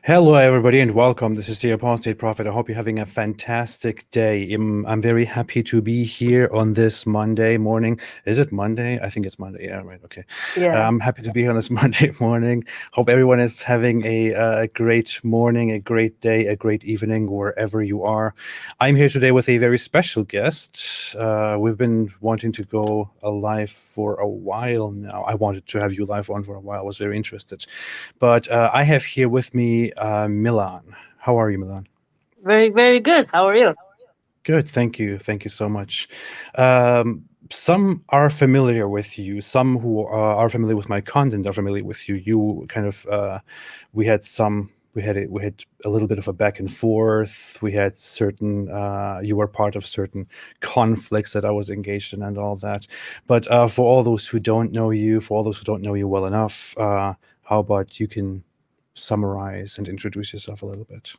Hello, everybody, and welcome. This is the Apostate Prophet. I hope you're having a fantastic day. I'm very happy to be here on this Monday morning. Is it Monday? I think it's Monday. Yeah, right. Okay. Yeah. I'm happy to be here on this Monday morning. Hope everyone is having a great morning, a great day, a great evening, wherever you are. I'm here today with a very special guest. We've been wanting to go live for a while now. I wanted to have you live on for a while. I was very interested. But I have here with me Milan. How are you, Milan? Very, very good. How are you? Good, thank you. Thank you so much. Some are familiar with you. Some who are familiar with my content are familiar with you. You kind of, we had a little bit of a back and forth. We had certain, you were part of certain conflicts that I was engaged in and all that. But for all those who don't know you, for all those who don't know you well enough, how about you can summarize and introduce yourself a little bit?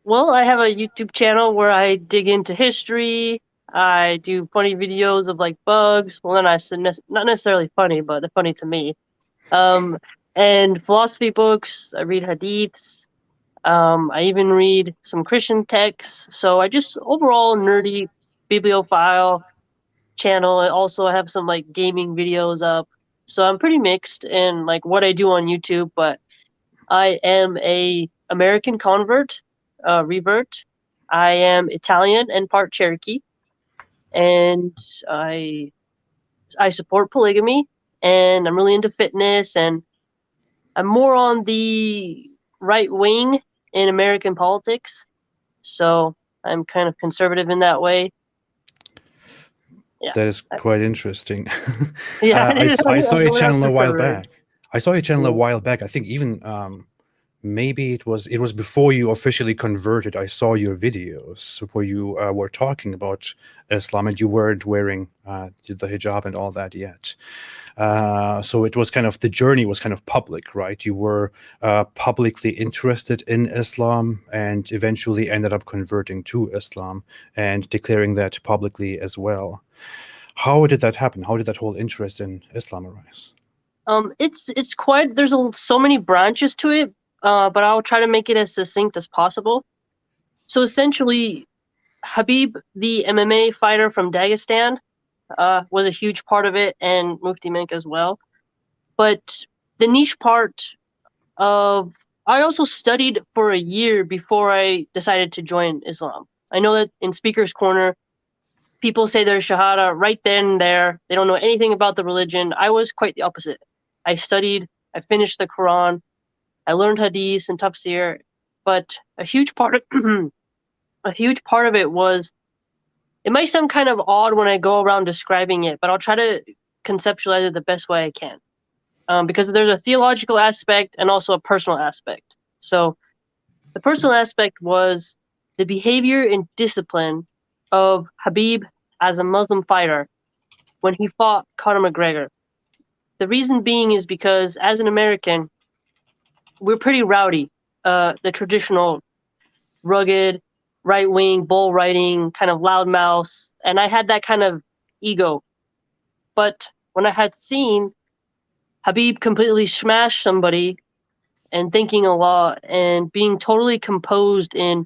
Well, I have a YouTube channel where I dig into history. I do funny videos of like bugs. Well, not necessarily funny, but they're funny to me. And philosophy books. I read Hadiths. I even read some Christian texts. So I just overall nerdy bibliophile channel. Also, I have some like gaming videos up. So I'm pretty mixed in like what I do on YouTube, but I am a American convert, revert. I am Italian and part Cherokee, and I support polygamy, and I'm really into fitness, and I'm more on the right wing in American politics, so I'm kind of conservative in that way. Yeah. That is quite interesting. Yeah, I saw your channel a while back. I saw your channel a while back. I think even maybe it was before you officially converted. I saw your videos where you were talking about Islam, and you weren't wearing the hijab and all that yet. So it was kind of, the journey was kind of public, right? You were publicly interested in Islam and eventually ended up converting to Islam and declaring that publicly as well. How did that happen? How did that whole interest in Islam arise? It's quite, there's so many branches to it, but I'll try to make it as succinct as possible. So essentially, Khabib, the MMA fighter from Dagestan, was a huge part of it, and Mufti Menk as well. But the niche part of, I also studied for a year before I decided to join Islam. I know that in Speaker's Corner, people say their Shahada right then and there. They don't know anything about the religion. I was quite the opposite. I studied, I finished the Quran, I learned Hadith and Tafsir, but a huge part of it was, it might sound kind of odd when I go around describing it, but I'll try to conceptualize it the best way I can, because there's a theological aspect and also a personal aspect. So the personal aspect was the behavior and discipline of Khabib as a Muslim fighter when he fought Conor McGregor. The reason being is because as an American, we're pretty rowdy, the traditional rugged, right-wing, bull riding, kind of loudmouth, and I had that kind of ego. But when I had seen Khabib completely smash somebody and thinking a lot and being totally composed in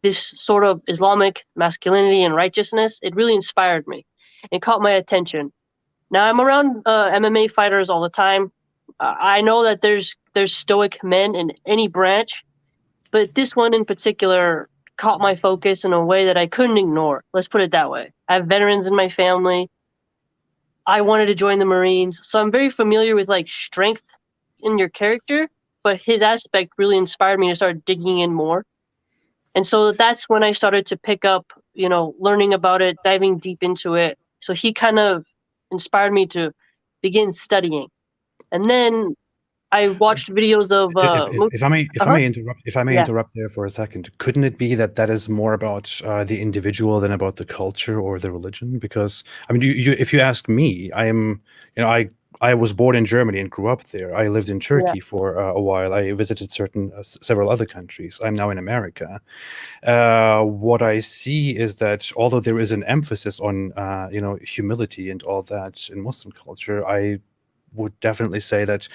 this sort of Islamic masculinity and righteousness, it really inspired me. It caught my attention. Now I'm around MMA fighters all the time. I know that there's stoic men in any branch, but this one in particular caught my focus in a way that I couldn't ignore. Let's put it that way. I have veterans in my family. I wanted to join the Marines, so I'm very familiar with like strength in your character, but his aspect really inspired me to start digging in more. And so that's when I started to pick up, learning about it, diving deep into it. So he kind of inspired me to begin studying. And then I watched videos of If I may, uh-huh. if I may Yeah. interrupt there for a second, couldn't it be that that is more about the individual than about the culture or the religion? Because I mean, if you ask me, I am, I was born in Germany and grew up there. I lived in Yeah. Turkey for a while. I visited several other countries. I'm now in America. What I see is that although there is an emphasis on humility and all that in Muslim culture, I would definitely say that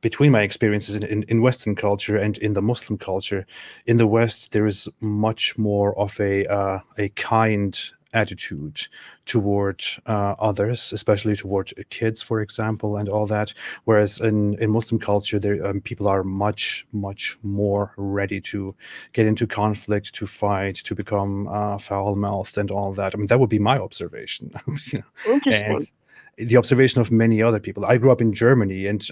between my experiences in Western culture and in the Muslim culture, in the West there is much more of a kind attitude toward others, especially toward kids, for example, and all that. Whereas in Muslim culture, there people are much more ready to get into conflict, to fight, to become foul-mouthed, and all that. I mean, that would be my observation. And Interesting. the observation of many other people. I grew up in Germany, and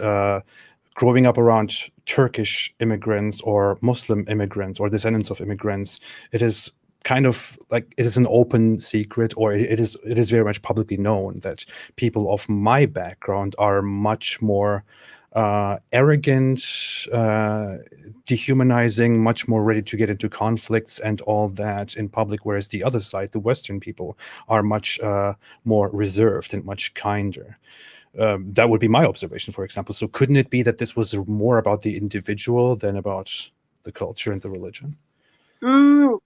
growing up around Turkish immigrants or Muslim immigrants or descendants of immigrants, it is kind of like it is an open secret, or it is very much publicly known that people of my background are much more arrogant, dehumanizing, much more ready to get into conflicts and all that in public, whereas the other side, the Western people, are much more reserved and much kinder. That would be my observation, for example. So couldn't it be that this was more about the individual than about the culture and the religion? Mm,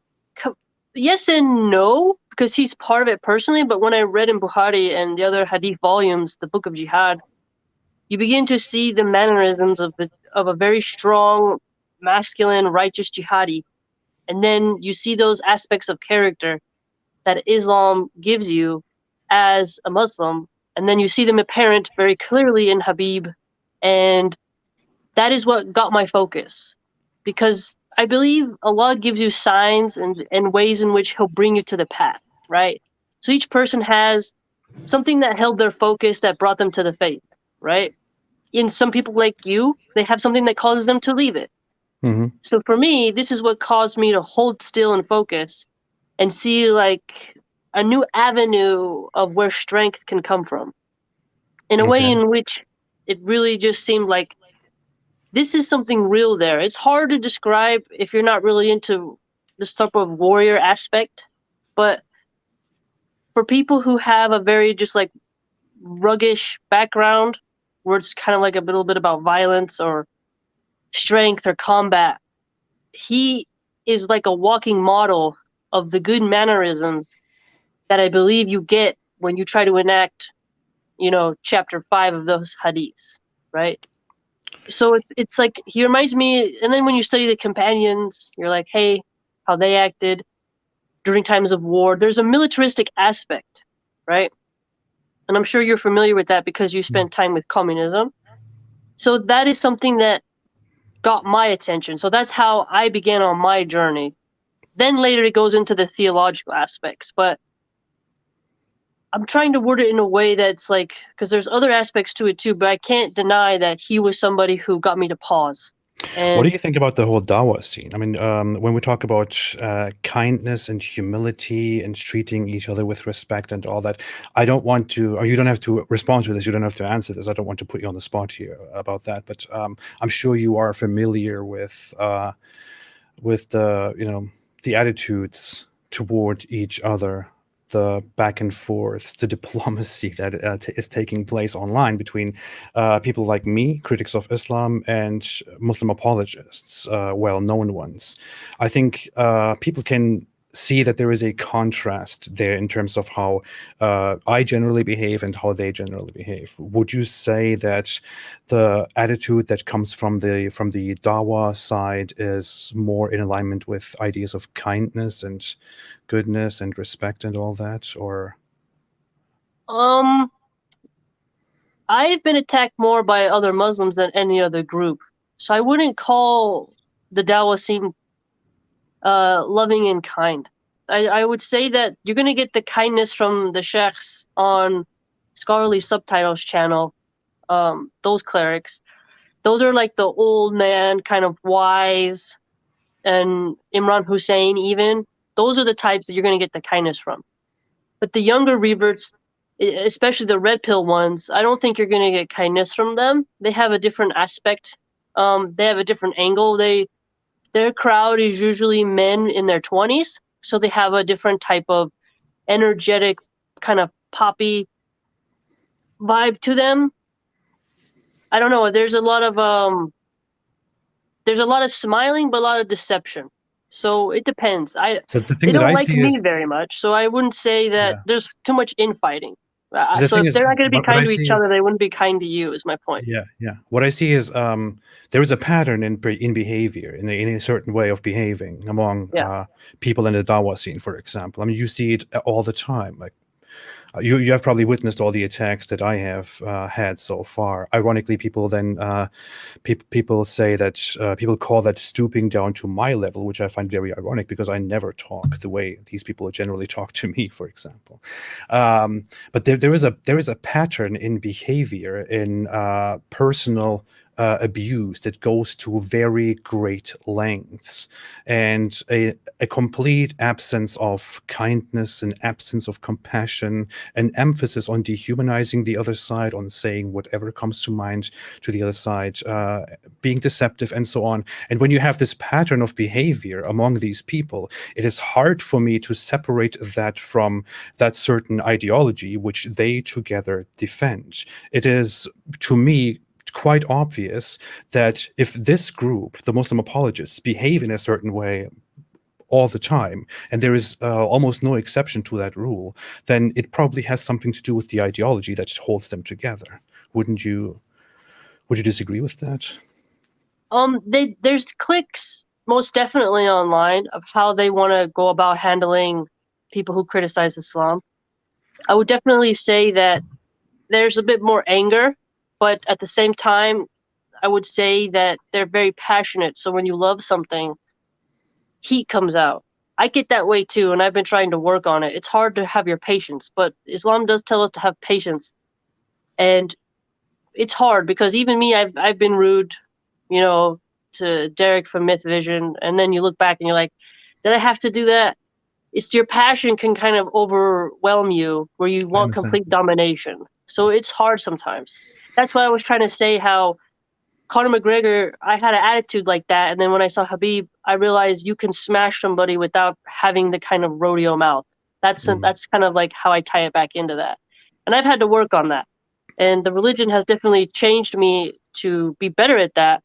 yes and no, because he's part of it personally. But when I read in Bukhari and the other Hadith volumes, the Book of Jihad, you begin to see the mannerisms of a very strong, masculine, righteous jihadi, and then you see those aspects of character that Islam gives you as a Muslim, and then you see them apparent very clearly in Khabib, and that is what got my focus, because I believe Allah gives you signs and ways in which He'll bring you to the path, right? So each person has something that held their focus that brought them to the faith, right? In some people like you, they have something that causes them to leave it. Mm-hmm. So for me, this is what caused me to hold still and focus and see like a new avenue of where strength can come from, in a way Okay. in which it really just seemed like this is something real there. It's hard to describe if you're not really into this type of warrior aspect, but for people who have a very just like ruggish background where it's kind of like a little bit about violence or strength or combat, he is like a walking model of the good mannerisms that I believe you get when you try to enact, chapter 5 of those hadiths, right? So it's like he reminds me, and then when you study the companions, you're like, hey, how they acted during times of war. There's a militaristic aspect, right? And I'm sure you're familiar with that because you spent time with communism. So that is something that got my attention. So that's how I began on my journey. Then later it goes into the theological aspects, but I'm trying to word it in a way that's like, because there's other aspects to it too, but I can't deny that he was somebody who got me to pause. What do And you think about the whole dawa scene? I mean, when we talk about kindness and humility and treating each other with respect and all that, I don't want to, or you don't have to respond to this, you don't have to answer this. I don't want to put you on the spot here about that, but I'm sure you are familiar with the attitudes toward each other, the back and forth, the diplomacy that is taking place online between people like me, critics of Islam, and Muslim apologists, well-known ones. I think people can see that there is a contrast there in terms of how I generally behave and how they generally behave. Would you say that the attitude that comes from the dawa side is more in alignment with ideas of kindness and goodness and respect and all that, or um I've been attacked more by other Muslims than any other group. So I wouldn't call the Dawa scene loving and kind. I would say that you're gonna get the kindness from the sheikhs on Scholarly Subtitles channel. Those clerics, those are like the old man, kind of wise, and Imran Hussein even. Those are the types that you're gonna get the kindness from. But the younger reverts, especially the red pill ones, I don't think you're gonna get kindness from them. They have a different aspect. They have a different angle. Their crowd is usually men in their 20s, so they have a different type of energetic, kind of poppy vibe to them. I don't know. There's a lot of smiling, but a lot of deception. So it depends. The They thing that don't I like see me is, very much, so I wouldn't say that yeah. there's too much infighting. The So thing if is, they're not going to be what I kind to see each is, other, they wouldn't be kind to you. Is my point. yeah, yeah. What I see is, there is a pattern in behavior, in a certain way of behaving among Yeah. people in the Dawa scene, for example. I mean, you see it all the time. Like, you have probably witnessed all the attacks that I have had so far. Ironically, people then people say that people call that stooping down to my level, which I find very ironic because I never talk the way these people generally talk to me, for example. But there is a pattern in behavior, in personal abuse, that goes to very great lengths, and a complete absence of kindness, an absence of compassion, an emphasis on dehumanizing the other side, on saying whatever comes to mind to the other side, being deceptive, and so on. And when you have this pattern of behavior among these people, it is hard for me to separate that from that certain ideology which they together defend. It is, to me, quite obvious that if this group, the Muslim apologists, behave in a certain way all the time, and there is almost no exception to that rule, then it probably has something to do with the ideology that holds them together. Wouldn't you? Would you disagree with that? There's cliques most definitely online of how they want to go about handling people who criticize Islam. I would definitely say that there's a bit more anger, but at the same time, I would say that they're very passionate. So when you love something, heat comes out. I get that way too, and I've been trying to work on it. It's hard to have your patience, but Islam does tell us to have patience. And it's hard because even me, I've been rude, you know, to Derek from Myth Vision, and then you look back and you're like, did I have to do that? It's your passion can kind of overwhelm you where you I want understand. complete domination. So it's hard sometimes. That's why I was trying to say how Conor McGregor, I had an attitude like that, and then when I saw Khabib, I realized you can smash somebody without having the kind of rodeo mouth. Mm. That's kind of like how I tie it back into that, and I've had to work on that. And the religion has definitely changed me to be better at that.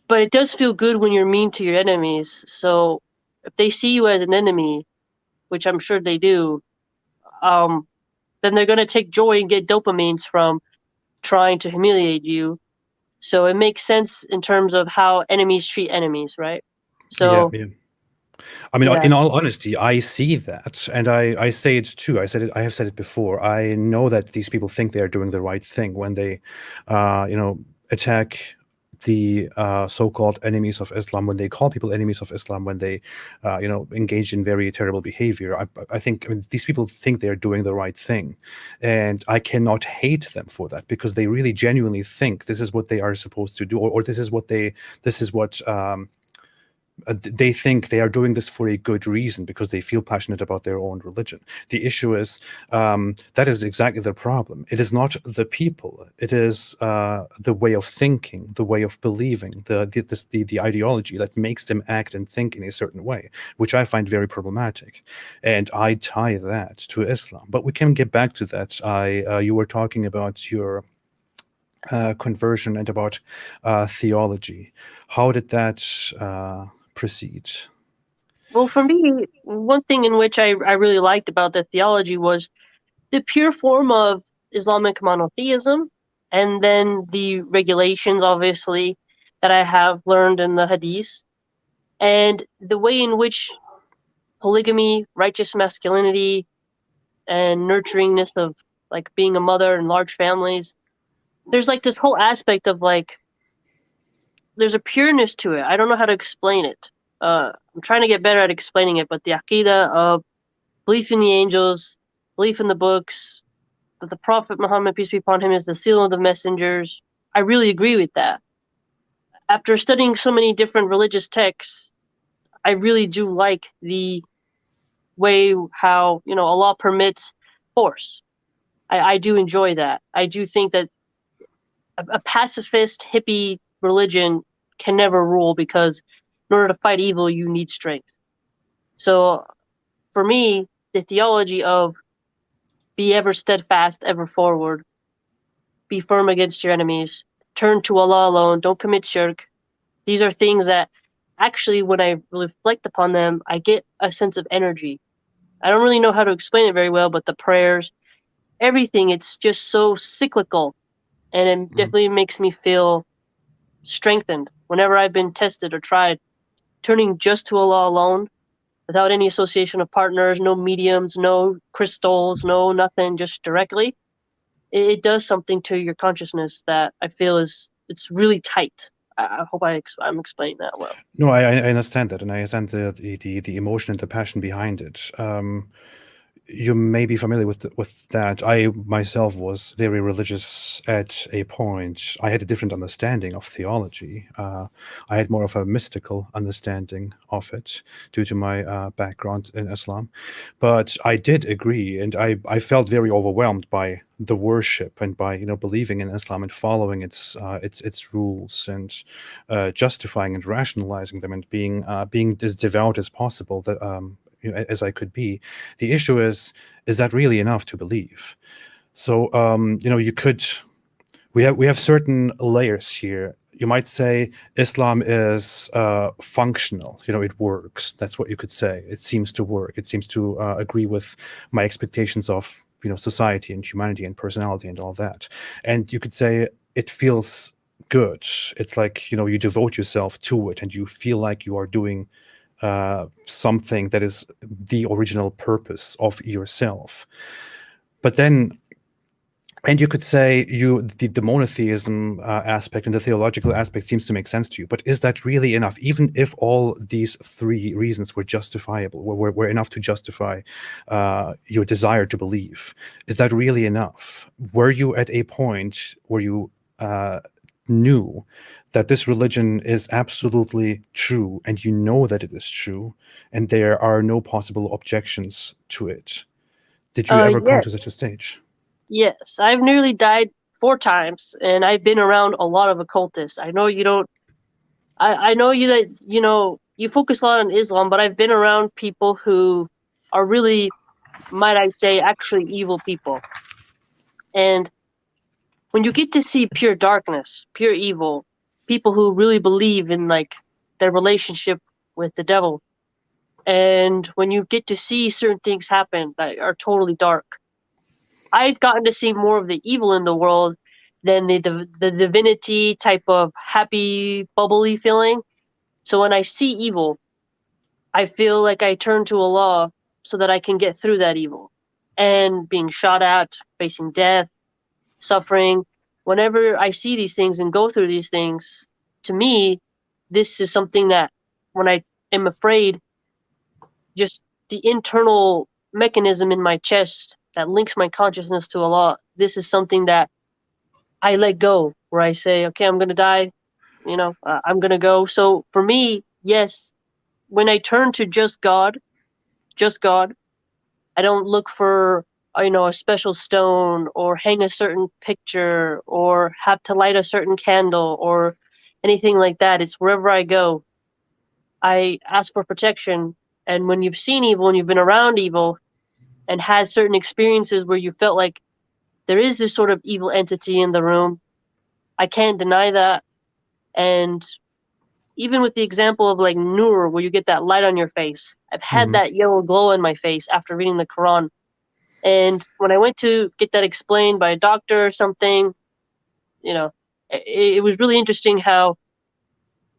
But it does feel good when you're mean to your enemies. So if they see you as an enemy, which I'm sure they do, um, then they're gonna take joy and get dopamines from trying to humiliate you. So it makes sense in terms of how enemies treat enemies, right? Yeah, So yeah. I mean, yeah, in all honesty, I see that, and I say it too. I said it. I have said it before. I know that these people think they are doing the right thing when they, attack the so-called enemies of Islam, when they call people enemies of Islam, when they, engage in very terrible behavior. I think, I mean, these people think they are doing the right thing, and I cannot hate them for that because they really genuinely think this is what they are supposed to do, or this is what they think they are doing this for a good reason because they feel passionate about their own religion. The issue is, that is exactly the problem. It is not the people. It is the way of thinking, the way of believing, the ideology that makes them act and think in a certain way, which I find very problematic. And I tie that to Islam. But we can get back to that. You were talking about your conversion and about theology. How did that proceed? well, for me, one thing in which I really liked about the theology was the pure form of Islamic monotheism, and then the regulations, obviously, that I have learned in the Hadith, and the way in which polygamy, righteous masculinity, and nurturingness of like being a mother and large families. there's like this whole aspect of like there's a pureness to it. I don't know how to explain it. I'm trying to get better at explaining it, but the aqidah of belief in the angels, belief in the books, that the Prophet Muhammad, peace be upon him, is the seal of the messengers. I really agree with that. After studying so many different religious texts, I really do like the way how, you know, Allah permits force. I do enjoy that. I do think that a pacifist hippie religion can never rule because in order to fight evil, you need strength. So for me, the theology of be ever steadfast, ever forward, be firm against your enemies, turn to Allah alone, don't commit shirk. These are things that actually, when I reflect upon them, I get a sense of energy. I don't really know how to explain it very well, but the prayers, everything, it's just so cyclical. And it Mhm. definitely makes me feel strengthened whenever I've been tested or tried. Turning just to Allah alone, without any association of partners, no mediums, no crystals, no nothing, just directly. It does something to your consciousness that I feel it's really tight. I hope I'm explaining that well. No, I understand that, and I understand the emotion and the passion behind it. You may be familiar with that. I myself was very religious at a point. I had a different understanding of theology. I had more of a mystical understanding of it due to my background in Islam. But I did agree, and I felt very overwhelmed by the worship and by believing in Islam and following its rules and justifying and rationalizing them and being as devout as possible that as I could be. The issue is that really enough to believe? So you could we have certain layers here. You might say Islam is functional. It works. That's what you could say. It seems to work. It seems to agree with my expectations of society and humanity and personality and all that. And you could say it feels good. It's like you devote yourself to it and you feel like you are doing something that is the original purpose of yourself. But then, and you could say the monotheism aspect and the theological aspect seems to make sense to you. But is that really enough? Even if all these three reasons were justifiable, were enough to justify your desire to believe, is that really enough? Were you at a point where you knew that this religion is absolutely true and you know that it is true and there are no possible objections to it? Did you ever come Yes, to such a stage? yes. I've nearly died 4 times, and I've been around a lot of occultists. I know you don't. I know you that you focus a lot on Islam, but I've been around people who are really, might I say, actually evil people. And when you get to see pure darkness, pure evil, people who really believe in like their relationship with the devil, and when you get to see certain things happen that are totally dark, I've gotten to see more of the evil in the world than the divinity type of happy bubbly feeling. So when I see evil, I feel like I turn to Allah so that I can get through that evil. And being shot at, facing death, suffering, whenever I see these things and go through these things, to me, this is something that when I am afraid, just the internal mechanism in my chest that links my consciousness to Allah, this is something that I let go, where I say, okay, I'm going to die, I'm going to go. So for me, yes, when I turn to just God, I don't look for a special stone or hang a certain picture or have to light a certain candle or anything like that. It's wherever I go, I ask for protection. And when you've seen evil and you've been around evil and had certain experiences where you felt like there is this sort of evil entity in the room, I can't deny that. And even with the example of like Nur, where you get that light on your face, I've had Mhm. that yellow glow in my face after reading the Quran. And when I went to get that explained by a doctor or something, it was really interesting how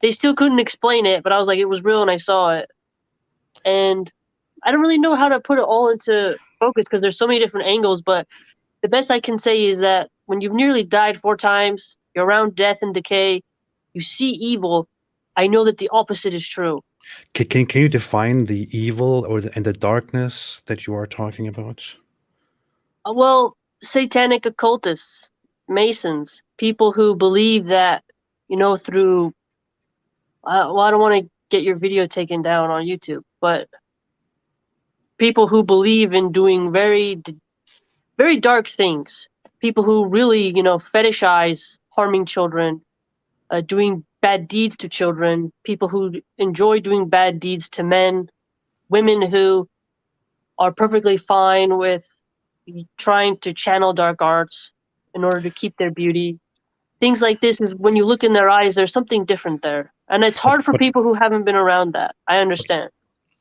they still couldn't explain it, but I was like, it was real and I saw it. And I don't really know how to put it all into focus because there's so many different angles, but the best I can say is that when you've nearly died 4 times, you're around death and decay, you see evil, I know that the opposite is true. Can you define the evil and the darkness that you are talking about? Well, satanic occultists, Masons, people who believe that, through. Well, I don't want to get your video taken down on YouTube, but people who believe in doing very, very dark things, people who really, fetishize harming children, doing bad deeds to children, people who enjoy doing bad deeds to men, women who are perfectly fine with trying to channel dark arts in order to keep their beauty. Things like this is when you look in their eyes, there's something different there. And it's hard for people who haven't been around that. I understand.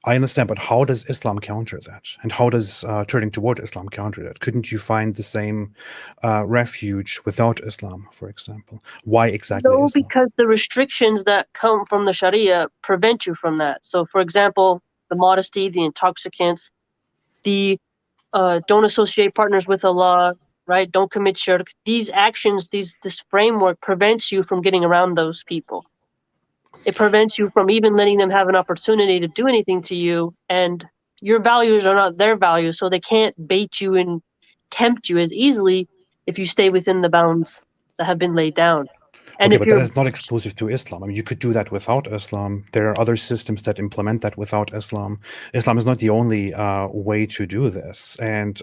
I understand, but how does Islam counter that? And how does turning toward Islam counter that? Couldn't you find the same refuge without Islam, for example? Why exactly No, Islam? because the restrictions that come from the Sharia prevent you from that. So, for example, the modesty, the intoxicants, the don't associate partners with Allah, right? Don't commit shirk. These actions, this framework prevents you from getting around those people. It prevents you from even letting them have an opportunity to do anything to you, and your values are not their values, so they can't bait you and tempt you as easily if you stay within the bounds that have been laid down. And Okay, if but that you're is not exclusive to Islam. I mean, you could do that without Islam. There are other systems that implement that without Islam. Islam is not the only way to do this. And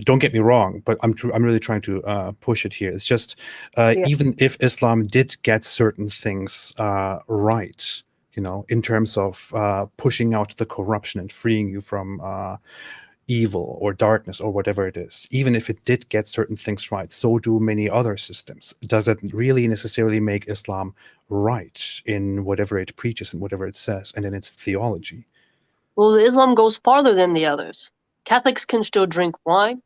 don't get me wrong, but I'm really trying to push it here. It's just even if Islam did get certain things right, in terms of pushing out the corruption and freeing you from evil or darkness or whatever it is, even if it did get certain things right, so do many other systems. Does it really necessarily make Islam right in whatever it preaches and whatever it says and in its theology? Well, Islam goes farther than the others. Catholics can still drink wine.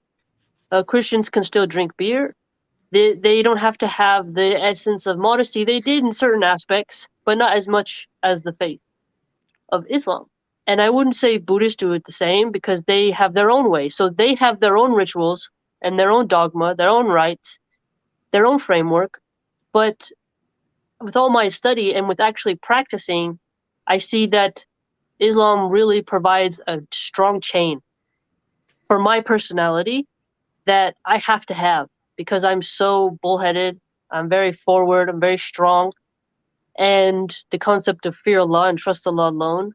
Christians can still drink beer. They don't have to have the essence of modesty. They did in certain aspects, but not as much as the faith of Islam. And I wouldn't say Buddhists do it the same because they have their own way. So they have their own rituals and their own dogma, their own rites, their own framework. But with all my study and with actually practicing, I see that Islam really provides a strong chain for my personality that I have to have because I'm so bullheaded. I'm very forward. I'm very strong. And the concept of fear Allah and trust Allah alone,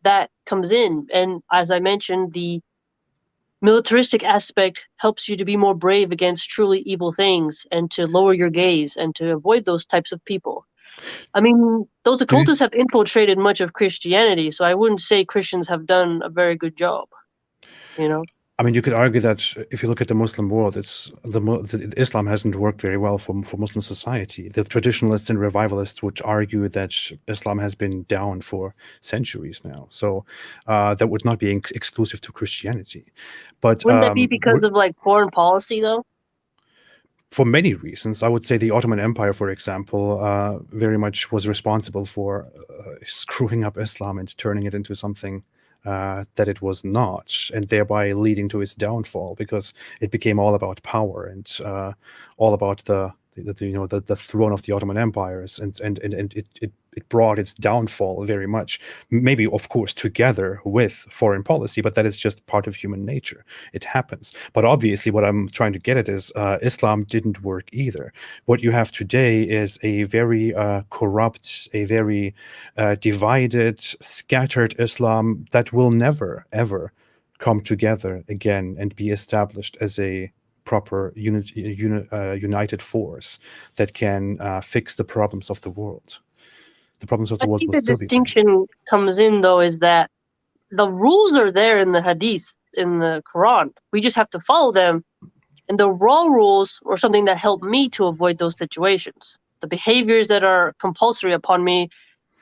that comes in. And as I mentioned, the militaristic aspect helps you to be more brave against truly evil things and to lower your gaze and to avoid those types of people. I mean, those occultists have infiltrated much of Christianity, so I wouldn't say Christians have done a very good job, I mean, you could argue that if you look at the Muslim world, Islam hasn't worked very well for Muslim society. The traditionalists and revivalists would argue that Islam has been down for centuries now. So that would not be exclusive to Christianity. But wouldn't that be because of like foreign policy, though? For many reasons, I would say the Ottoman Empire, for example, very much was responsible for screwing up Islam and turning it into something that it was not, and thereby leading to its downfall because it became all about power and all about the throne of the Ottoman empires, and it brought its downfall very much. Maybe, of course, together with foreign policy, but that is just part of human nature. It happens. But obviously, what I'm trying to get at is Islam didn't work either. What you have today is a very corrupt, a very divided, scattered Islam that will never, ever come together again and be established as a proper united force that can fix the problems of the world. The problems of the world will still be there. I think the distinction comes in, though, is that the rules are there in the Hadith, in the Quran. We just have to follow them. And the raw rules are something that help me to avoid those situations. The behaviors that are compulsory upon me,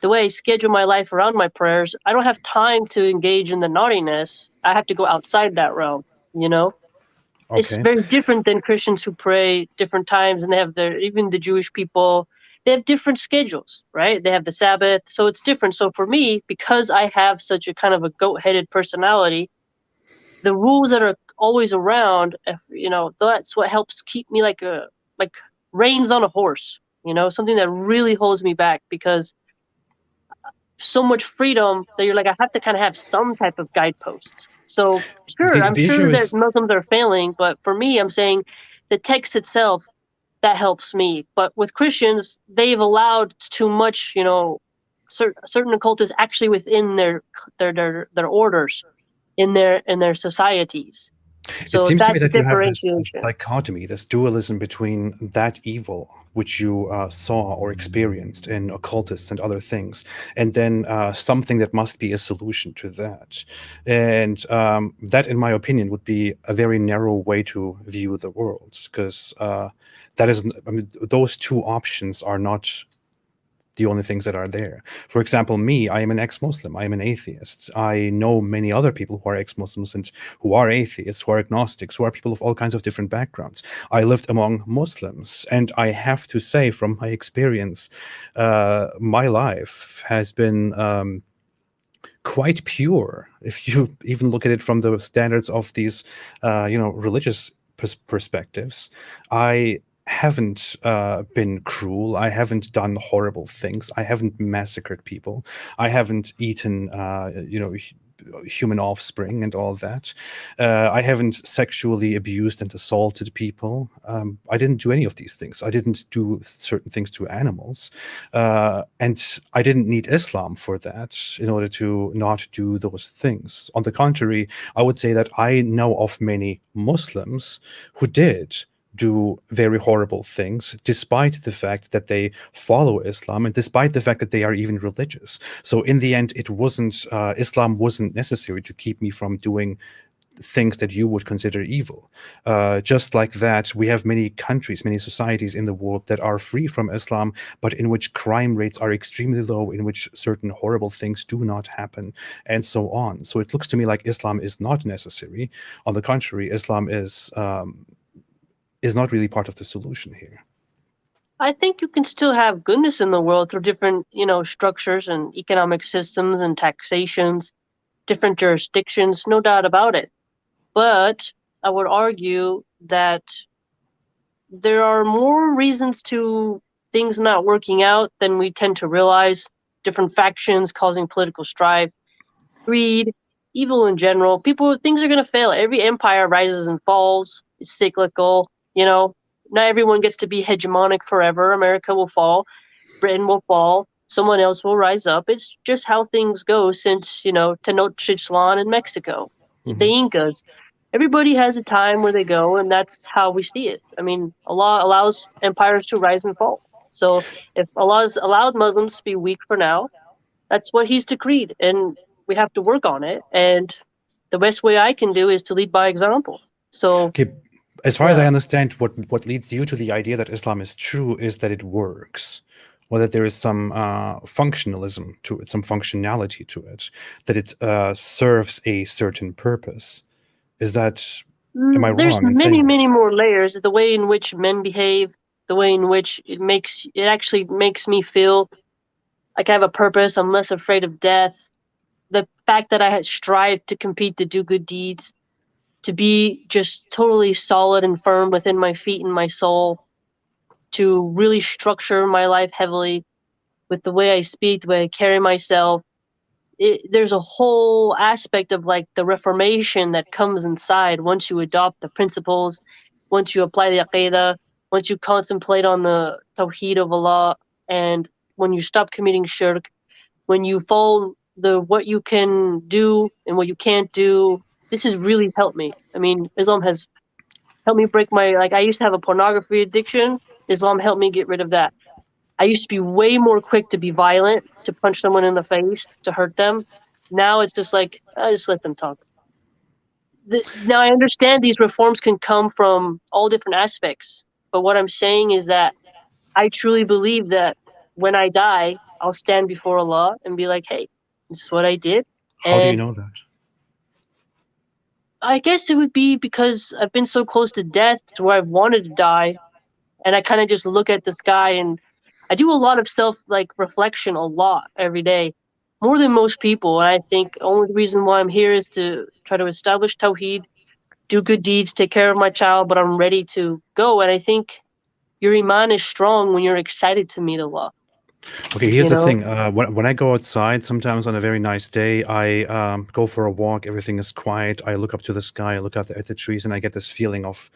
the way I schedule my life around my prayers, I don't have time to engage in the naughtiness. I have to go outside that realm, Okay. It's very different than Christians who pray different times, and they have even the Jewish people, they have different schedules, right? They have the Sabbath, so it's different. So for me, because I have such a kind of a goat-headed personality, the rules that are always around, if, that's what helps keep me like reins on a horse, something that really holds me back, because so much freedom that you're like, I have to kind of have some type of guideposts. So sure, I'm The issue sure that is Muslims are failing, but for me, I'm saying the text itself, that helps me. But with Christians, they've allowed too much, certain occultists actually within their orders, in their societies. it So seems to me that's that you have this differentiation. dichotomy, this dualism between that evil which you saw or experienced in occultists and other things, and then something that must be a solution to that. And that, in my opinion, would be a very narrow way to view the world, because that is, I mean, those two options are not the only things that are there. For example, me, I am an ex-Muslim. I am an atheist. I know many other people who are ex-Muslims and who are atheists, who are agnostics, who are people of all kinds of different backgrounds. I lived among Muslims, and I have to say, from my experience, my life has been quite pure. If you even look at it from the standards of these, religious perspectives, I haven't been cruel. I haven't done horrible things. I haven't massacred people. I haven't eaten, human offspring and all that. I haven't sexually abused and assaulted people. I didn't do any of these things. I didn't do certain things to animals. And I didn't need Islam for that in order to not do those things. On the contrary, I would say that I know of many Muslims who did do very horrible things, despite the fact that they follow Islam and despite the fact that they are even religious. So in the end, it wasn't Islam wasn't necessary to keep me from doing things that you would consider evil. Just like that, we have many countries, many societies in the world that are free from Islam, but in which crime rates are extremely low, in which certain horrible things do not happen, and so on. So it looks to me like Islam is not necessary. On the contrary, Islam is not really part of the solution here. I think you can still have goodness in the world through different, structures and economic systems and taxations, different jurisdictions, no doubt about it. But I would argue that there are more reasons to things not working out than we tend to realize. Different factions causing political strife, greed, evil in general. Things are going to fail. Every empire rises and falls. It's cyclical. Not everyone gets to be hegemonic forever. America will fall. Britain will fall. Someone else will rise up. It's just how things go since, Tenochtitlan in Mexico, the Mhm. Incas. Everybody has a time where they go, and that's how we see it. I mean, Allah allows empires to rise and fall. So if Allah's allowed Muslims to be weak for now, that's what He's decreed, and we have to work on it. And the best way I can do is to lead by example. So Okay, as far as yeah, I understand, what leads you to the idea that Islam is true is that it works, or that there is some functionalism to it, some functionality to it, that it serves a certain purpose. Is that, am I there's wrong in many, saying many this? more layers. The way in which men behave, the way in which it actually makes me feel like I have a purpose. I'm less afraid of death. The fact that I strive to compete to do good deeds, to be just totally solid and firm within my feet and my soul, to really structure my life heavily with the way I speak, the way I carry myself. There's a whole aspect of like the Reformation that comes inside once you adopt the principles, once you apply the Aqidah, once you contemplate on the Tawheed of Allah, and when you stop committing shirk, when you follow the what you can do and what you can't do. This has really helped me. I mean, Islam has helped me break I used to have a pornography addiction. Islam helped me get rid of that. I used to be way more quick to be violent, to punch someone in the face, to hurt them. Now it's just like, I just let them talk. Now I understand these reforms can come from all different aspects, but what I'm saying is that I truly believe that when I die, I'll stand before Allah and be like, hey, this is what I did. How do you And know that? I guess it would be because I've been so close to death to where I've wanted to die. And I kind of just look at the sky, and I do a lot of self reflection a lot every day. more than most people. And I think the only reason why I'm here is to try to establish Tawheed, do good deeds, take care of my child, but I'm ready to go. And I think your iman is strong when you're excited to meet Allah. Okay, here's the thing. When I go outside, sometimes on a very nice day, I go for a walk. Everything is quiet. I look up to the sky. I look out at the trees, and I get this feeling of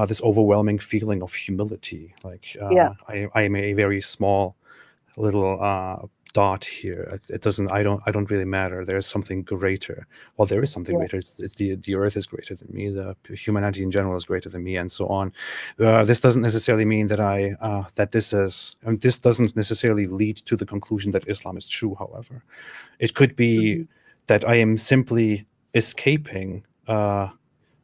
this overwhelming feeling of humility. Like Yeah. I am a very small little dot here. It doesn't. I don't really matter. There is something greater. Well, there is something greater. It's the earth is greater than me. The humanity in general is greater than me, and so on. This doesn't necessarily mean that this doesn't necessarily lead to the conclusion that Islam is true. However, it could be that I am simply escaping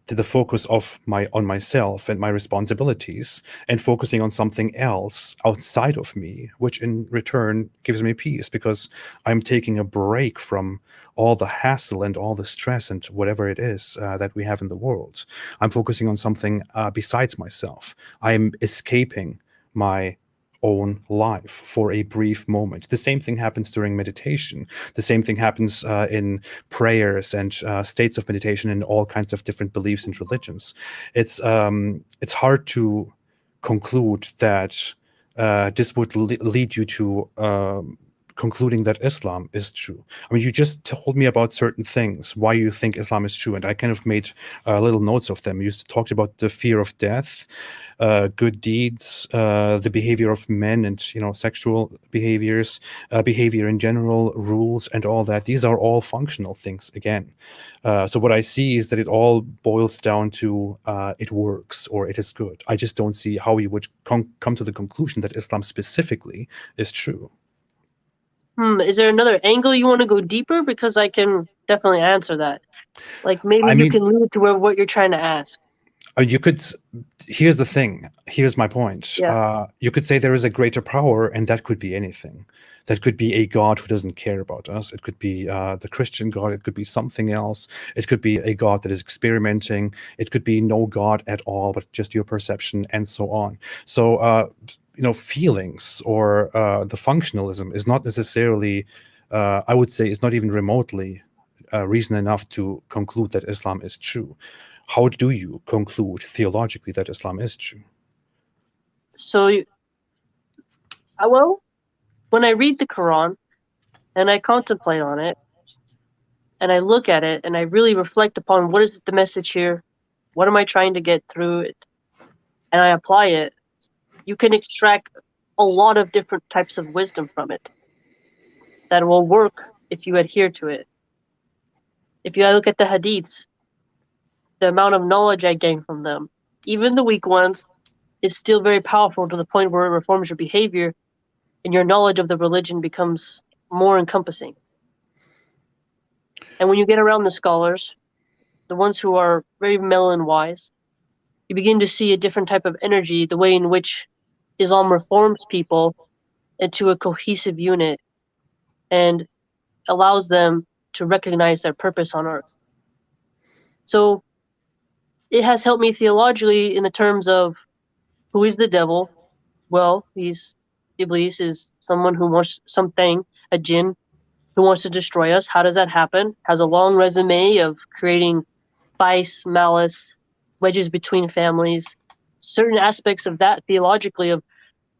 to the focus of on myself and my responsibilities, and focusing on something else outside of me, which in return gives me peace, because I'm taking a break from all the hassle and all the stress and whatever it is that we have in the world. I'm focusing on something besides myself. I'm escaping my own life for a brief moment. The same thing happens during meditation. The same thing happens in prayers and states of meditation in all kinds of different beliefs and religions. It's hard to conclude that this would lead you to concluding that Islam is true. I mean, you just told me about certain things, why you think Islam is true, and I kind of made little notes of them. You talked about the fear of death, good deeds, the behavior of men, and sexual behaviors, behavior in general, rules, and all that. These are all functional things again. So what I see is that it all boils down to it works or it is good. I just don't see how you would come to the conclusion that Islam specifically is true. Is there another angle you want to go deeper? Because I can definitely answer that. Like maybe you can lead to what you're trying to ask. You could. Here's the thing. Here's my point. Yeah. You could say there is a greater power, and that could be anything. That could be a God who doesn't care about us. It could be the Christian God. It could be something else. It could be a God that is experimenting. It could be no God at all, but just your perception, and so on. So, feelings or the functionalism is not necessarily, I would say, is not even remotely reason enough to conclude that Islam is true. How do you conclude theologically that Islam is true? So, when I read the Quran and I contemplate on it and I look at it and I really reflect upon what is the message here, what am I trying to get through it, and I apply it, you can extract a lot of different types of wisdom from it that will work if you adhere to it. If you look at the Hadiths, the amount of knowledge I gain from them, even the weak ones, is still very powerful to the point where it reforms your behavior and your knowledge of the religion becomes more encompassing. And when you get around the scholars, the ones who are very mellow and wise, you begin to see a different type of energy, the way in which Islam reforms people into a cohesive unit and allows them to recognize their purpose on earth. So it has helped me theologically in the terms of who is the devil? Well, Iblis is someone who wants something, a jinn, who wants to destroy us. How does that happen? Has a long resume of creating vice, malice, wedges between families, certain aspects of that theologically of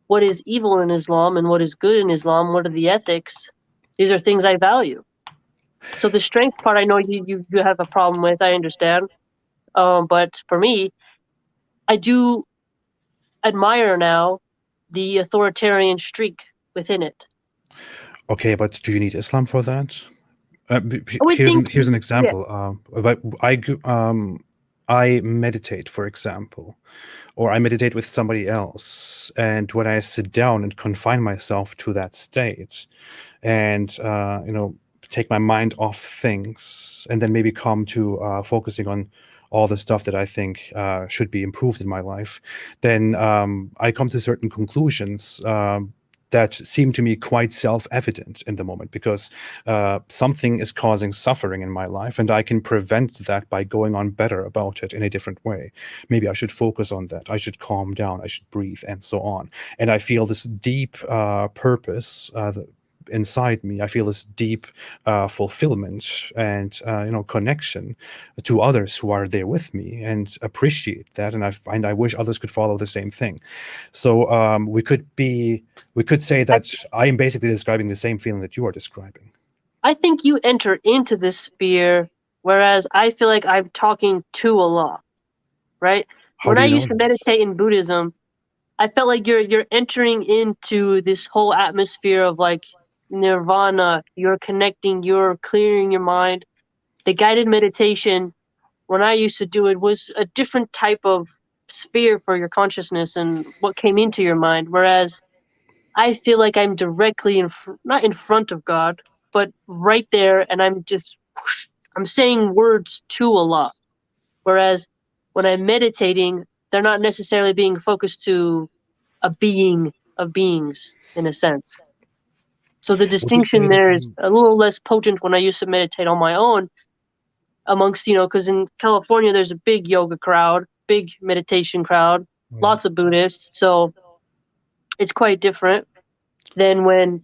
what is evil in Islam and what is good in Islam, what are the ethics. These are things I value. So the strength part, I know you have a problem with, I understand. But for me, I do admire now the authoritarian streak within it. Okay, but do you need Islam for that? Here's an example. I meditate, for example, or I meditate with somebody else, and when I sit down and confine myself to that state, and take my mind off things, and then maybe come to focusing on all the stuff that I think should be improved in my life, then I come to certain conclusions that seem to me quite self-evident in the moment, because something is causing suffering in my life, and I can prevent that by going on better about it in a different way. Maybe I should focus on that. I should calm down. I should breathe, and so on. And I feel this deep purpose inside me. I feel this deep fulfillment and connection to others who are there with me, and appreciate that. And I wish others could follow the same thing. So we could say that I am basically describing the same feeling that you are describing. I think you enter into this sphere, whereas I feel like I'm talking to Allah, right? How When do I you know used to that? meditate in Buddhism, I felt like you're entering into this whole atmosphere of like nirvana. You're connecting, you're clearing your mind. The guided meditation, when I used to do it, was a different type of sphere for your consciousness and what came into your mind. Whereas I feel like I'm directly not in front of God, but right there, and I'm saying words to Allah. Whereas when I'm meditating, they're not necessarily being focused to a being of beings in a sense. So the Would you say distinction that there is a little less potent when I used to meditate on my own amongst, because in California there's a big yoga crowd, big meditation crowd, lots of Buddhists. So it's quite different than when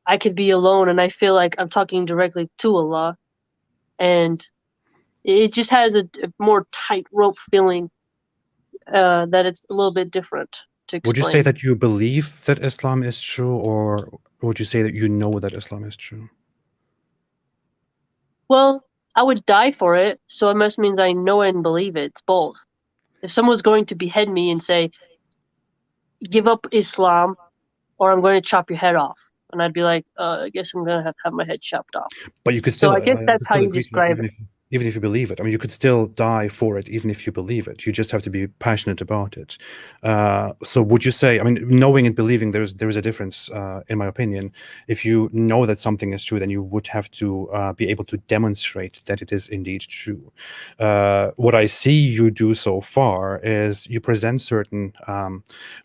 I could be alone and I feel like I'm talking directly to Allah. And it just has a more tightrope feeling that it's a little bit different to Would you say explain. that you believe that Islam is true, or would you say that you know that Islam is true? Well, I would die for it, so it must means I know and believe it. It's both. If someone's going to behead me and say, give up Islam or I'm going to chop your head off, and I'd be like, I guess I'm going to have my head chopped off. But you could So still, I guess I that's could how still you agree to that, describe it. even if you believe it. I mean, you could still die for it, even if you believe it. You just have to be passionate about it. So would you say, I mean, knowing and believing, there is a difference, in my opinion. If you know that something is true, then you would have to be able to demonstrate that it is indeed true. What I see you do so far is you present certain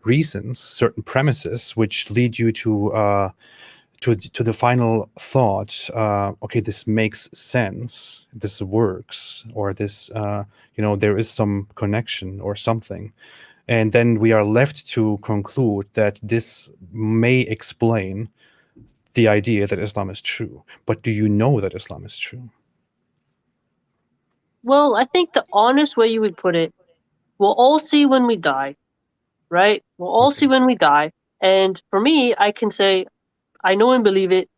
reasons, certain premises, which lead you to the final thought, okay, this makes sense, this works, or this, there is some connection or something. And then we are left to conclude that this may explain the idea that Islam is true. But do you know that Islam is true? Well, I think the honest way you would put it, we'll all see when we die, right? We'll all Okay. see when we die. And for me, I can say, I know and believe it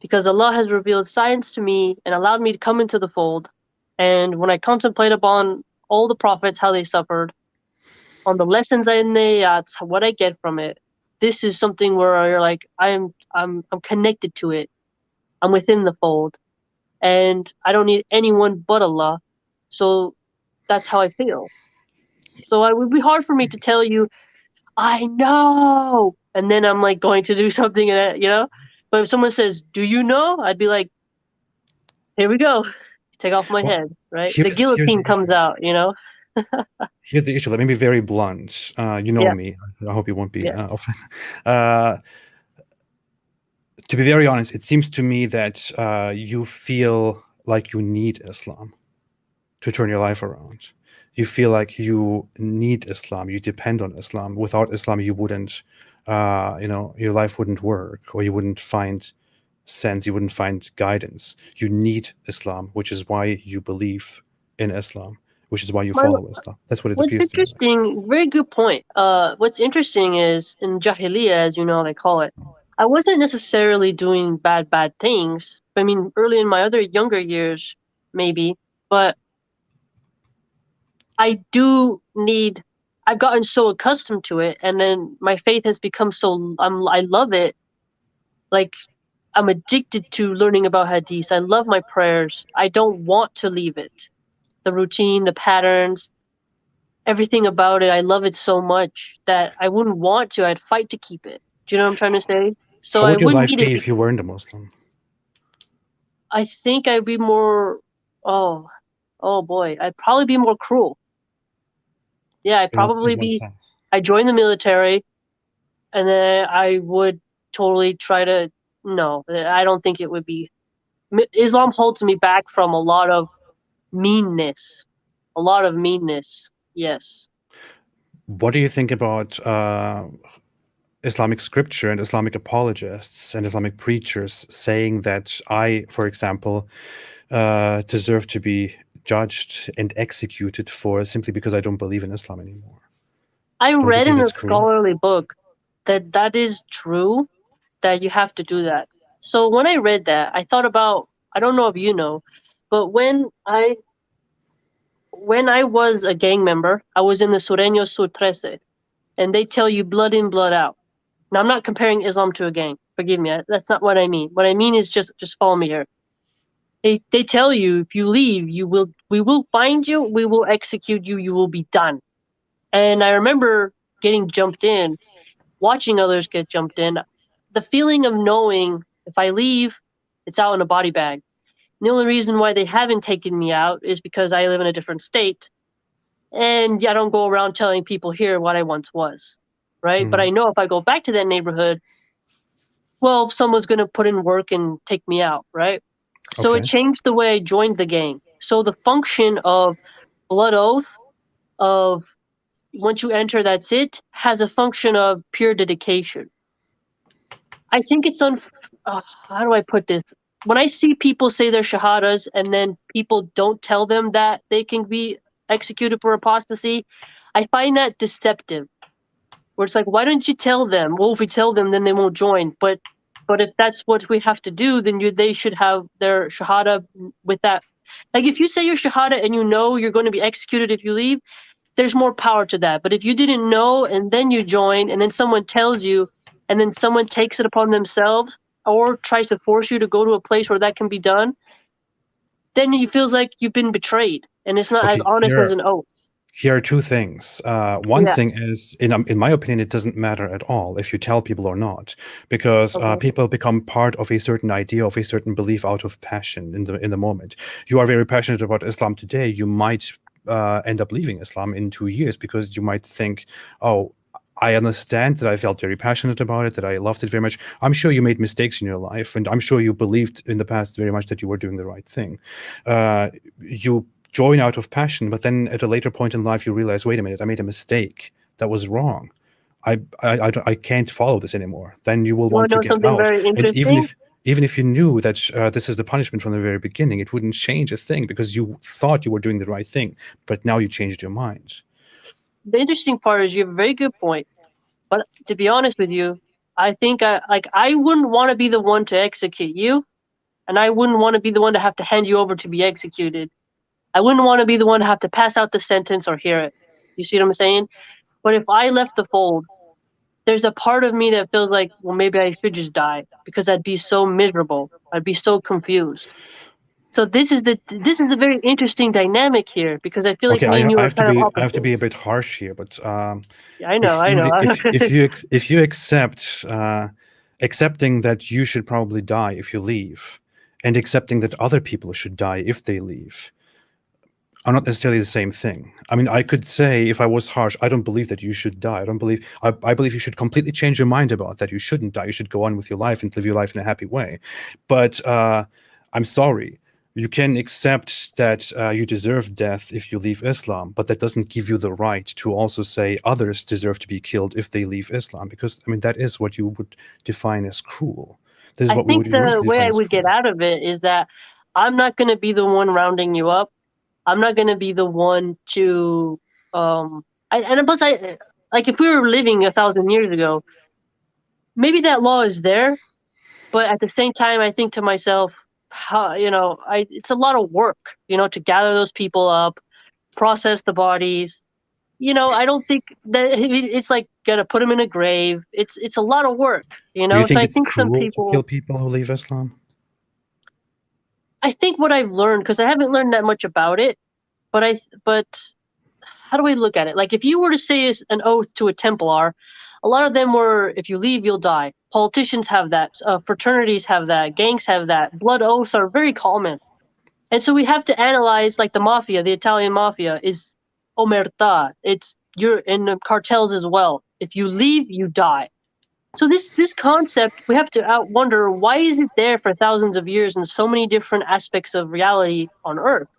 because Allah has revealed science to me and allowed me to come into the fold. And when I contemplate upon all the prophets, how they suffered, on the lessons in the ayats, what I get from it, this is something where you're like, I'm connected to it. I'm within the fold. And I don't need anyone but Allah. So that's how I feel. So it would be hard for me to tell you, I know, and then I'm like going to do something, But if someone says, "Do you know?" I'd be like, "Here we go, take off my Well, head." Right? The here's guillotine the comes issue. out. Here's the issue. Let me be very blunt. You know Yeah, me. I hope you won't be yeah. offended. Uh, to be very honest, it seems to me that you feel like you need Islam to turn your life around. You feel like you need Islam. You depend on Islam. Without Islam, you wouldn't, your life wouldn't work, or you wouldn't find sense. You wouldn't find guidance. You need Islam, which is why you believe in Islam, which is why you My, follow Islam. That's what it what's appears to me like. interesting, very good point. What's interesting is in Jahiliyyah, as you know, they call it. I wasn't necessarily doing bad things. I mean, early in my other younger years, maybe, but I do need. I've gotten so accustomed to it, and then my faith has become so. I love it. Like I'm addicted to learning about Hadith. I love my prayers. I don't want to leave it. The routine, the patterns, everything about it. I love it so much that I wouldn't want to. I'd fight to keep it. Do you know what I'm trying to say? So How I would your wouldn't life need it. be if you weren't a Muslim? I think I'd be more. Oh, oh boy, I'd probably be more cruel. Yeah, I'd In probably what be. sense? I joined the military, and then I would totally try to. No, I don't think it would be. Islam holds me back from a lot of meanness. A lot of meanness. Yes. What do you think about Islamic scripture and Islamic apologists and Islamic preachers saying that I, for example, deserve to be judged and executed for simply because I don't believe in Islam anymore. I Don't you read think in a that's cruel? scholarly book that is true, that you have to do that. So when I read that, I thought about, I don't know if you know, but when I was a gang member, I was in the Sureños Sur 13, and they tell you blood in, blood out. Now I'm not comparing Islam to a gang. Forgive me. That's not what I mean. What I mean is just follow me here. They tell you if you leave, we will find you, we will execute you, you will be done. And I remember getting jumped in, watching others get jumped in. The feeling of knowing if I leave, it's out in a body bag. The only reason why they haven't taken me out is because I live in a different state. And I don't go around telling people here what I once was. Right. But I know if I go back to that neighborhood, well, someone's going to put in work and take me out. Right. So it Okay. changed the way I joined the gang. So the function of blood oath, of once you enter, that's it, has a function of pure dedication. I think it's how do I put this? When I see people say their shahadas and then people don't tell them that they can be executed for apostasy, I find that deceptive. Where it's like, why don't you tell them? Well, if we tell them, then they won't join. But if that's what we have to do, then they should have their shahada with that. Like if you say your shahada and you know you're going to be executed if you leave, there's more power to that. But if you didn't know and then you join and then someone tells you and then someone takes it upon themselves or tries to force you to go to a place where that can be done, then it feels like you've been betrayed and it's not as Okay. honest as an oath. Here are two things. One Yeah. thing is, in my opinion, it doesn't matter at all if you tell people or not, because Okay. people become part of a certain idea, of a certain belief out of passion in the moment. You are very passionate about Islam today. You might end up leaving Islam in 2 years because you might think, oh, I understand that I felt very passionate about it, that I loved it very much. I'm sure you made mistakes in your life, and I'm sure you believed in the past very much that you were doing the right thing. You join out of passion, but then at a later point in life you realize, wait a minute, I made a mistake. That was wrong. I can't follow this anymore. Then you will You want want to to know get something out. very And interesting? even if you knew that this is the punishment from the very beginning, it wouldn't change a thing because you thought you were doing the right thing, but now you changed your mind. The interesting part is you have a very good point. But to be honest with you, I think I wouldn't want to be the one to execute you, and I wouldn't want to be the one to have to hand you over to be executed. I wouldn't want to be the one to have to pass out the sentence or hear it. You see what I'm saying? But if I left the fold, there's a part of me that feels like, well, maybe I should just die because I'd be so miserable. I'd be so confused. So this is the very interesting dynamic here because I feel like Okay, me and you I are have to kind of be a opposites. bit harsh here, but Yeah, I know, I know. if you accept accepting that you should probably die if you leave, and accepting that other people should die if they leave, are not necessarily the same thing. I mean, I could say, if I was harsh, I don't believe that you should die. I believe you should completely change your mind about that. You shouldn't die. You should go on with your life and live your life in a happy way. But I'm sorry. You can accept that you deserve death if you leave Islam, but that doesn't give you the right to also say others deserve to be killed if they leave Islam, because, I mean, that is what you would define as cruel. This is I what we think would the universally way define I as would get cruel. out of it is that I'm not going to be the one rounding you up. I'm not going to be the one to and plus I like if we were living 1,000 years ago, maybe that law is there, but at the same time I think to myself, how, it's a lot of work, to gather those people up, process the bodies. I don't think that it's like gotta put them in a grave. It's a lot of work, Do you So think I it's think some cruel to kill people. people who leave Islam? I think what I've learned, because I haven't learned that much about it, but how do we look at it? Like if you were to say an oath to a Templar, a lot of them were, if you leave, you'll die. Politicians have that. Fraternities have that. Gangs have that. Blood oaths are very common. And so we have to analyze, like the mafia, the Italian mafia is omerta. You're in the cartels as well. If you leave, you die. So this concept, we have to wonder, why is it there for thousands of years in so many different aspects of reality on Earth?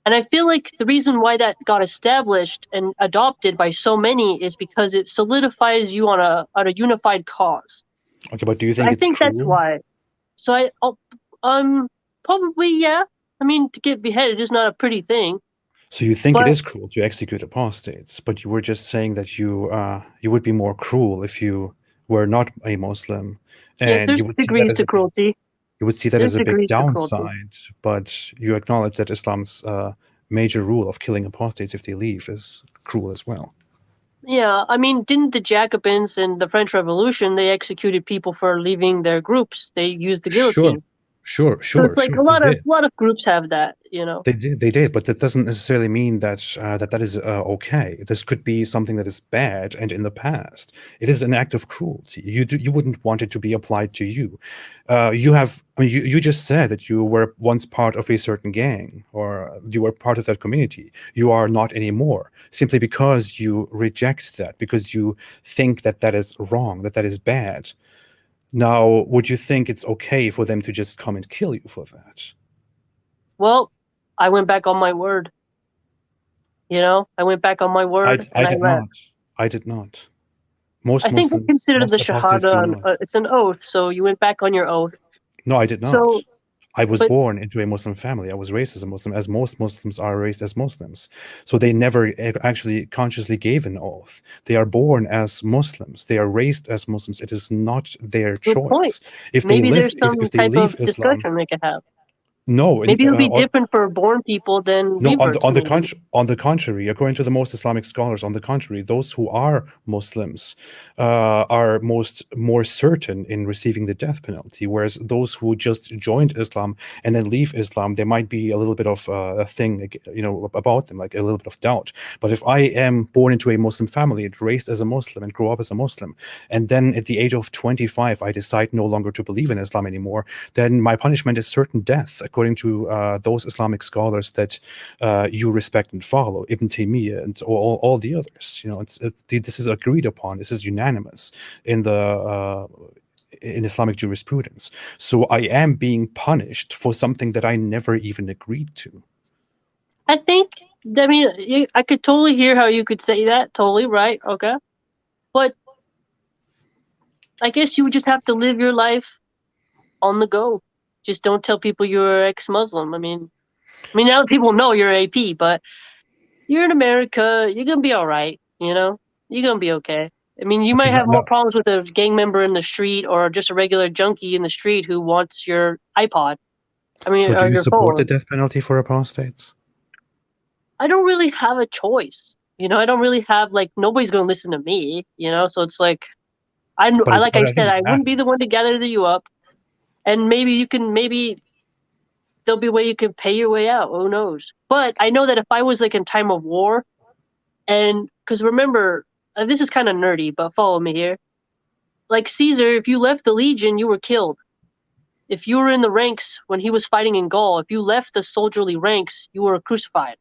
And I feel like the reason why that got established and adopted by so many is because it solidifies you on a unified cause. Okay, but do you So think I it's think that's cruel? why. So probably, yeah. I mean, to get beheaded is not a pretty thing. So you think it But is cruel to execute apostates, but you were just saying that you would be more cruel if you were not a Muslim, yes, and there's you would see that degrees as to a big cruelty. you would see that There's as a big degrees to cruelty. downside, but you acknowledge that Islam's major rule of killing apostates if they leave is cruel as well. Yeah, I mean, didn't the Jacobins in the French Revolution, they executed people for leaving their groups? They used the Sure, guillotine. sure, So it's sure, like sure. They did. a lot of groups have that, you know. They did, but that doesn't necessarily mean that that is okay. This could be something that is bad, and in the past, it is an act of cruelty. You wouldn't want it to be applied to you. I mean, you just said that you were once part of a certain gang, or you were part of that community. You are not anymore, simply because you reject that, because you think that that is wrong, that that is bad. Now, would you think it's okay for them to just come and kill you for that? Well, I went back on my word. You know, I went back on my word I and I did left. not. I did not. I think they consider the Most apostates do Shahada, not. it's an oath, so you went back on your oath. No, I did not. So, I was but born into a Muslim family. I was raised as a Muslim, as most Muslims are raised as Muslims. So they never actually consciously gave an oath. They are born as Muslims. They are raised as Muslims. It is not their good point. choice. If they Maybe live, there's some if they type of leave Islam, discussion they could have. no, Maybe it'll be different for born people than no, reverts, maybe. on the contrary, according to the most Islamic scholars, on the contrary, those who are Muslims are more certain in receiving the death penalty, whereas those who just joined Islam and then leave Islam, there might be a little bit of a thing, you know, about them, like a little bit of doubt. But if I am born into a Muslim family and raised as a Muslim and grew up as a Muslim, and then at the age of 25 I decide no longer to believe in Islam anymore, then my punishment is certain death, according to those Islamic scholars that you respect and follow, Ibn Taymiyyah and all the others. You know, this is agreed upon. This is unanimous in the in Islamic jurisprudence. So I am being punished for something that I never even agreed to. I think, I mean, I could totally hear how you could say that. Totally right. Okay. But I guess you would just have to live your life on the go. Just don't tell people you're ex-Muslim. I mean, now people know you're AP, but you're in America. You're gonna be all right. You know, you're gonna be okay. I mean, you Okay, might no, have more no. problems with a gang member in the street or just a regular junkie in the street who wants your iPod. I mean, So do or you your support the phone. death penalty for apostates? I don't really have a choice. You know, I don't really have like nobody's gonna listen to me. You know, so it's like like I But I said, think it I wouldn't be the matters. one to gather you up, and maybe there'll be a way you can pay your way out. Who knows? But I know that if I was like in time of war, and because remember, this is kind of nerdy, but follow me here. Like Caesar, if you left the legion, you were killed. If you were in the ranks when he was fighting in Gaul, if you left the soldierly ranks, you were crucified.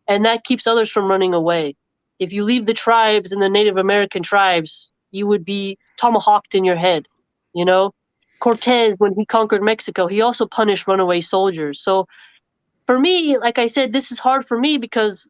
And that keeps others from running away. If you leave the tribes and the Native American tribes, you would be tomahawked in your head. You know, Cortez, when he conquered Mexico, he also punished runaway soldiers. So for me, like I said, this is hard for me because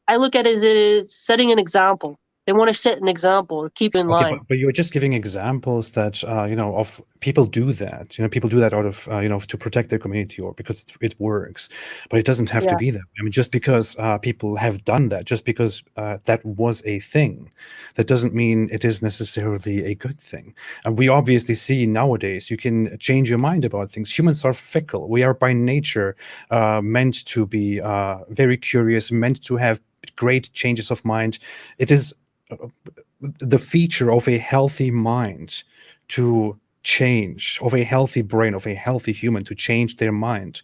I look at it as it is setting an example. They want to set an example or keep in Okay, line. but you're just giving examples that you know, of people do that. You know, people do that out of you know, to protect their community or because it works. But it doesn't have to Yeah. be that way. I mean, just because people have done that, just because that was a thing, that doesn't mean it is necessarily a good thing. And we obviously see nowadays you can change your mind about things. Humans are fickle. We are by nature meant to be very curious, meant to have great changes of mind. It is the feature of a healthy mind to change, of a healthy brain, of a healthy human to change their mind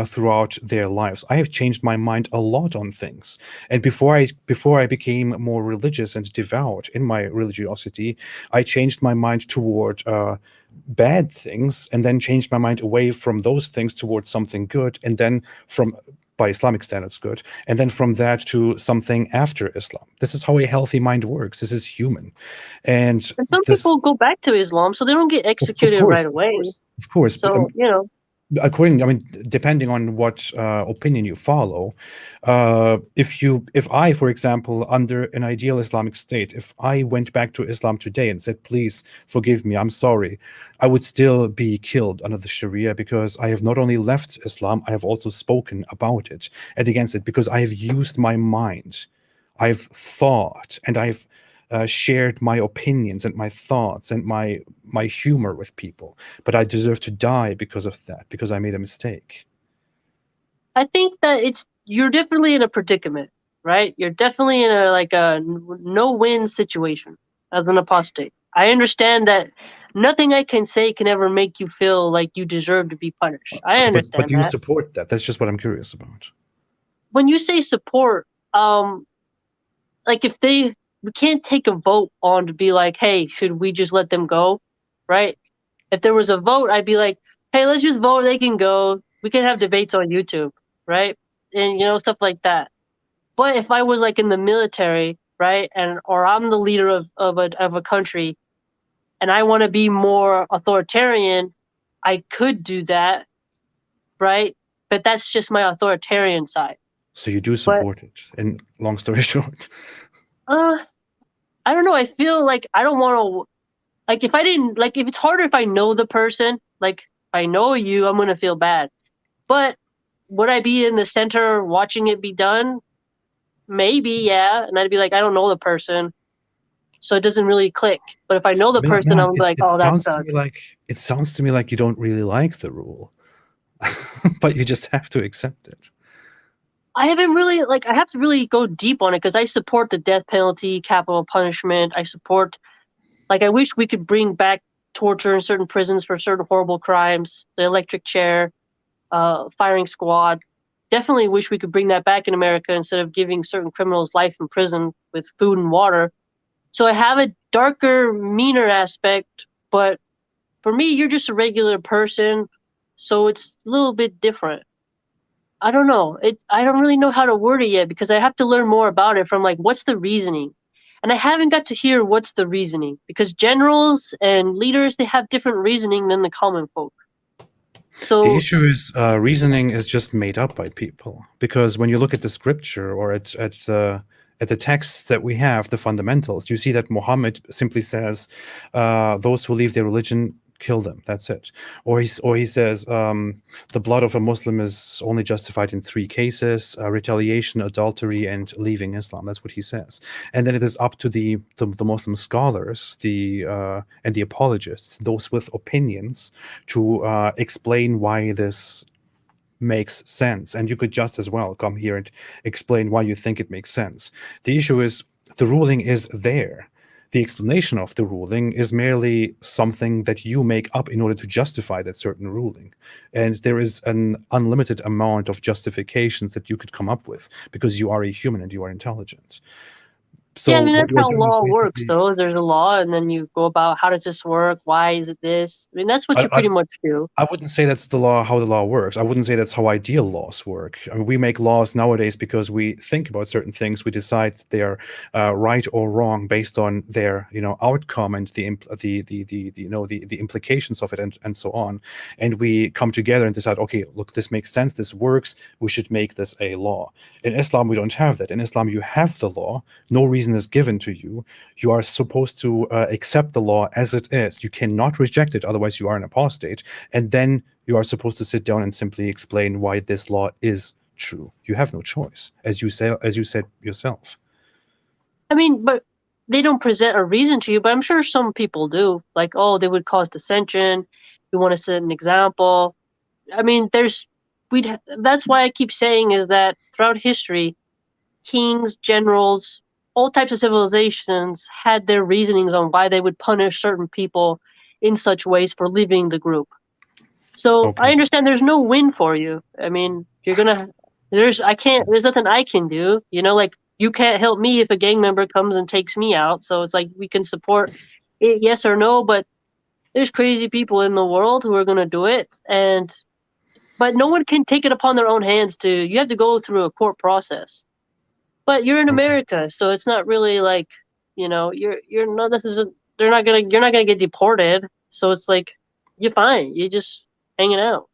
throughout their lives. I have changed my mind a lot on things, and before I became more religious and devout in my religiosity, I changed my mind toward bad things, and then changed my mind away from those things towards something good, and then from, by Islamic standards, good, and then from that to something after Islam. This is how a healthy mind works. This is human, and And some this, people go back to Islam, so they don't get of executed course, right away. of course, but So, you know, according, I mean, depending on what opinion you follow, if I, for example, under an ideal Islamic state, if I went back to Islam today and said, please forgive me, I'm sorry, I would still be killed under the Sharia, because I have not only left Islam, I have also spoken about it and against it, because I have used my mind, I've thought, and I've shared my opinions and my thoughts and my humor with people, but I deserve to die because of that, because I made a mistake. I think that you're definitely in a predicament, right? You're definitely in a no-win situation as an apostate. I understand that nothing I can say can ever make you feel like you deserve to be punished. I But understand do you that. support that? That's just what I'm curious about. When you say support, like we can't take a vote on to be like, hey, should we just let them go, right? If there was a vote, I'd be like, hey, let's just vote. They can go. We can have debates on YouTube, right? And stuff like that. But if I was like in the military, right, or I'm the leader of a country, and I want to be more authoritarian, I could do that, right? But that's just my authoritarian side. So you do But support it. And long story short, uh, I don't know. I feel like I don't want to. Like if I didn't like if it's harder if I know the person. Like if I know you, I'm gonna feel bad. But would I be in the center watching it be done? Maybe, yeah. And I'd be like, I don't know the person, so it doesn't really click. But if I know the person, man, I'm like, it oh, that sounds to me sucks. like you don't really like the rule, but you just have to accept it. I haven't really I have to really go deep on it because I support the death penalty, capital punishment. I support I wish we could bring back torture in certain prisons for certain horrible crimes. The electric chair, firing squad. Definitely wish we could bring that back in America instead of giving certain criminals life in prison with food and water. So I have a darker, meaner aspect, but for me, you're just a regular person, so it's a little bit different. I don't know. I don't really know how to word it yet because I have to learn more about it from what's the reasoning. And I haven't got to hear what's the reasoning because generals and leaders they have different reasoning than the common folk. The So issue is reasoning is just made up by people, because when you look at the scripture or at the texts that we have, the fundamentals, you see that Muhammad simply says, "Those who leave their religion, kill them. That's it." Or he says, "The blood of a Muslim is only justified in three cases: retaliation, adultery, and leaving Islam." That's what he says. And then it is up to the Muslim scholars, and the apologists, those with opinions, to explain why this makes sense. And you could just as well come here and explain why you think it makes sense. The issue is the ruling is there. The explanation of the ruling is merely something that you make up in order to justify that certain ruling. And there is an unlimited amount of justifications that you could come up with because you are a human and you are intelligent. yeah, So I mean what that's you are how doing is law works, basically, though. Is there's a law, and then you go about how does this work? Why is it this? I mean that's what I, you I, pretty much do. I wouldn't say that's the law, how the law works. I wouldn't say that's how ideal laws work. I mean, we make laws nowadays because we think about certain things. We decide they are right or wrong based on their, outcome and the implications of it, and so on. And we come together and decide, okay, look, this makes sense. This works. We should make this a law. In Islam, we don't have that. In Islam, you have the law. No reason is given to you. You are supposed to accept the law as it is. You cannot reject it, otherwise you are an apostate. And then you are supposed to sit down and simply explain why this law is true. You have no choice, as you said yourself. I mean, but they don't present a reason to you. But I'm sure some people do. Like, oh, they would cause dissension. We want to set an example. I mean, that's why I keep saying is that throughout history, kings, generals, all types of civilizations had their reasonings on why they would punish certain people in such ways for leaving the group. So I Okay. understand there's no win for you. I mean, there's nothing I can do. You can't help me if a gang member comes and takes me out. So it's like we can support it, yes or no, but there's crazy people in the world who are gonna do it, but no one can take it upon their own hands you have to go through a court process. But you're in Okay. America, so it's not really you're not you're not gonna get deported. So it's like you're fine. You're just hanging out.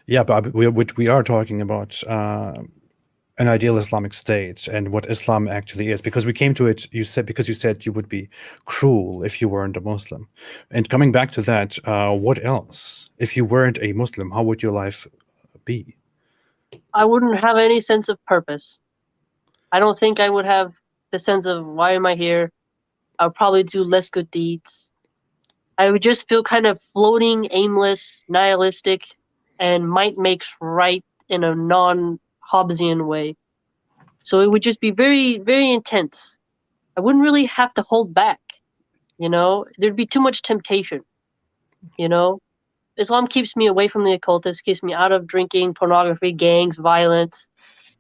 Yeah, but we are talking about an ideal Islamic state and what Islam actually is, because we came to it. You said you would be cruel if you weren't a Muslim, and coming back to that, what else? If you weren't a Muslim, how would your life be? I wouldn't have any sense of purpose. I don't think I would have the sense of why am I here. I would probably do less good deeds. I would just feel kind of floating, aimless, nihilistic, and might makes right in a non-Hobbesian way. So it would just be very, very intense. I wouldn't really have to hold back, you know? There'd be too much temptation, you know? Islam keeps me away from the occultists, keeps me out of drinking, pornography, gangs, violence,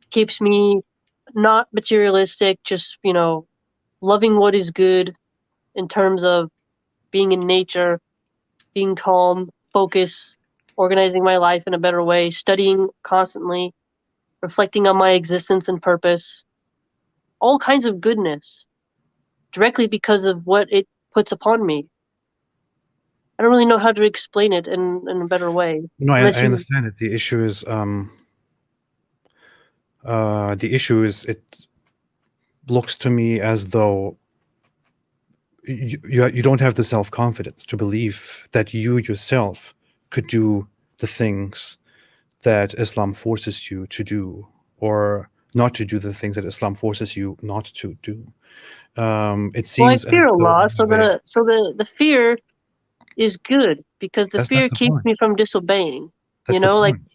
keeps me not materialistic, just, loving what is good in terms of being in nature, being calm, focus, organizing my life in a better way, studying constantly, reflecting on my existence and purpose, all kinds of goodness directly because of what it puts upon me. I don't really know how to explain it in a better way. No, I Unless you, understand it. The issue is it looks to me as though you don't have the self-confidence to believe that you yourself could do the things that Islam forces you to do, or not to do the things that Islam forces you not to do. It well, I seems as fear though Allah, you so have a, the fear is good because the that's fear the keeps me point. from disobeying. That's the Like point.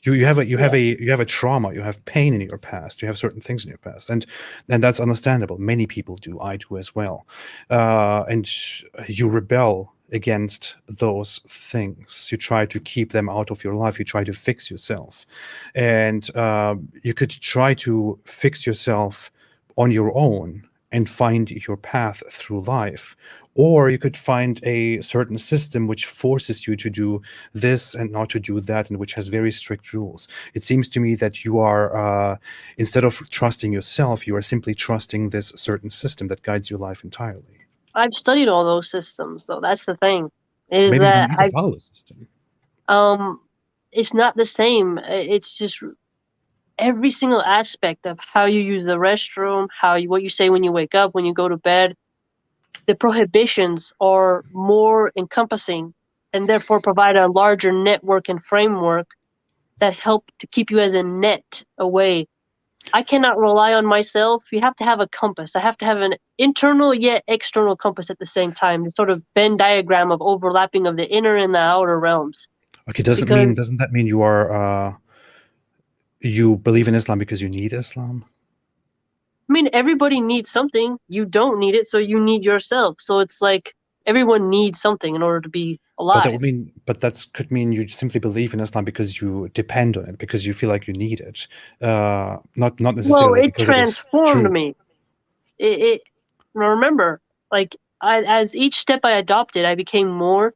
You have yeah. a trauma. You have pain in your past. You have certain things in your past, and that's understandable. Many people do. I do as well. And you rebel against those things. You try to keep them out of your life. You try to fix yourself, and you could try to fix yourself on your own and find your path through life, or you could find a certain system which forces you to do this and not to do that, and which has very strict rules. It seems to me that you are, instead of trusting yourself, you are simply trusting this certain system that guides your life entirely. I've studied all those systems though. That's the thing. Is Maybe you don't that need to follow the system. um it's not the same. It's just every single aspect of how you use the restroom, what you say when you wake up, when you go to bed. The prohibitions are more encompassing and therefore provide a larger network and framework that help to keep you as a net away. I cannot rely on myself. You have to have a compass. I have to have an internal yet external compass at the same time. This sort of Venn diagram of overlapping of the inner and the outer realms. Okay, Because doesn't that mean you are you believe in Islam because you need Islam? I mean, everybody needs something. You don't need it, so you need yourself. So it's like everyone needs something in order to be But that alive. would mean, could mean you simply believe in Islam because you depend on it, because you feel like you need it, not Well, necessarily it because it is transformed true. me. It remember, like as each step I adopted, I became more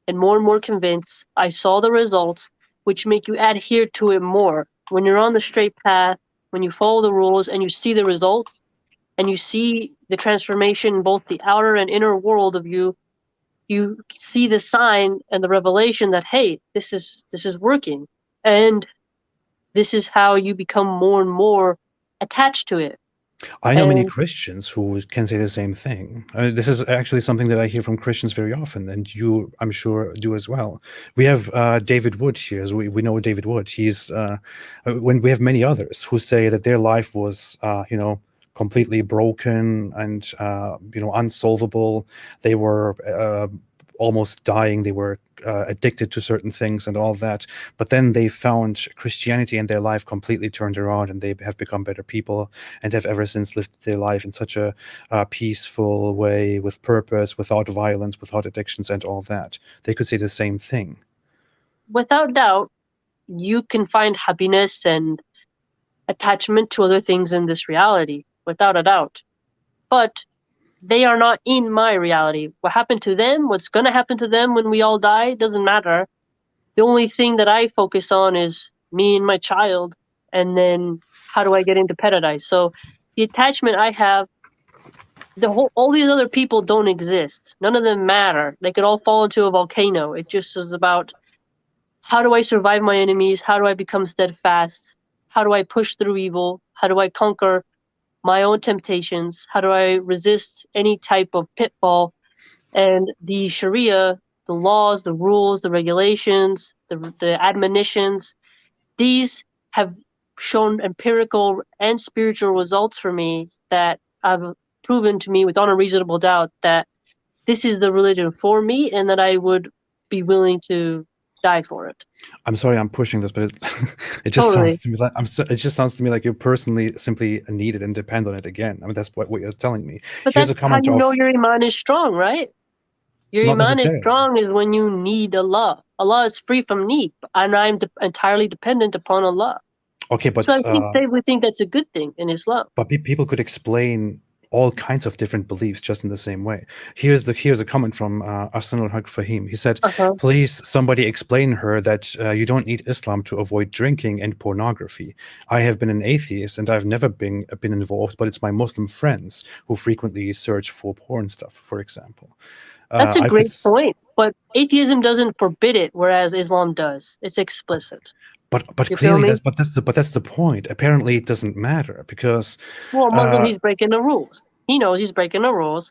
and more convinced. I saw the results, which make you adhere to it more. When you're on the straight path, when you follow the rules and you see the results, and you see the transformation in both the outer and inner world of you, you see the sign and the revelation that hey, this is working, and this is how you become more and more attached to it. I know many And Christians who can say the same thing. This is actually something that I hear from Christians very often, and you, I'm sure, do as well. We have David Wood here. As we know David Wood. He's when we have many others who say that their life was, completely broken and unsolvable. They were almost dying. They were addicted to certain things and all that. But then they found Christianity and their life completely turned around, and they have become better people and have ever since lived their life in such a peaceful way, with purpose, without violence, without addictions and all that. They could say the same thing. without doubt, you can find happiness and attachment to other things in this reality, without a doubt. But they are not in my reality. What happened to them, what's going to happen to them when we all die, doesn't matter. The only thing that I focus on is me and my child, and then how do I get into paradise? So the attachment I have, all these other people don't exist. None of them matter. They could all fall into a volcano. It just is about how do I survive my enemies? How do I become steadfast? How do I push through evil? How do I conquer my own temptations? How do I resist any type of pitfall? And the Sharia, the laws, the rules, the regulations, the admonitions, these have shown empirical and spiritual results for me that have proven to me without a reasonable doubt that this is the religion for me and that I would be willing to die for it. I'm sorry, I'm pushing this, but it just Totally. sounds to me like it just sounds to me like you personally simply need it and depend on it again. I mean, that's what you're telling me. But Here's that's a how comment you know of your iman is strong, right? Your not iman is necessarily. strong is when you need Allah. Allah is free from need, and I'm entirely dependent upon Allah. Okay, So I but think they would think that's a good thing in Islam. people could explain all kinds of different beliefs just in the same way. Here's a comment from Arsenal Haq Fahim. He said, Uh-huh. please somebody explain her that you don't need Islam to avoid drinking and pornography. I have been an atheist and I've never been involved, but it's my Muslim friends who frequently search for porn stuff, for example. That's a I could great point, but atheism doesn't forbid it, whereas Islam does. It's explicit. but You feel clearly me? that's the point. Apparently it doesn't matter because Well, a Muslim, he's breaking the rules. He knows he's breaking the rules,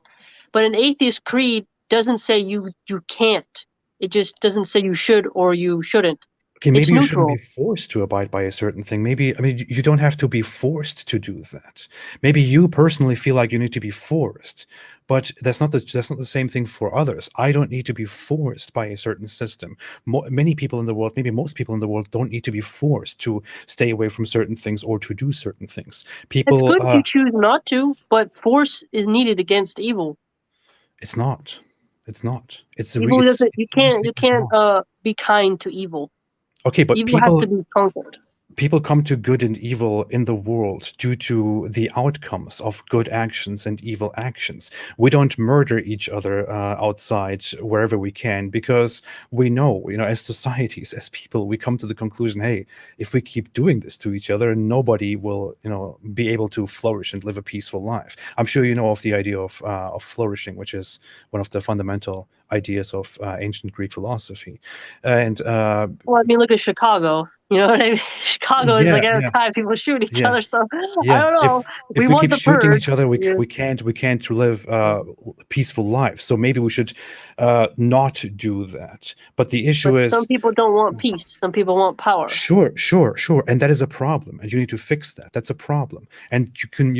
but an atheist creed doesn't say you can't. It just doesn't say you should or you shouldn't. okay, It's maybe you shouldn't be neutral. forced to abide by a certain thing. Maybe, I mean, you don't have to be forced to do that. Maybe you personally feel like you need to be forced, but that's not the same thing for others. I don't need to be forced by a certain system. Many people in the world, maybe most people in the world, don't need to be forced to stay away from certain things or to do certain things. It's People, good if you choose not to, but force is needed against evil. it's not. It's not. Evil doesn't. It's seriously is not. Be kind to evil. Okay, but Evil has to be conquered. people come to good and evil in the world due to the outcomes of good actions and evil actions. We don't murder each other outside wherever we can because we know, as societies, as people, we come to the conclusion, hey, if we keep doing this to each other, nobody will, be able to flourish and live a peaceful life. I'm sure you know of the idea of flourishing, which is one of the fundamental ideas of ancient Greek philosophy. And Well, I mean, look at Chicago. You know what I mean? Chicago is like yeah, every yeah. time people shoot each Yeah, other. So I yeah. don't know. If We we want keep the shooting purge. each other, Yeah. we can't live peaceful lives. So maybe we should not do that. But the issue But some is, people don't want peace. Some people want power. sure, and that is a problem, and you need to fix that. That's a problem, and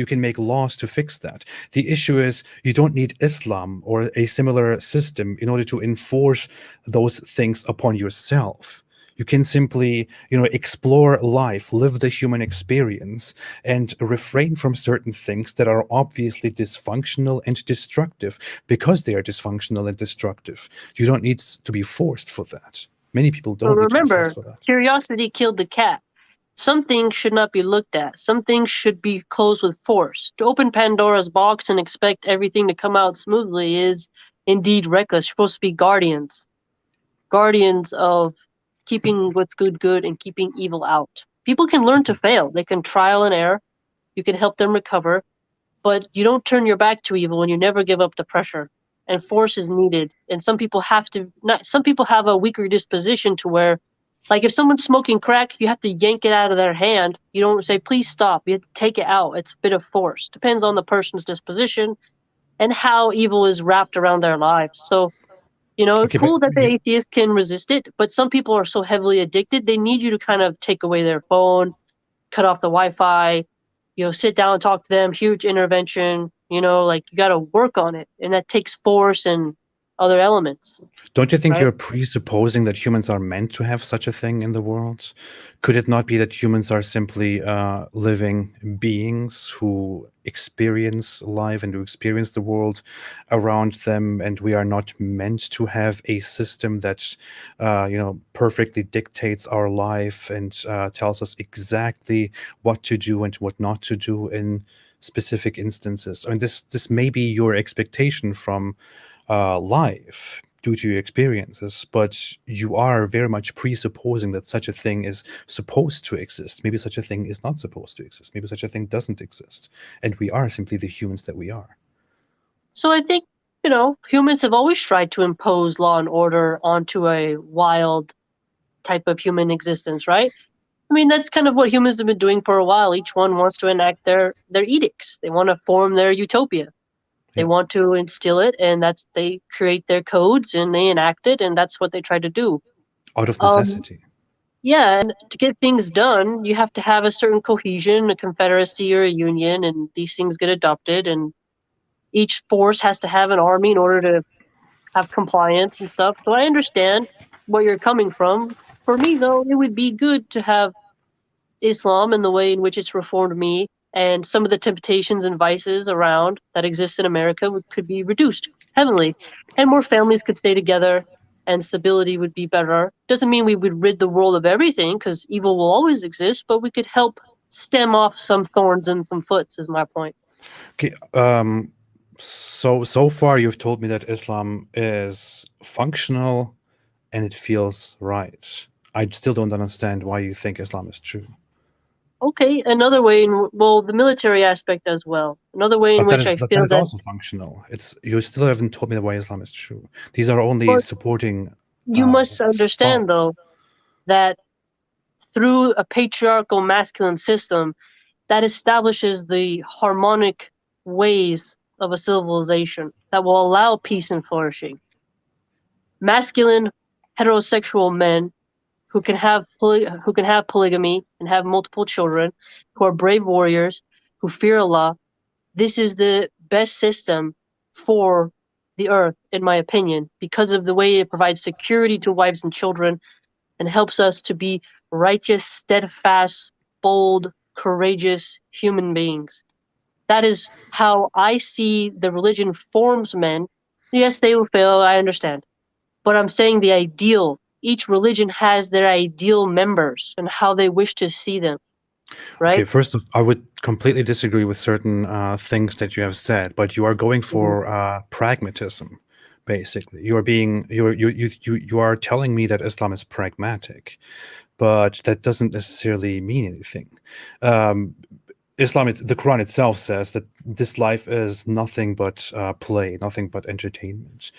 you can make laws to fix that. The issue is you don't need Islam or a similar system in order to enforce those things upon yourself. You can simply, explore life, live the human experience, and refrain from certain things that are obviously dysfunctional and destructive because they are dysfunctional and destructive. You don't need to be forced for that. Many people But don't need to be forced remember, for that. curiosity killed the cat. Some things should not be looked at. Some things should be closed with force. To open Pandora's box and expect everything to come out smoothly is indeed reckless. You're supposed to be guardians of keeping what's good and keeping evil out. People can learn to fail. They can trial and error. You can help them recover, but you don't turn your back to evil and you never give up the pressure. And force is needed. And some people have a weaker disposition to where, like, if someone's smoking crack, you have to yank it out of their hand. You don't say, please stop. You have to take it out. It's a bit of force. Depends on the person's disposition and how evil is wrapped around their lives. So, Okay, but cool that the atheist can resist it, but some people are so heavily addicted, they need you to kind of take away their phone, cut off the Wi-Fi, sit down and talk to them, huge intervention, like you got to work on it. And that takes force and other elements, don't you think right? you're presupposing that humans are meant to have such a thing in the world? Could it not be that humans are simply living beings who experience life and who experience the world around them, and we are not meant to have a system that, perfectly dictates our life and tells us exactly what to do and what not to do in specific instances? I mean, this may be your expectation from life due to your experiences, but you are very much presupposing that such a thing is supposed to exist. Maybe such a thing is not supposed to exist. Maybe such a thing doesn't exist. And we are simply the humans that we are. So I think, humans have always tried to impose law and order onto a wild type of human existence, right? I mean, that's kind of what humans have been doing for a while. Each one wants to enact their edicts. They want to form their utopia. They Yeah. want to instill it, and they create their codes and they enact it, and that's what they try to do. Out of necessity. Yeah, and to get things done, you have to have a certain cohesion, a confederacy or a union, and these things get adopted, and each force has to have an army in order to have compliance and stuff. So I understand where you're coming from. For me, though, it would be good to have Islam and the way in which it's reformed me, and some of the temptations and vices around that exist in America could be reduced heavily, and more families could stay together, and stability would be better. Doesn't mean we would rid the world of everything, because evil will always exist, but we could help stem off some thorns and some foots, is my point. Okay. So far you've told me that Islam is functional and it feels right. I still don't understand why you think Islam is true. Okay, another way, the military aspect as well. Another way in which I But feel that is that also functional. You still haven't told me why Islam is true. These are only But supporting you must understand, thoughts. though, that through a patriarchal masculine system, that establishes the harmonic ways of a civilization that will allow peace and flourishing. Masculine heterosexual men who can have polygamy and have multiple children, who are brave warriors, who fear Allah. This is the best system for the earth, in my opinion, because of the way it provides security to wives and children and helps us to be righteous, steadfast, bold, courageous human beings. That is how I see the religion forms men. Yes, they will fail, I understand. But I'm saying the ideal. Each religion has their ideal members and how they wish to see them, right? Okay, first off, I would completely disagree with certain things that you have said, but you are going for pragmatism, basically. You are telling me that Islam is pragmatic, but that doesn't necessarily mean anything. The Quran itself says that this life is nothing but play, nothing but entertainment.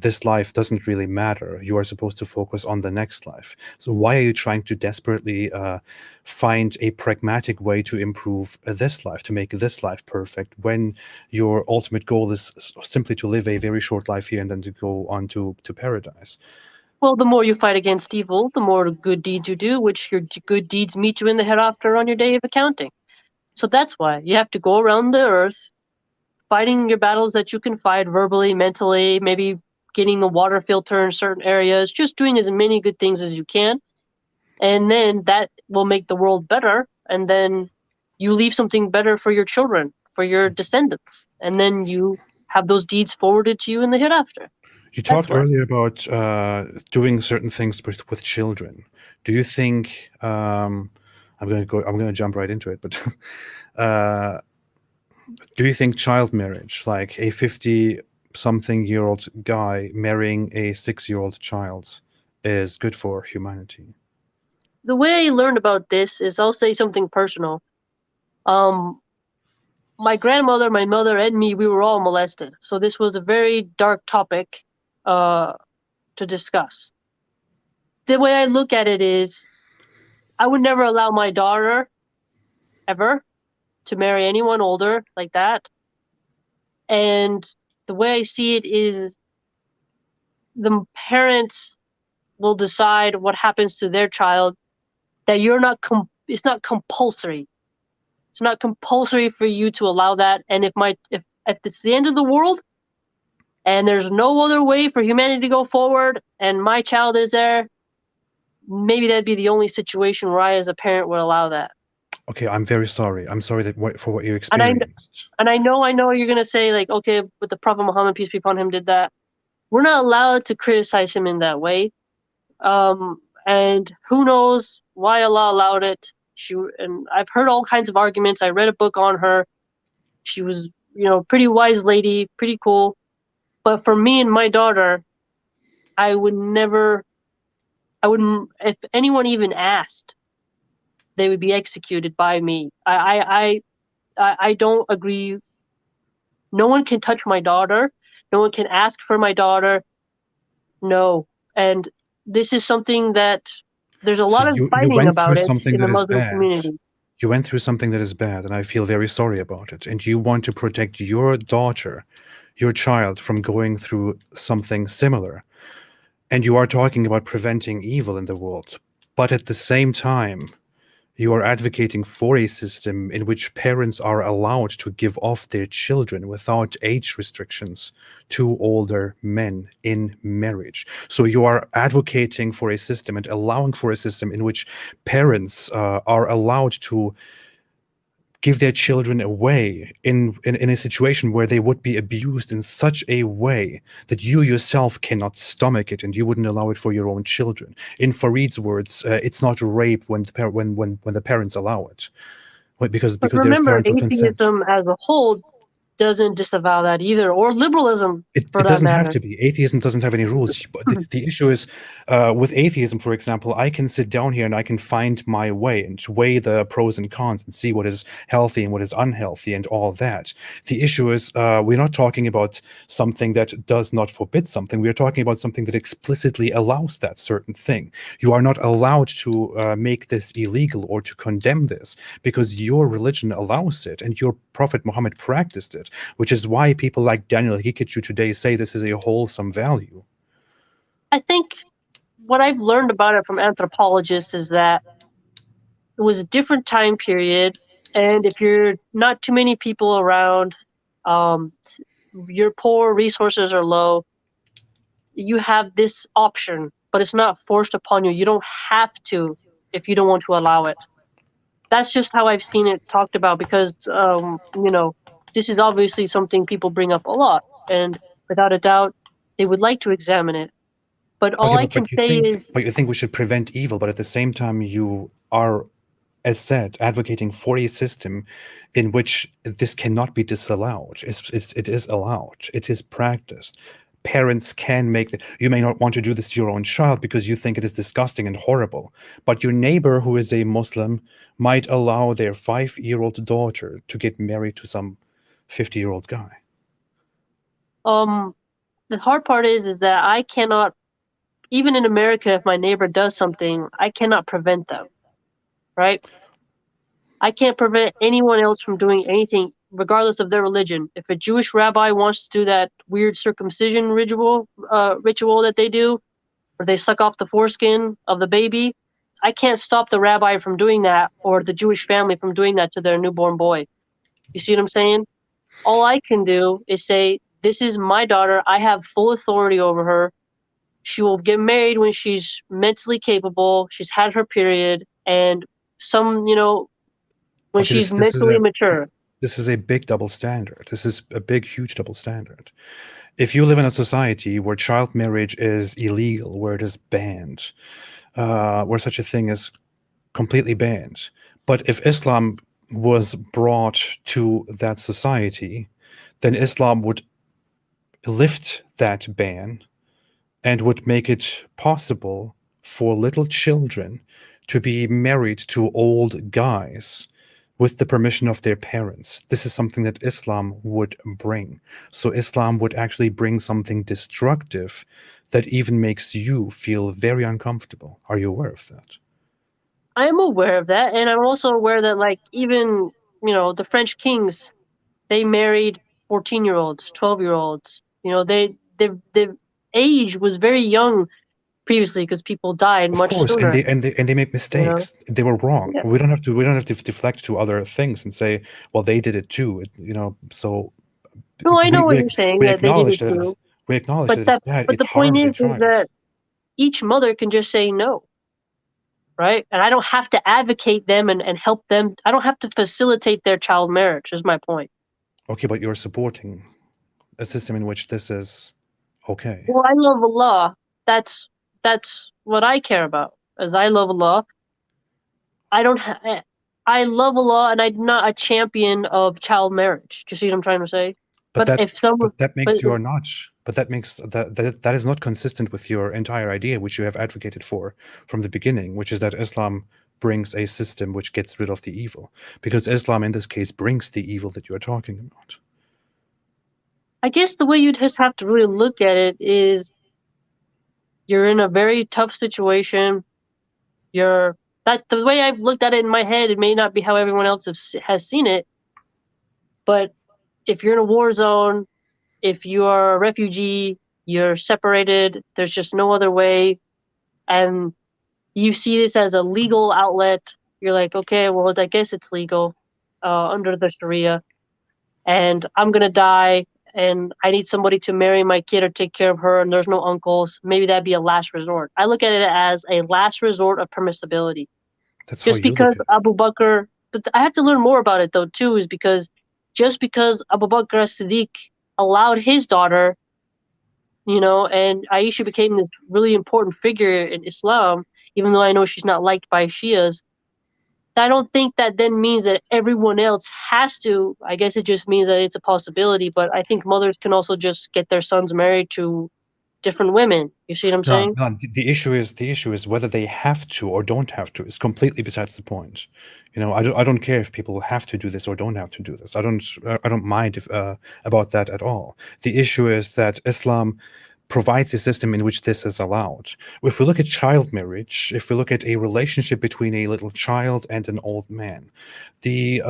This life doesn't really matter. You are supposed to focus on the next life. So why are you trying to desperately find a pragmatic way to improve this life, to make this life perfect, when your ultimate goal is simply to live a very short life here and then to go on to paradise? Well, the more you fight against evil, the more good deeds you do, which your good deeds meet you in the hereafter on your day of accounting. So that's why you have to go around the earth, fighting your battles that you can fight verbally, mentally, maybe getting a water filter in certain areas, just doing as many good things as you can. And then that will make the world better. And then you leave something better for your children, for your descendants. And then you have those deeds forwarded to you in the hereafter. You That's talked why. earlier about doing certain things with children. Do you think I'm going to jump right into it, but do you think child marriage, like a 50-something-year-old guy marrying a 6-year-old child, is good for humanity? The way I learned about this is, I'll say something personal. My grandmother, my mother, and me, we were all molested. So this was a very dark topic to discuss. The way I look at it is, I would never allow my daughter, ever, to marry anyone older like that. And the way I see it is, the parents will decide what happens to their child. That it's not compulsory. It's not compulsory for you to allow that. And if it's the end of the world and there's no other way for humanity to go forward and my child is there, maybe that'd be the only situation where I as a parent would allow that. Okay, I'm very sorry. I'm sorry for what you And experienced. I know you're gonna say, like, okay, but the Prophet Muhammad, peace be upon him, did that. We're not allowed to criticize him in that way. And who knows why Allah allowed it. And I've heard all kinds of arguments. I read a book on her. She was, pretty wise lady, pretty cool. But for me and my daughter, I wouldn't, if anyone even asked, they would be executed by me. I don't agree. No one can touch my daughter. No one can ask for my daughter. No. And this is something that there's a So lot of you fighting went through about it something in the that is Muslim bad. community. You went through something that is bad, and I feel very sorry about it. And you want to protect your daughter, your child, from going through something similar. And you are talking about preventing evil in the world. But at the same time, you are advocating for a system in which parents are allowed to give off their children without age restrictions to older men in marriage. So you are advocating for a system and allowing for a system in which parents are allowed to give their children away in a situation where they would be abused in such a way that you yourself cannot stomach it, and you wouldn't allow it for your own children. In Farid's words, it's not rape when the parents allow it, because But there's remember, parental consent. atheism as a whole doesn't disavow that either, or liberalism for It that doesn't have matter. to be. Atheism doesn't have any rules. But the issue is, with atheism, for example, I can sit down here and I can find my way and weigh the pros and cons and see what is healthy and what is unhealthy and all that. The issue is, we're not talking about something that does not forbid something. We are talking about something that explicitly allows that certain thing. You are not allowed to make this illegal or to condemn this because your religion allows it and your Prophet Muhammad practiced it, which is why people like Daniel Hikichu today say this is a wholesome value. I think what I've learned about it from anthropologists is that it was a different time period, and if you're not too many people around, um, you're poor, resources are low, you have this option, but it's not forced upon you. You don't have to if you don't want to allow it. That's just how I've seen it talked about because, this is obviously something people bring up a lot, and without a doubt, they would like to examine it. But all Okay, I can say is, but you think we should prevent evil, but at the same time you are, as said, advocating for a system in which this cannot be disallowed. It is allowed. It is practiced. Parents can make you may not want to do this to your own child because you think it is disgusting and horrible, but your neighbor who is a Muslim might allow their 5-year-old daughter to get married to some 50-year-old guy. the hard part is that I cannot, even in America, if my neighbor does something, I cannot prevent them, right? I can't prevent anyone else from doing anything, regardless of their religion. If a Jewish rabbi wants to do that weird circumcision ritual that they do, where they suck off the foreskin of the baby, I can't stop the rabbi from doing that or the Jewish family from doing that to their newborn boy. You see what I'm saying? All I can do is say, this is my daughter. I have full authority over her. She will get married when she's mentally capable. She's had her period, and when Okay, she's mentally mature. this is a big double standard. This is a big, huge double standard. If you live in a society where child marriage is illegal, where it is banned, where such a thing is completely banned, but if Islam was brought to that society, then Islam would lift that ban and would make it possible for little children to be married to old guys with the permission of their parents. This is something that Islam would bring. So Islam would actually bring something destructive that even makes you feel very uncomfortable. Are you aware of that? I'm aware of that, and I'm also aware that, like, even the French kings, they married 14-year-olds, 12-year-olds. The age was very young previously because people died Of much course, and sooner. they make You know, mistakes. They were wrong. yeah. We don't have to deflect to other things and say, well, they did it too. So No, I know we what we you're saying we that they did acknowledge it that too, it is bad. but It the point harms a is child. that each mother can just say no, right? And I don't have to advocate them and help them. I don't have to facilitate their child marriage. Is my point. Okay, but you're supporting a system in which this is okay. Well, I love Allah. That's what I care about. As I love Allah, I don't. I love Allah, and I'm not a champion of child marriage. Do you see what I'm trying to say? But that But makes you are not. But that makes that is not consistent with your entire idea, which you have advocated for from the beginning, which is that Islam brings a system which gets rid of the evil, because Islam in this case brings the evil that you are talking about. I guess the way you just have to really look at it is you're in a very tough situation. The way I've looked at it in my head, it may not be how everyone else has seen it, but if you're in a war zone, if you are a refugee, you're separated, there's just no other way, and you see this as a legal outlet, you're like, okay, well, I guess it's legal under the Sharia, and I'm gonna die, and I need somebody to marry my kid or take care of her, and there's no uncles. Maybe that'd be a last resort. I look at it as a last resort of permissibility. That's how Just you look because at it. Abu Bakr, but I have to learn more about it though too, is because just because Abu Bakr as-Siddiq allowed his daughter, and Aisha became this really important figure in Islam, even though I know she's not liked by Shias, I don't think that then means that everyone else has to. I guess it just means that it's a possibility, but I think mothers can also just get their sons married to different women. You see what I'm No, saying? no, the issue is whether they have to or don't have to. It's completely besides the point. I don't care if people have to do this or don't have to do this. I don't mind about that at all. The issue is that Islam provides a system in which this is allowed. If we look at child marriage, if we look at a relationship between a little child and an old man, the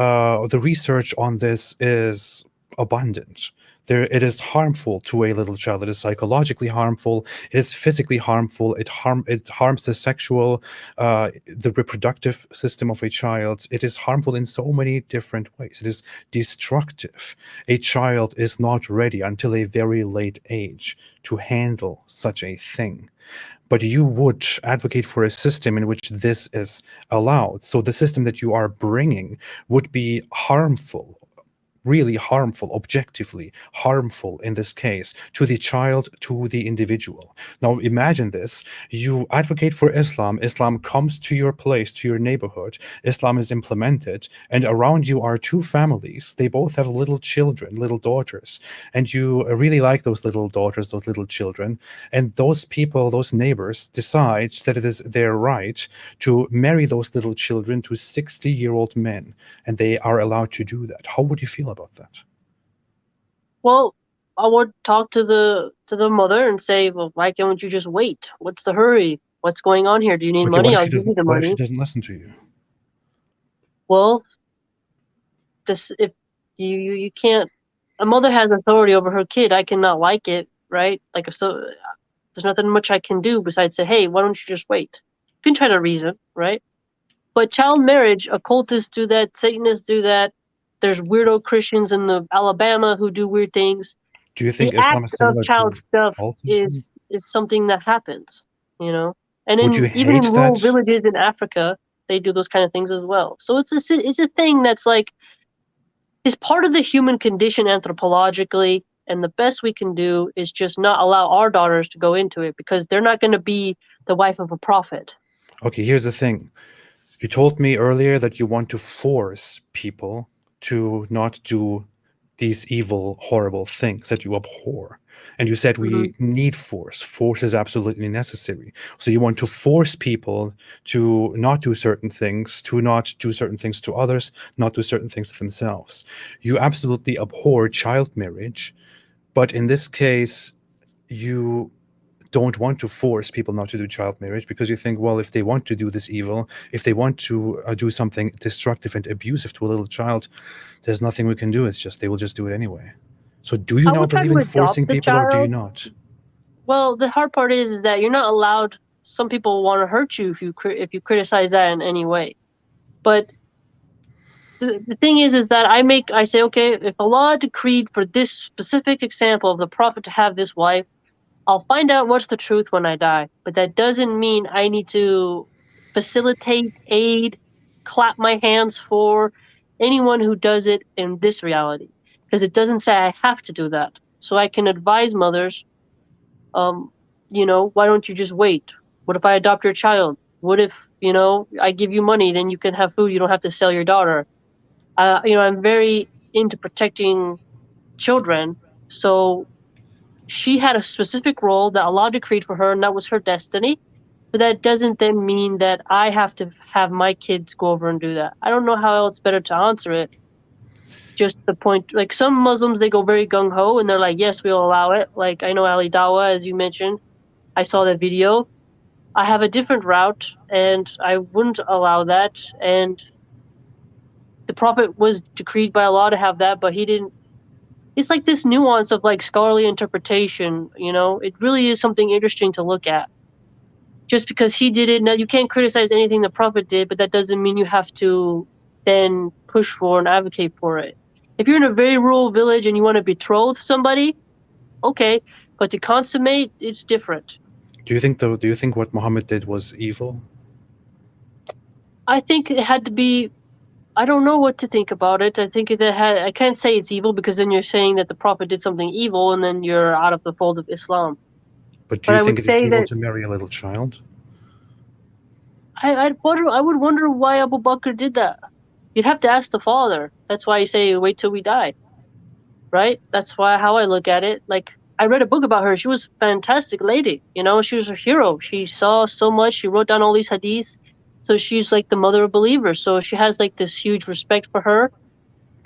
research on this is abundant. It is harmful to a little child. It is psychologically harmful. It is physically harmful. It harms the reproductive system of a child. It is harmful in so many different ways. It is destructive. A child is not ready until a very late age to handle such a thing. But you would advocate for a system in which this is allowed. So the system that you are bringing would be harmful, really harmful, objectively harmful in this case, to the child, to the individual. Now imagine this: you advocate for Islam, Islam comes to your place, to your neighborhood, Islam is implemented, and around you are two families. They both have little children, little daughters, and you really like those little daughters, those little children, and those people, those neighbors, decide that it is their right to marry those little children to 60-year-old men, and they are allowed to do that. How would you feel about that? Well, I would talk to the mother and say, well, why can't you just wait? What's the hurry? What's going on here? Do you need Okay, what money? if I'll she give you doesn't the what if she money. doesn't listen to you? Well, if you can't, a mother has authority over her kid. I cannot like it, right? Like if so, there's nothing much I can do besides say, hey, why don't you just wait? You can try to reason, right? But child marriage, occultists do that, Satanists do that. There's weirdo Christians in the Alabama who do weird things. Do you The think Islam is act of similar child to stuff cultism? is something that happens, you know. And Would you even in hate rural that? villages in Africa, they do those kind of things as well. So it's a thing that's like is part of the human condition anthropologically, and the best we can do is just not allow our daughters to go into it because they're not going to be the wife of a prophet. Okay, here's the thing. You told me earlier that you want to force people to not do these evil, horrible things that you abhor. And you said Hmm. we need force. Force is absolutely necessary. So you want to force people to not do certain things, to not do certain things to others, not do certain things to themselves. You absolutely abhor child marriage, but in this case, you don't want to force people not to do child marriage because you think, well, if they want to do this evil, if they want to do something destructive and abusive to a little child, there's nothing we can do. It's just they will just do it anyway. So do you I now would try believe to in adopt forcing the people or do you child. not? Well, the hard part is that you're not allowed. Some people want to hurt you if you criticize that in any way. But the thing is that I say, okay, if Allah decreed for this specific example of the prophet to have this wife, I'll find out what's the truth when I die. But that doesn't mean I need to facilitate, aid, clap my hands for anyone who does it in this reality. Because it doesn't say I have to do that. So I can advise mothers, um, why don't you just wait? What if I adopt your child? What if, I give you money, then you can have food, you don't have to sell your daughter. I'm very into protecting children. So she had a specific role that Allah decreed for her, and that was her destiny. But that doesn't then mean that I have to have my kids go over and do that. I don't know how else better to answer it. Just the point, like some Muslims, they go very gung ho and they're like, yes, we'll allow it. Like I know Ali Dawa, as you mentioned. I saw that video. I have a different route, and I wouldn't allow that. And the Prophet was decreed by Allah to have that, but he didn't. It's like this nuance of like scholarly interpretation, you know? It really is something interesting to look at. Just because he did it, now you can't criticize anything the Prophet did, but that doesn't mean you have to then push for and advocate for it. If you're in a very rural village and you want to betroth somebody, okay, but to consummate, it's different. Do you think what Muhammad did was evil? I think it had to be. I don't know what to think about it. I think I can't say it's evil because then you're saying that the Prophet did something evil, and then you're out of the fold of Islam. But do But you I think would it is say evil that to marry a little child? I would wonder why Abu Bakr did that. You'd have to ask the father. That's why you say wait till we die, right? That's how I look at it. Like, I read a book about her. She was a fantastic lady. You know, she was a hero. She saw so much. She wrote down all these hadiths. So she's like the mother of believers. So she has like this huge respect for her,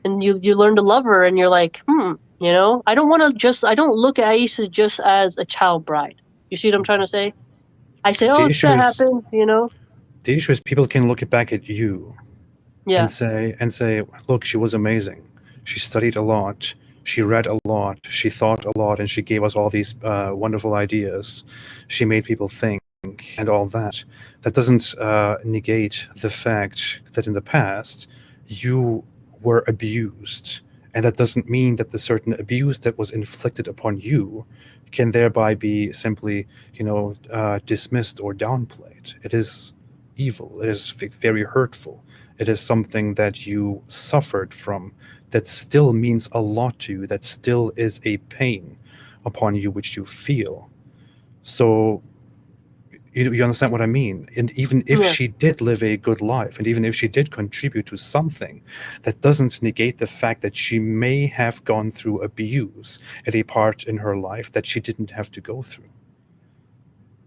and you learn to love her, and you're like, you know, I don't look at Aisha just as a child bride. You see what I'm trying to say? I say, The oh, issue that is happened, you know? the issue is people can look back at you Yeah. and say, look, she was amazing. She studied a lot. She read a lot. She thought a lot, and she gave us all these wonderful ideas. She made people think and all that. That doesn't negate the fact that in the past you were abused, and that doesn't mean that the certain abuse that was inflicted upon you can thereby be simply, dismissed or downplayed. It is evil. It is very hurtful. It is something that you suffered from that still means a lot to you, that still is a pain upon you which you feel. So you understand what I mean? And even if Yeah. she did live a good life, and even if she did contribute to something, that doesn't negate the fact that she may have gone through abuse at a part in her life that she didn't have to go through.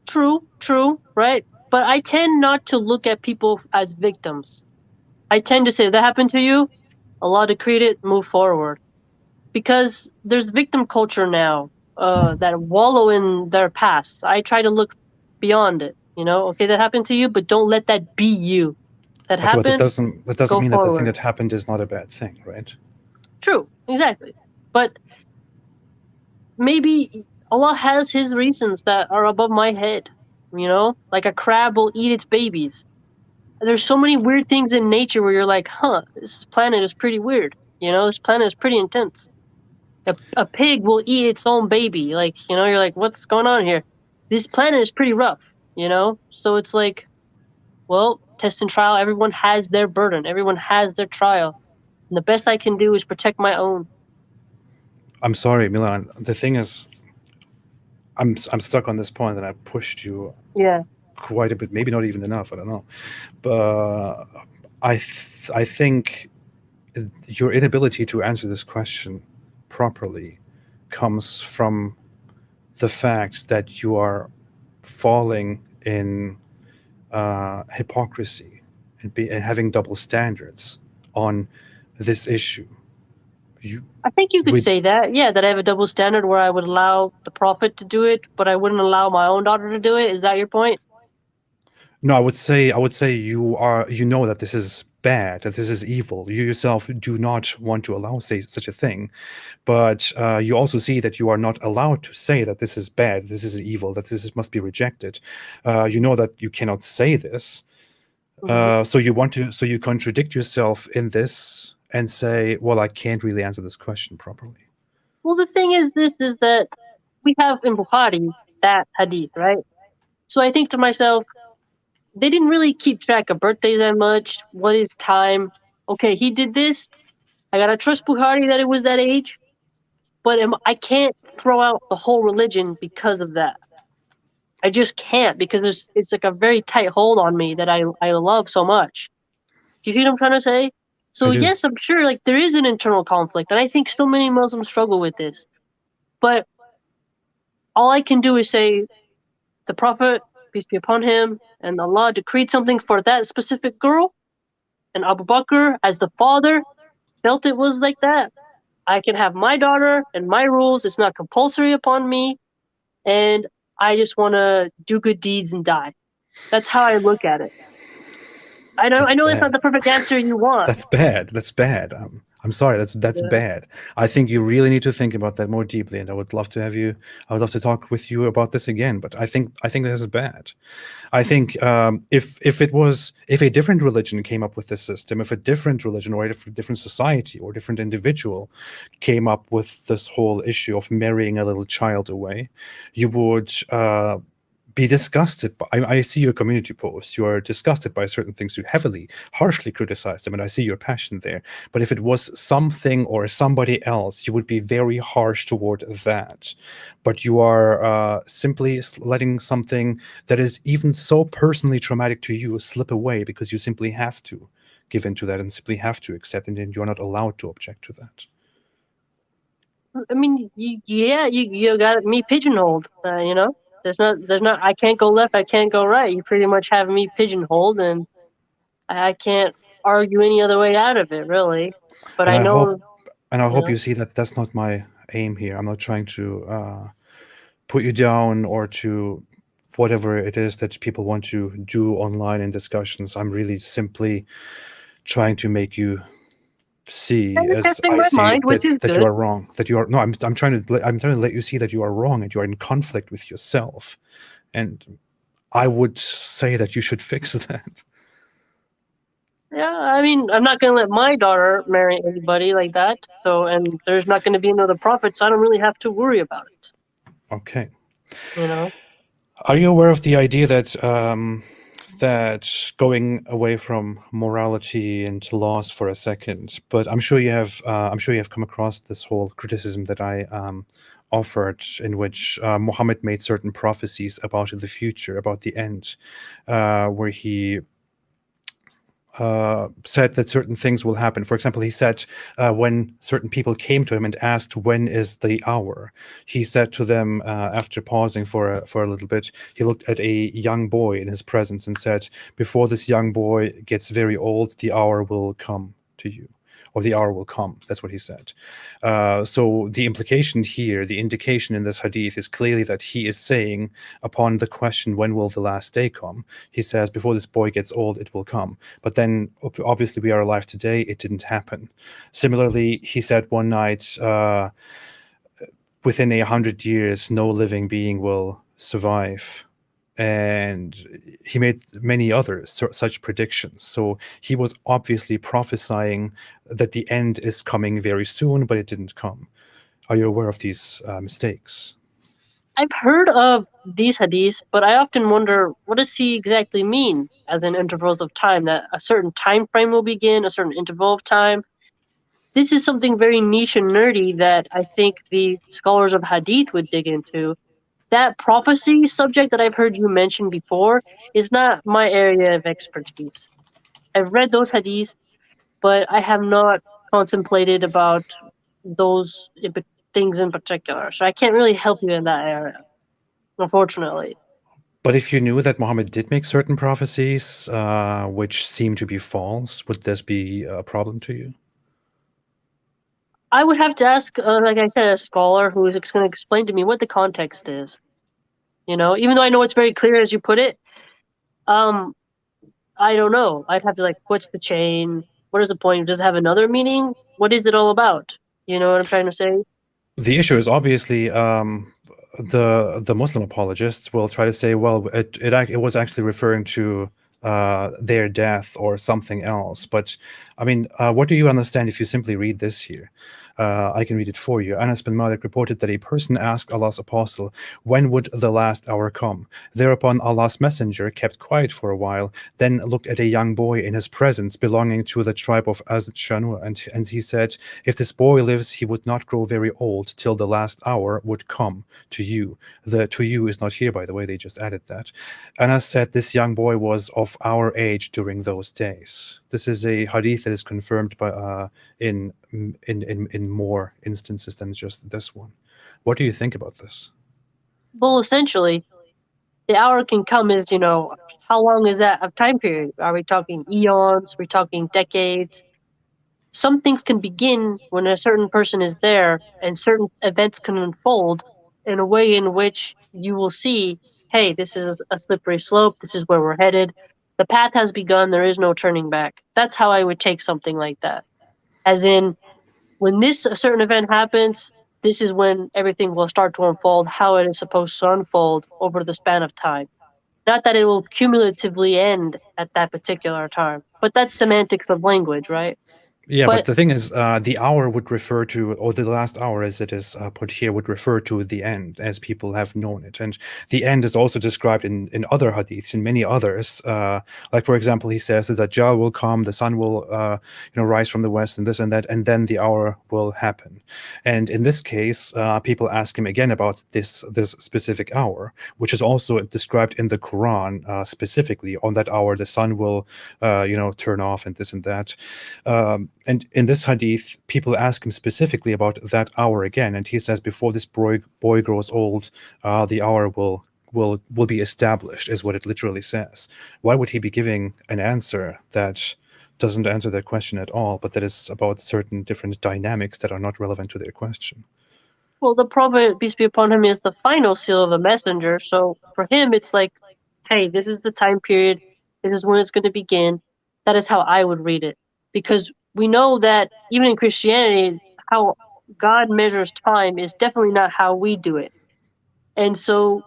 True, right? But I tend not to look at people as victims. I tend to say, that happened to you, Allah decreed it, move forward. Because there's victim culture now that wallow in their past. I try to look beyond it. You know, okay, that happened to you, but don't let that be you. That Okay, but that happened, doesn't go mean that the thing forward. that happened is not a bad thing, right? True, exactly. But maybe Allah has his reasons that are above my head. You know, like a crab will eat its babies. There's so many weird things in nature where you're like, huh, this planet is pretty weird. You know, this planet is pretty intense. A pig will eat its own baby. Like, you know, you're like, what's going on here? This planet is pretty rough, you know? So it's like, well, test and trial, everyone has their burden. Everyone has their trial. And the best I can do is protect my own. I'm sorry, Milan. The thing is, I'm stuck on this point, and I pushed you Yeah. quite a bit. Maybe not even enough. I don't know, but I think your inability to answer this question properly comes from the fact that you are falling in hypocrisy and having double standards on this issue. I think you could We say that. Yeah, that I have a double standard where I would allow the Prophet to do it, but I wouldn't allow my own daughter to do it. Is that your point? No, I would say you know that this is bad, that this is evil. You yourself do not want to allow such a thing, but you also see that you are not allowed to say that this is bad, this is evil, that must be rejected. You know that you cannot say this, Mhm. so you contradict yourself in this and say, well, I can't really answer this question properly. Well, the thing is, this is that we have in Bukhari that hadith, right? So I think to myself, they didn't really keep track of birthdays that much. What is time? Okay, he did this. I gotta trust Bukhari that it was that age, but I can't throw out the whole religion because of that. I just can't because it's like a very tight hold on me that I love so much. Do you see what I'm trying to say? I So do. yes, I'm sure like there is an internal conflict, and I think so many Muslims struggle with this. But all I can do is say the Prophet, peace be upon him, and Allah decreed something for that specific girl, and Abu Bakr, as the father, felt it was like that. I can have my daughter and my rules. It's not compulsory upon me. And I just want to do good deeds and die. That's how I look at it. I know it's not bad. the perfect answer you want. That's bad. That's bad. I'm sorry. That's Yeah. bad. I think you really need to think about that more deeply, and I would love to have you. I would love to talk with you about this again. But I think this is bad. I think if a different religion came up with this system, if a different religion or a different society or different individual came up with this whole issue of marrying a little child away, you would be disgusted by. I see your community posts. You are disgusted by certain things. You heavily, harshly criticize them, and I see your passion there. But if it was something or somebody else, you would be very harsh toward that. But you are simply letting something that is even so personally traumatic to you slip away because you simply have to give into that and simply have to accept it, and you're not allowed to object to that. I mean, you got me pigeonholed. You know, there's not. I can't go left. I can't go right. You pretty much have me pigeonholed, and I can't argue any other way out of it, really. But And I I hope, know, and I you hope know, you see that that's not my aim here. I'm not trying to put you down or to whatever it is that people want to do online in discussions. I'm really simply trying to make you see, you're as testing I my see mind, it, which is that you good. are wrong. That you are no. I'm trying to let you see that you are wrong and you are in conflict with yourself. And I would say that you should fix that. Yeah, I mean, I'm not gonna let my daughter marry anybody like that. So, and there's not gonna be another prophet, so I don't really have to worry about it. Okay. You know. Are you aware of the idea that going away from morality and laws for a second, but I'm sure you have come across this whole criticism that I offered, in which Muhammad made certain prophecies about the future, about the end, where he said that certain things will happen. For example, he said when certain people came to him and asked, "When is the hour?" He said to them, after pausing for a little bit, he looked at a young boy in his presence and said, "Before this young boy gets very old, the hour will come to you." Or the hour will come. That's what he said. So the implication here, the indication in this hadith is clearly that he is saying, upon the question, when will the last day come? He says, before this boy gets old, it will come. But then, obviously, we are alive today. It didn't happen. Similarly, he said one night, within 100 years, no living being will survive. And he made many other such predictions. So he was obviously prophesying that the end is coming very soon, but it didn't come. Are you aware of these mistakes? I've heard of these hadiths, but I often wonder, what does he exactly mean, as in intervals of time? That a certain time frame will begin, a certain interval of time. This is something very niche and nerdy that I think the scholars of hadith would dig into. That prophecy subject that I've heard you mention before is not my area of expertise. I've read those hadiths, but I have not contemplated about those things in particular. So I can't really help you in that area, unfortunately. But if you knew that Muhammad did make certain prophecies, which seem to be false, would this be a problem to you? I would have to ask, like I said, a scholar who is going to explain to me what the context is. You know, even though I know it's very clear as you put it, um, I don't know. I'd have to what's the chain? What is the point? Does it have another meaning? What is it all about? You know what I'm trying to say? The issue is obviously the Muslim apologists will try to say, well, it was actually referring to their death or something else. But I mean, what do you understand if you simply read this here? I can read it for you. Anas bin Malik reported that a person asked Allah's apostle, when would the last hour come? Thereupon Allah's messenger kept quiet for a while, then looked at a young boy in his presence belonging to the tribe of Azd Shanur, and he said, if this boy lives, he would not grow very old till the last hour would come to you. The to you is not here, by the way, they just added that. Anas said this young boy was of our age during those days. This is a hadith that is confirmed by in more instances than just this one. What do you think about this? Well, essentially, the hour can come as, how long is that of time period? Are we talking eons? Are we talking decades? Some things can begin when a certain person is there and certain events can unfold in a way in which you will see, hey, this is a slippery slope. This is where we're headed. The path has begun. There is no turning back. That's how I would take something like that. As in, when this a certain event happens, this is when everything will start to unfold how it is supposed to unfold over the span of time. Not that it will cumulatively end at that particular time, but that's semantics of language, right? Yeah, but But the thing is, the hour would refer to, or the last hour as it is put here, would refer to the end as people have known it. And the end is also described in other hadiths, in many others. Like, for example, he says that Jah will come, the sun will rise from the west, and this and that, and then the hour will happen. And in this case, people ask him again about this specific hour, which is also described in the Quran specifically. On that hour, the sun will, turn off, and this and that. And in this hadith, people ask him specifically about that hour again, and he says, "Before this boy grows old, the hour will be established," is what it literally says. Why would he be giving an answer that doesn't answer their question at all, but that is about certain different dynamics that are not relevant to their question? well, the Prophet, peace be upon him, is the final seal of the messenger. So for him, it's like, hey, this is the time period. This is when it's going to begin. That is how I would read it, because we know that even in Christianity, how God measures time is definitely not how we do it. And so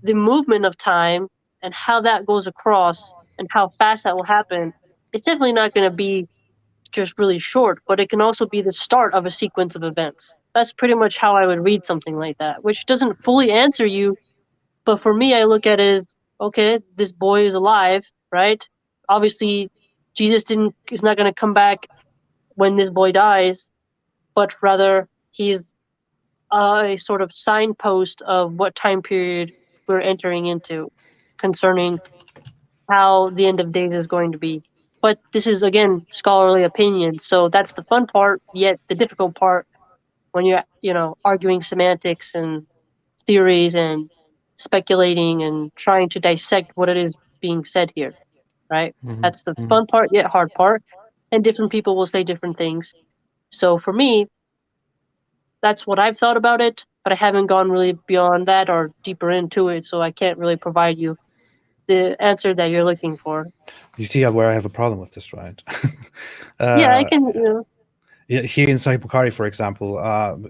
the movement of time and how that goes across and how fast that will happen, it's definitely not going to be just really short, but it can also be the start of a sequence of events. That's pretty much how I would read something like that, which doesn't fully answer you. But for me, I look at it as, okay, this boy is alive, right? Obviously, Jesus is not going to come back when this boy dies, but rather he's a sort of signpost of what time period we're entering into concerning how the end of days is going to be. But this is, again, scholarly opinion, so that's the fun part, yet the difficult part when you're, arguing semantics and theories and speculating and trying to dissect what it is being said here, right? That's the fun part, yet hard part, and different people will say different things. So for me, that's what I've thought about it, but I haven't gone really beyond that or deeper into it, so I can't really provide you the answer that you're looking for. You see where I have a problem with this, right? Yeah, I can. Here in Sahih Bukhari, for example,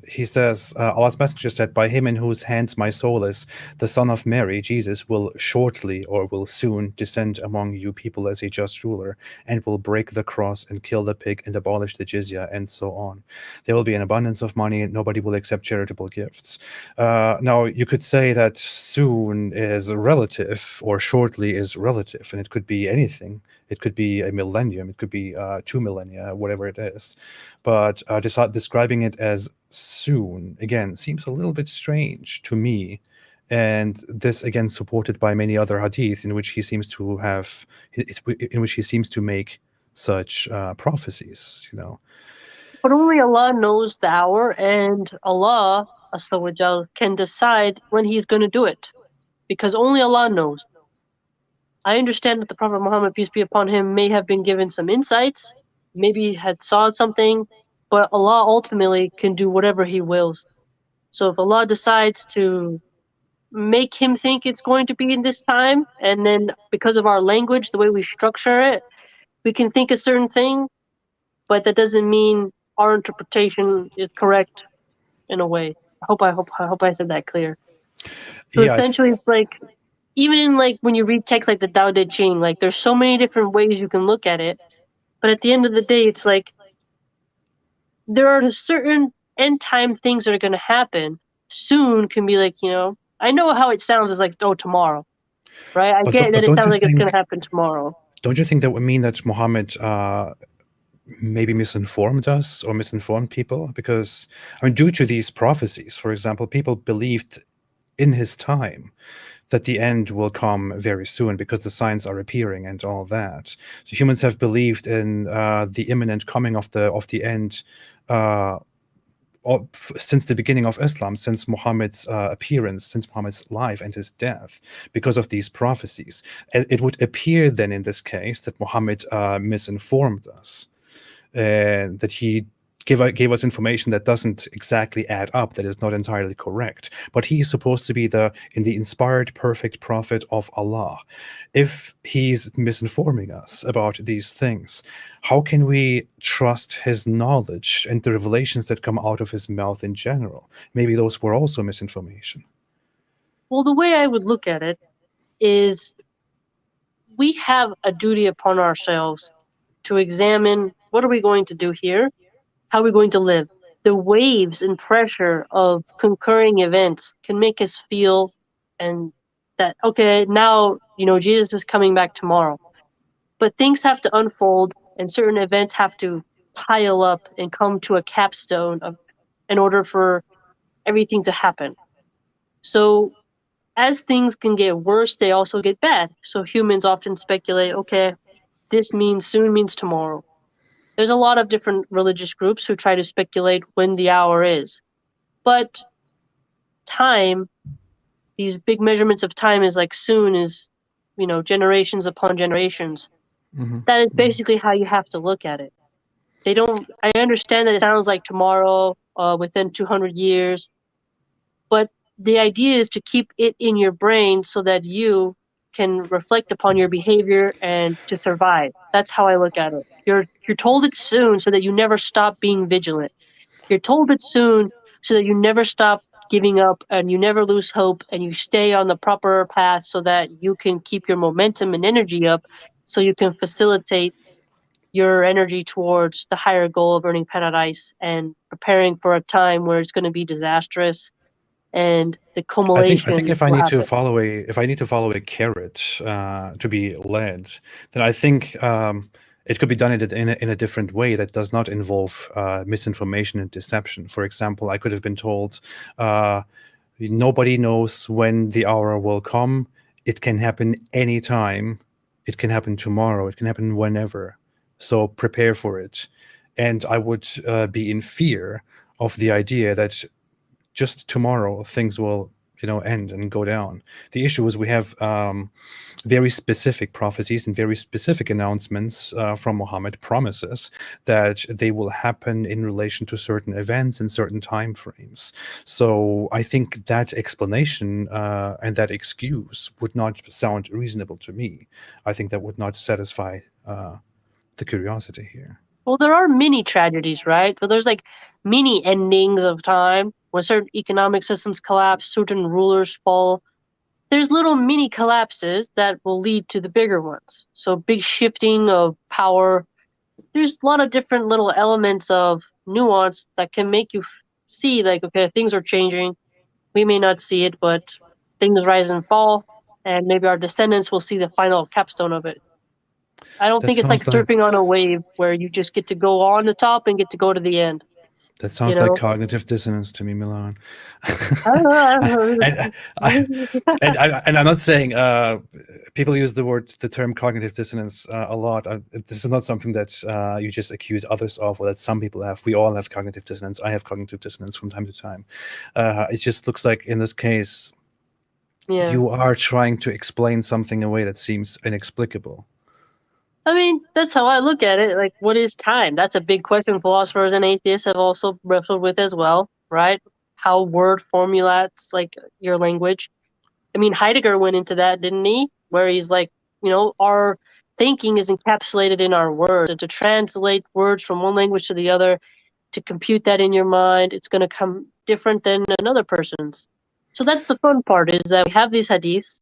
he says, Allah's Messenger said, "By him in whose hands my soul is, the Son of Mary, Jesus, will shortly or will soon descend among you people as a just ruler, and will break the cross and kill the pig and abolish the jizya, and so on. There will be an abundance of money, and nobody will accept charitable gifts." Now, you could say that soon is relative, or shortly is relative, and it could be anything. It could be a millennium, it could be 2 millennia, whatever it is. But describing it as soon, again, seems a little bit strange to me. And this, again, supported by many other hadiths in which he seems to make such prophecies, But only Allah knows the hour, and Allah, Azza can decide when He's going to do it, because only Allah knows. I understand that the Prophet Muhammad, peace be upon him, may have been given some insights, maybe had saw something, but Allah ultimately can do whatever He wills. So if Allah decides to make him think it's going to be in this time, and then because of our language, the way we structure it, we can think a certain thing, but that doesn't mean our interpretation is correct in a way. I hope I said that clear. So Yeah, essentially, it's like, even in like when you read texts like the Tao Te Ching, like there's so many different ways you can look at it, but at the end of the day, it's like there are certain end time things that are going to happen. Soon can be like, I know how it sounds is like, oh, tomorrow, right? I get that it sounds like it's going to happen tomorrow. Don't you think that would mean that Muhammad maybe misinformed us or misinformed people? Because, I mean, due to these prophecies, for example, people believed in his time that the end will come very soon because the signs are appearing and all that. So humans have believed in the imminent coming of the end since the beginning of Islam, since Muhammad's appearance, since Muhammad's life and his death, because of these prophecies. It would appear then in this case that Muhammad misinformed us, that he gave us information that doesn't exactly add up, that is not entirely correct. But he is supposed to be the inspired, perfect prophet of Allah. If he's misinforming us about these things, how can we trust his knowledge and the revelations that come out of his mouth in general? Maybe those were also misinformation. Well, the way I would look at it is we have a duty upon ourselves to examine what are we going to do here? How are we going to live? The waves and pressure of concurring events can make us feel and that, okay, now, Jesus is coming back tomorrow. But things have to unfold and certain events have to pile up and come to a capstone in order for everything to happen. So as things can get worse, they also get bad. So humans often speculate, okay, this means soon means tomorrow. There's a lot of different religious groups who try to speculate when the hour is. But time, these big measurements of time is like soon is, generations upon generations. Mm-hmm. That is basically how you have to look at it. I understand that it sounds like tomorrow, within 200 years, but the idea is to keep it in your brain so that you can reflect upon your behavior and to survive. That's how I look at it. You're told it soon so that you never stop being vigilant. You're told it soon so that you never stop giving up and you never lose hope and you stay on the proper path so that you can keep your momentum and energy up so you can facilitate your energy towards the higher goal of earning paradise and preparing for a time where it's going to be disastrous and the culmination. I think if I need to follow a carrot to be led, then I think it could be done in a different way that does not involve misinformation and deception. For example, I could have been told nobody knows when the hour will come. It can happen anytime. It can happen tomorrow. It can happen whenever. So prepare for it. And I would be in fear of the idea that just tomorrow things will end and go down. The issue is we have very specific prophecies and very specific announcements from Muhammad, promises that they will happen in relation to certain events and certain time frames. So I think that explanation and that excuse would not sound reasonable to me. I think that would not satisfy the curiosity here. Well, there are mini tragedies, right? So there's like mini endings of time when certain economic systems collapse, certain rulers fall. There's little mini collapses that will lead to the bigger ones. So big shifting of power. There's a lot of different little elements of nuance that can make you see like, okay, things are changing. We may not see it, but things rise and fall, and maybe our descendants will see the final capstone of it. I don't think it's like surfing on a wave where you just get to go on the top and get to go to the end. That sounds like cognitive dissonance to me, Milan. and I'm not saying people use the term cognitive dissonance a lot. This is not something that you just accuse others of, or that some people have. We all have cognitive dissonance. I have cognitive dissonance from time to time. It just looks like in this case, you are trying to explain something in a way that seems inexplicable. I mean, that's how I look at it. Like, what is time? That's a big question philosophers and atheists have also wrestled with as well, right? How word formulates, like, your language. I mean, Heidegger went into that, didn't he? Where he's like, our thinking is encapsulated in our words. And to translate words from one language to the other, to compute that in your mind, it's going to come different than another person's. So that's the fun part, is that we have these hadiths.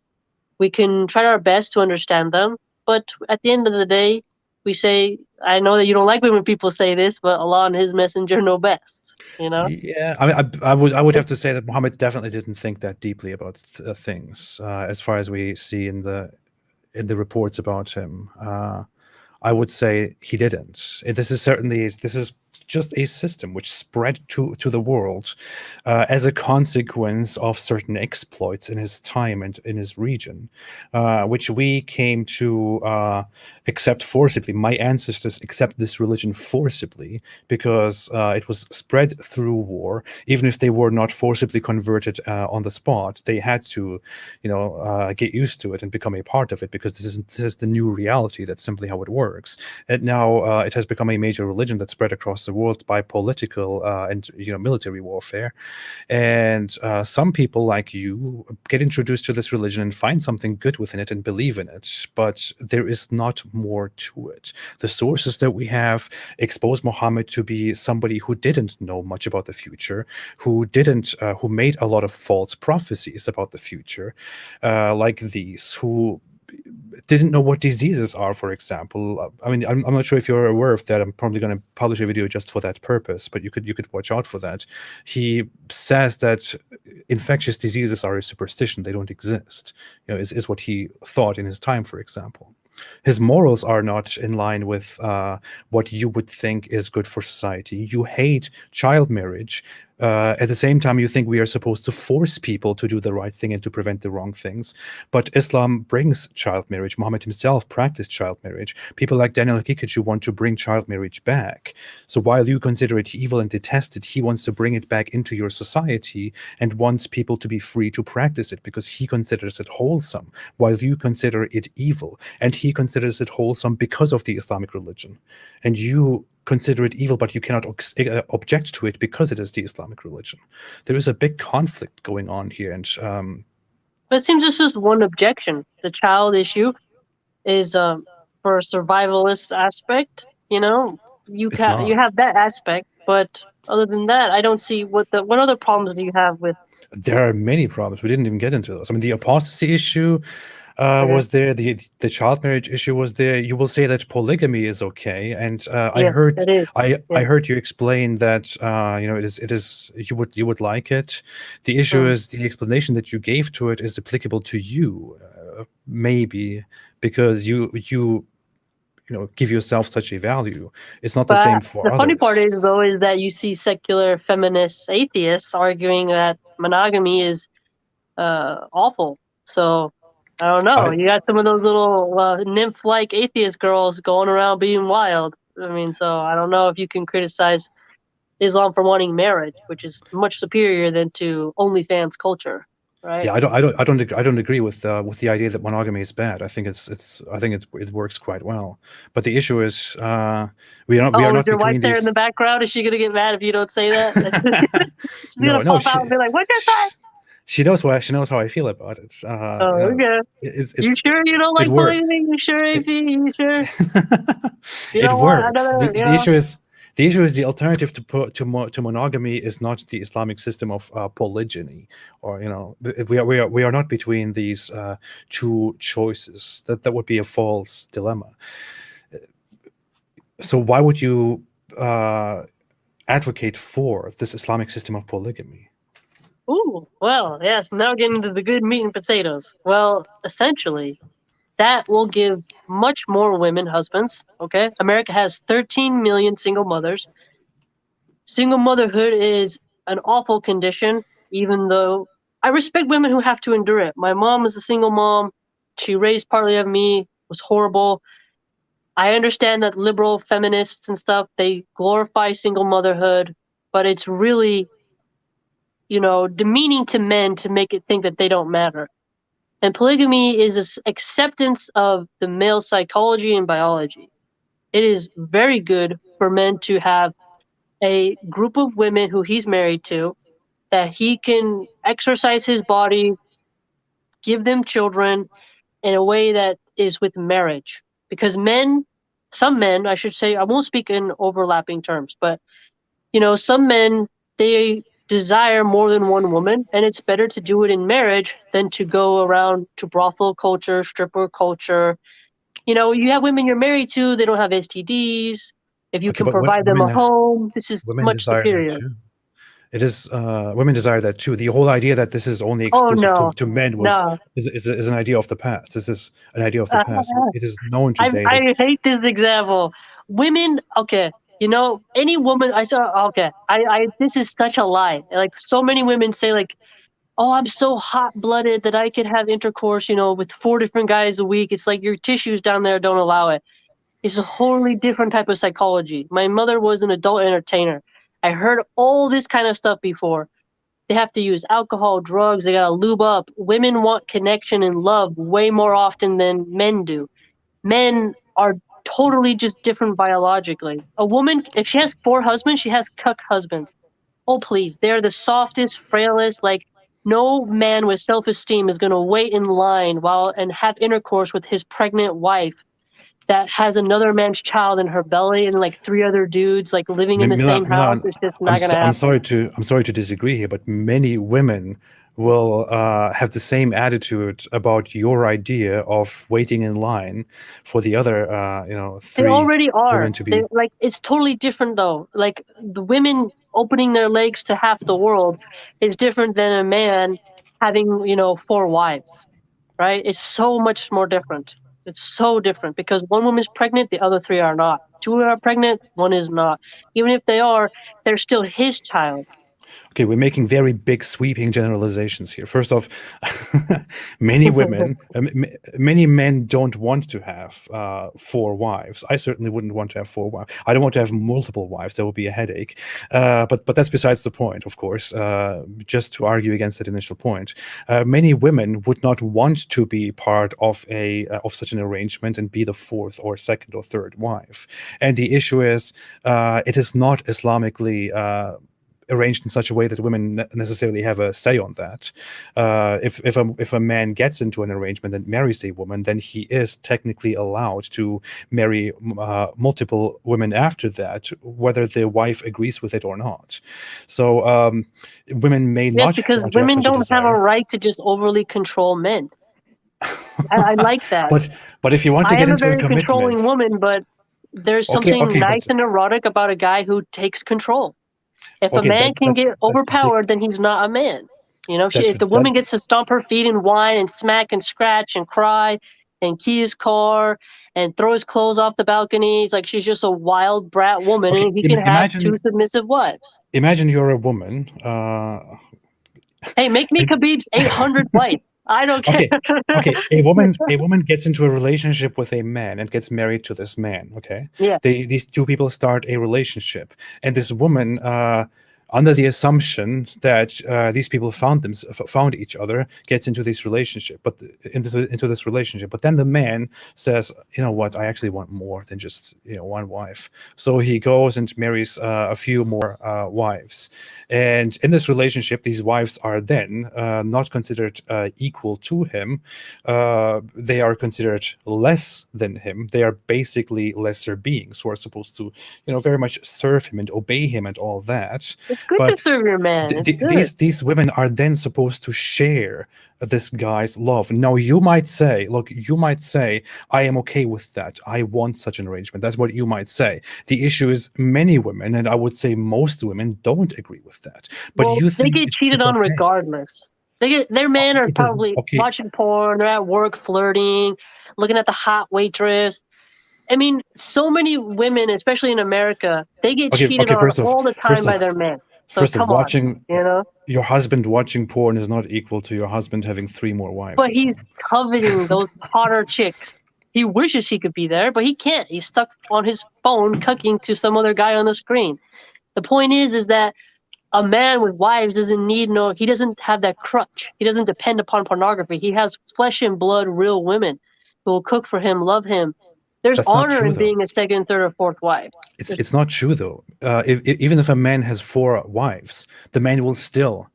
We can try our best to understand them. But at the end of the day, we say, I know that you don't like when people say this, but Allah and His Messenger know best. Yeah, I mean, I would have to say that Muhammad definitely didn't think that deeply about things, as far as we see in the reports about him. I would say he didn't. This is just a system which spread to the world as a consequence of certain exploits in his time and in his region, which we came to accept forcibly. My ancestors accept this religion forcibly because it was spread through war. Even if they were not forcibly converted on the spot, they had to, get used to it and become a part of it, because this is the new reality. That's simply how it works. And now it has become a major religion that spread across the world by political and military warfare. And some people like you get introduced to this religion and find something good within it and believe in it, but there is not more to it. The sources that we have expose Muhammad to be somebody who didn't know much about the future, who made a lot of false prophecies about the future, like these, who didn't know what diseases are, for example. I mean, I'm not sure if you're aware of that. I'm probably going to publish a video just for that purpose, but you could watch out for that. He says that infectious diseases are a superstition; they don't exist. Is what he thought in his time, for example. His morals are not in line with what you would think is good for society. You hate child marriage. At the same time, you think we are supposed to force people to do the right thing and to prevent the wrong things. But Islam brings child marriage. Muhammad himself practiced child marriage. People like Daniel Hakikachu want to bring child marriage back. So while you consider it evil and detest it, he wants to bring it back into your society and wants people to be free to practice it because he considers it wholesome, while you consider it evil. And he considers it wholesome because of the Islamic religion. And you consider it evil, but you cannot object to it because it is the Islamic religion. There is a big conflict going on here, and but it seems it's just one objection. The child issue is for a survivalist aspect. You have that aspect, but other than that, I don't see what other problems do you have with. There are many problems. We didn't even get into those. I mean, the apostasy issue was there. The child marriage issue was there. You will say that polygamy is okay, and I heard you explain that it is you would like it. The issue is the explanation that you gave to it is applicable to you, maybe because you give yourself such a value. It's not the same for others. The funny part is that you see secular feminist atheists arguing that monogamy is awful. So I don't know. You got some of those little nymph-like atheist girls going around being wild. I mean, so I don't know if you can criticize Islam for wanting marriage, which is much superior than to OnlyFans culture, right? Yeah, I don't agree with the idea that monogamy is bad. I think it works quite well. But the issue is we are not. Is your wife there in the background? Is she gonna get mad if you don't say that? She's gonna pop out and be like, "What'd you say?" She knows how I feel about it. Okay. You sure you don't like polygamy? You sure, AP? You sure? It works. The issue is the alternative to monogamy is not the Islamic system of polygyny, or we are not between these two choices. That would be a false dilemma. So why would you advocate for this Islamic system of polygamy? Ooh, well, yes, now getting into the good meat and potatoes. Well, essentially, that will give much more women husbands, okay? America has 13 million single mothers. Single motherhood is an awful condition, even though I respect women who have to endure it. My mom is a single mom. She raised partly of me. It was horrible. I understand that liberal feminists and stuff, they glorify single motherhood, but it's really demeaning to men to make it think that they don't matter. And polygamy is this acceptance of the male psychology and biology. It is very good for men to have a group of women who he's married to, that he can exercise his body, give them children in a way that is with marriage. Because some men, I should say, I won't speak in overlapping terms, but some men, they desire more than one woman, and it's better to do it in marriage than to go around to brothel culture, stripper culture. You have women you're married to, they don't have STDs. If you can provide them a home, this is much superior. It is women desire that too. The whole idea that this is only exclusive to men is an idea of the past. This is an idea of the past. It is known today. I hate this example. Women, okay. Any woman I saw, okay, this is such a lie. Like, so many women say, like, oh, I'm so hot-blooded that I could have intercourse, with 4 different guys a week. It's like your tissues down there don't allow it. It's a wholly different type of psychology. My mother was an adult entertainer. I heard all this kind of stuff before. They have to use alcohol, drugs. They gotta lube up. Women want connection and love way more often than men do. Men are totally just different biologically. A woman, if she has 4 husbands, she has cuck husbands. Oh, please. They're the softest, frailest. Like, no man with self-esteem is going to wait in line and have intercourse with his pregnant wife that has another man's child in her belly and like 3 other dudes like living in the same house. It's just not going to happen. I'm sorry to disagree here, but many women will have the same attitude about your idea of waiting in line for the other, 3 They already are. women to be. Like, it's totally different though. Like, the women opening their legs to half the world is different than a man having 4 wives, right? It's so much more different. It's so different because one woman's pregnant, the other 3 are not. 2 are pregnant, 1 is not. Even if they are, they're still his child. Okay, we're making very big sweeping generalizations here. First off, many women, many men don't want to have 4 wives. I certainly wouldn't want to have 4 wives. I don't want to have multiple wives. That would be a headache. But that's besides the point, of course. Just to argue against that initial point, many women would not want to be part of such an arrangement and be the 4th or 2nd or 3rd wife. And the issue is, it is not Islamically arranged in such a way that women necessarily have a say on that. If a man gets into an arrangement and marries a woman, then he is technically allowed to marry multiple women after that, whether the wife agrees with it or not. So women may not. Yes, because women don't have a right to just overly control men. I like that. But if you want to get into a commitment, I am a very controlling woman, but there's something nice and erotic about a guy who takes control. If a man can get overpowered, then he's not a man. If the woman gets to stomp her feet and whine and smack and scratch and cry and key his car and throw his clothes off the balcony, it's like she's just a wild brat woman, and he can have 2 submissive wives. Imagine you're a woman. Hey, make me Khabib's 800th wife. I don't care. Okay. A woman gets into a relationship with a man and gets married to this man. Okay. Yeah. These 2 people start a relationship, and this woman, under the assumption that these people found each other, gets into this relationship, but then the man says, you know what, I actually want more than just 1 wife. So he goes and marries a few more wives, and in this relationship, these wives are then not considered equal to him. They are considered less than him. They are basically lesser beings who are supposed to, very much serve him and obey him and all that. It's good to serve your man. These women are then supposed to share this guy's love. Now, you might say, I am okay with that. I want such an arrangement. That's what you might say. The issue is many women, and I would say most women, don't agree with that. But they get cheated on regardless. Their men are probably watching porn. They're at work flirting, looking at the hot waitress. I mean, so many women, especially in America, they get cheated on all the time by their men. So your husband watching porn is not equal to your husband having 3 more wives. But he's coveting those hotter chicks. He wishes he could be there, but he can't. He's stuck on his phone cucking to some other guy on the screen. The point is that a man with wives he doesn't have that crutch. He doesn't depend upon pornography. He has flesh and blood, real women who will cook for him, love him. There's honor in being a 2nd, 3rd, or 4th wife. It's not true, though. Even if a man has 4 wives, the man will still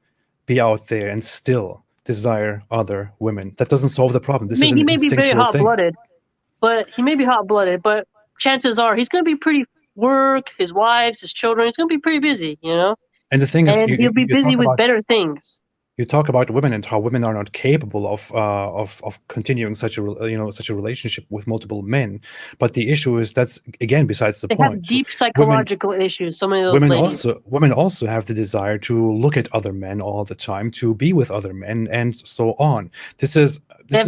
be out there and still desire other women. That doesn't solve the problem. He may be very hot-blooded, but chances are he's going to be pretty work, his wives, his children. He's going to be pretty busy, And the thing is, he'll be busy with better things. You talk about women and how women are not capable of continuing such a relationship with multiple men, but the issue is that's again besides the point. They have deep psychological issues. Some of those women also have the desire to look at other men all the time, to be with other men, and so on. This is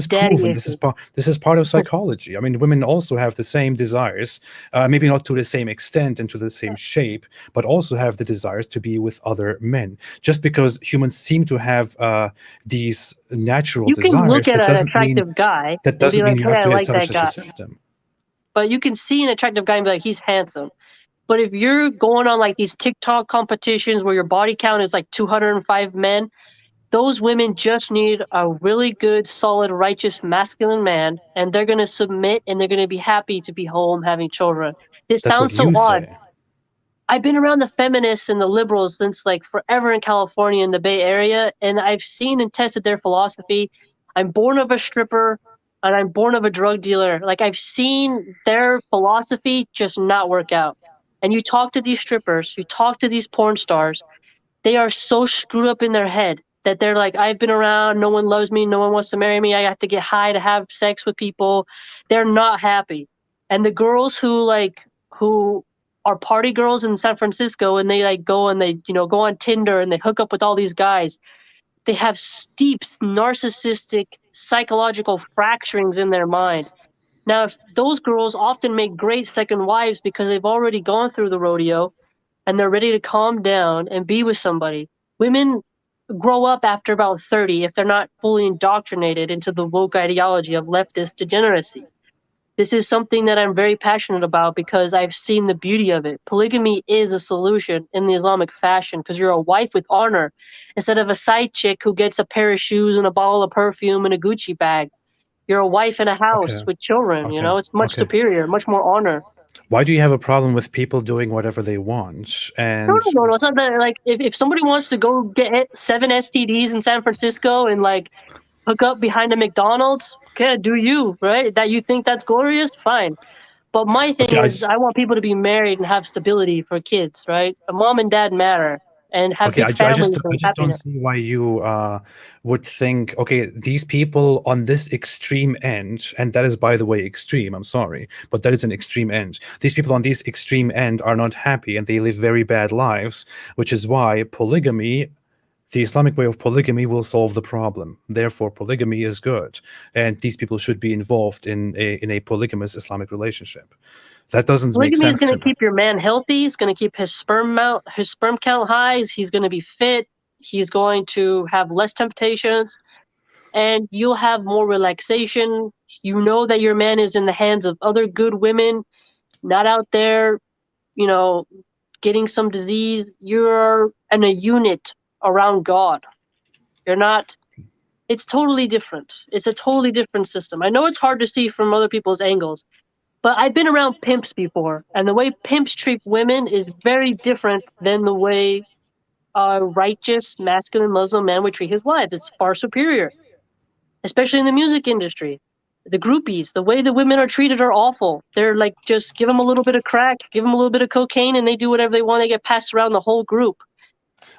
proven. This is part of psychology. I mean, women also have the same desires, maybe not to the same extent and to the same shape, but also have the desires to be with other men. Just because humans seem to have these natural desires, you can look at an attractive guy. That doesn't mean you have to establish such a system. But you can see an attractive guy and be like, he's handsome. But if you're going on like these TikTok competitions where your body count is like 205 men, those women just need a really good, solid, righteous, masculine man, and they're going to submit and they're going to be happy to be home having children. This That's what sounds so you odd. say. I've been around the feminists and the liberals since like forever in California in the Bay Area, and I've seen and tested their philosophy. I'm born of a stripper and I'm born of a drug dealer. Like I've seen their philosophy just not work out. And you talk to these strippers, you talk to these porn stars, they are so screwed up in their head that they're like, I've been around, no one loves me, no one wants to marry me, I have to get high to have sex with people. They're not happy. And the girls who are party girls in San Francisco and they like go and they, go on Tinder and they hook up with all these guys, they have steep narcissistic psychological fracturings in their mind. Now, if those girls often make great second wives because they've already gone through the rodeo and they're ready to calm down and be with somebody. Women grow up after about 30 if they're not fully indoctrinated into the woke ideology of leftist degeneracy. This is something that I'm very passionate about because I've seen the beauty of it. Polygamy is a solution in the Islamic fashion because you're a wife with honor instead of a side chick who gets a pair of shoes and a bottle of perfume and a Gucci bag. You're a wife in a house Okay. with children, Okay. it's much Okay. superior, much more honor. Why do you have a problem with people doing whatever they want? No, And no, no. It's not that. Like, if somebody wants to go get 7 STDs in San Francisco and like hook up behind a McDonald's, okay, do you, right? That you think that's glorious, fine. But my thing okay, is, I want people to be married and have stability for kids, right? A mom and dad matter and have okay, big families I and just don't happiness. see why you would think, okay, these people on this extreme end, and that is, by the way, extreme. I'm sorry, but that is an extreme end. These people on this extreme end are not happy and they live very bad lives, which is why polygamy, the Islamic way of polygamy, will solve the problem. Therefore, polygamy is good, and these people should be involved in a polygamous Islamic relationship. That doesn't make Polygamy is sense going to to me. keep your man healthy. It's going to keep his sperm count high. He's going to be fit. He's going to have less temptations, and you'll have more relaxation. You know that your man is in the hands of other good women, not out there, getting some disease. You're in a unit around God. You're not. It's totally different. It's a totally different system. I know it's hard to see from other people's angles, but I've been around pimps before, and the way pimps treat women is very different than the way a righteous, masculine Muslim man would treat his wife. It's far superior, especially in the music industry. The groupies, the way the women are treated are awful. They're like, just give them a little bit of crack, give them a little bit of cocaine, and they do whatever they want. They get passed around the whole group.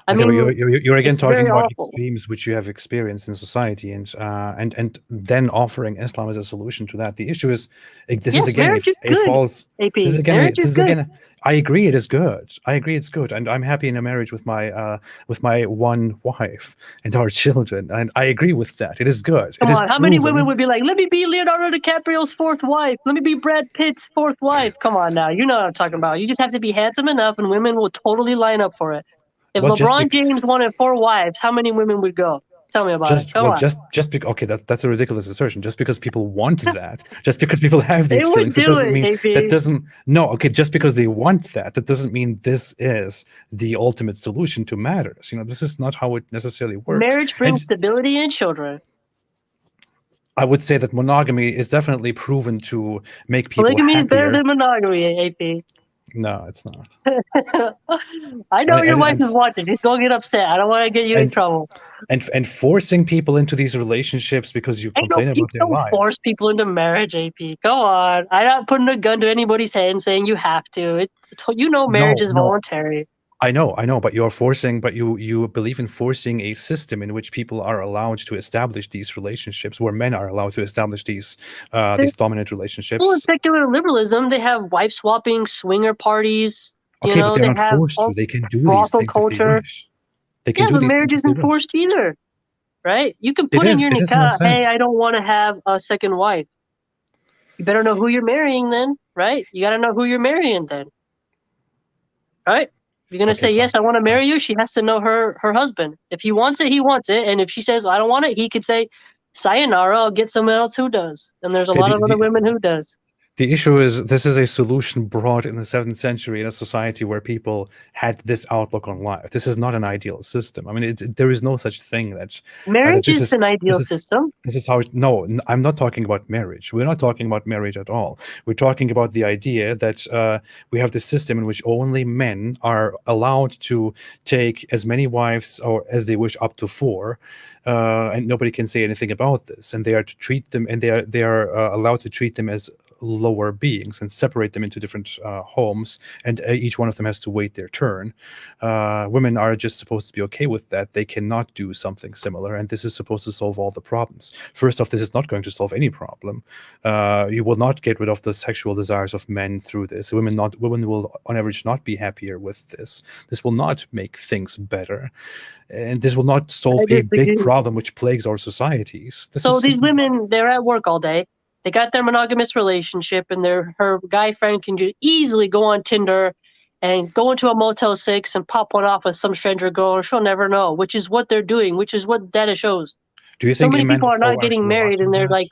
I Okay, but mean, you're again it's talking very about awful. extremes which you have experienced in society, and then offering Islam as a solution to that. The issue is, this is Yes, again marriage is a good, false. This is AP. again Marriage is good. I agree it is good. I agree it's good, and I'm happy in a marriage with my one wife and our children, and I agree with that. It is good. It Come is on, how many women proven. would be like, let me be Leonardo DiCaprio's fourth wife. Let me be Brad Pitt's fourth wife. Come on now, you know what I'm talking about. You just have to be handsome enough and women will totally line up for it. If Well, just LeBron be, James wanted 4 wives, how many women would go? Tell me about it. Come on. just because, okay, that's a ridiculous assertion. Just because people want that, just because people have They these would feelings, do it, that AP. doesn't no, okay, just because they want that, that doesn't mean this is the ultimate solution to matters. This is not how it necessarily works. Marriage brings And stability and children. I would say that monogamy is definitely proven to make people Polygamy is better happier. than monogamy, AP. No, it's not. I know And your and wife and is watching. She's gonna get upset. I don't want to get you in and, trouble. and forcing people into these relationships because you Ain't no, complain you about their don't life. force people into marriage, AP. Go on. I'm not putting a gun to anybody's head and saying you have to. Marriage No, is no, voluntary. I know, but you believe in forcing a system in which people are allowed to establish these relationships, where men are allowed to establish these dominant Well, in relationships. secular liberalism, they have wife swapping, swinger parties. Okay, but they're They not have forced to. They can do these brothel things if they culture. wish. They can Yeah, do but these things marriage if they isn't wish. forced either, right? You can It put in is. your It is in a nikah, hey, sense. I don't want to have a second wife. You better know who you're marrying then, right? You got to know who you're marrying then, right? If you're going to Okay, say, so yes, I want to marry you, she has to know her husband. If he wants it, he wants it. And if she says, I don't want it, he could say, sayonara, I'll get someone else who does. And there's a okay, lot of other women who does. The issue is this is a solution brought in the 7th century in a society where people had this outlook on life. This is not an ideal system. I mean, there is no such thing that Marriage this is is an ideal system. this is how. No, I'm not talking about marriage. We're not talking about marriage at all. We're talking about the idea that we have this system in which only men are allowed to take as many wives or as they wish, up to 4, and nobody can say anything about this. And they are to treat them, and they are allowed to treat them as lower beings and separate them into different homes, and each one of them has to wait their turn. Women are just supposed to be okay with that. They cannot do something similar, and this is supposed to solve all the problems. First off, this is not going to solve any problem. You will not get rid of the sexual desires of men through this. Women will on average not be happier with this. This will not make things better, and this will not solve a big problem which plagues our societies. So these women, they're at work all day. They got their monogamous relationship, and her guy friend can just easily go on Tinder and go into a Motel 6 and pop one off with some stranger girl, and she'll never know, which is what they're doing, which is what data shows. Do you so think many people are not getting married, and they're that? like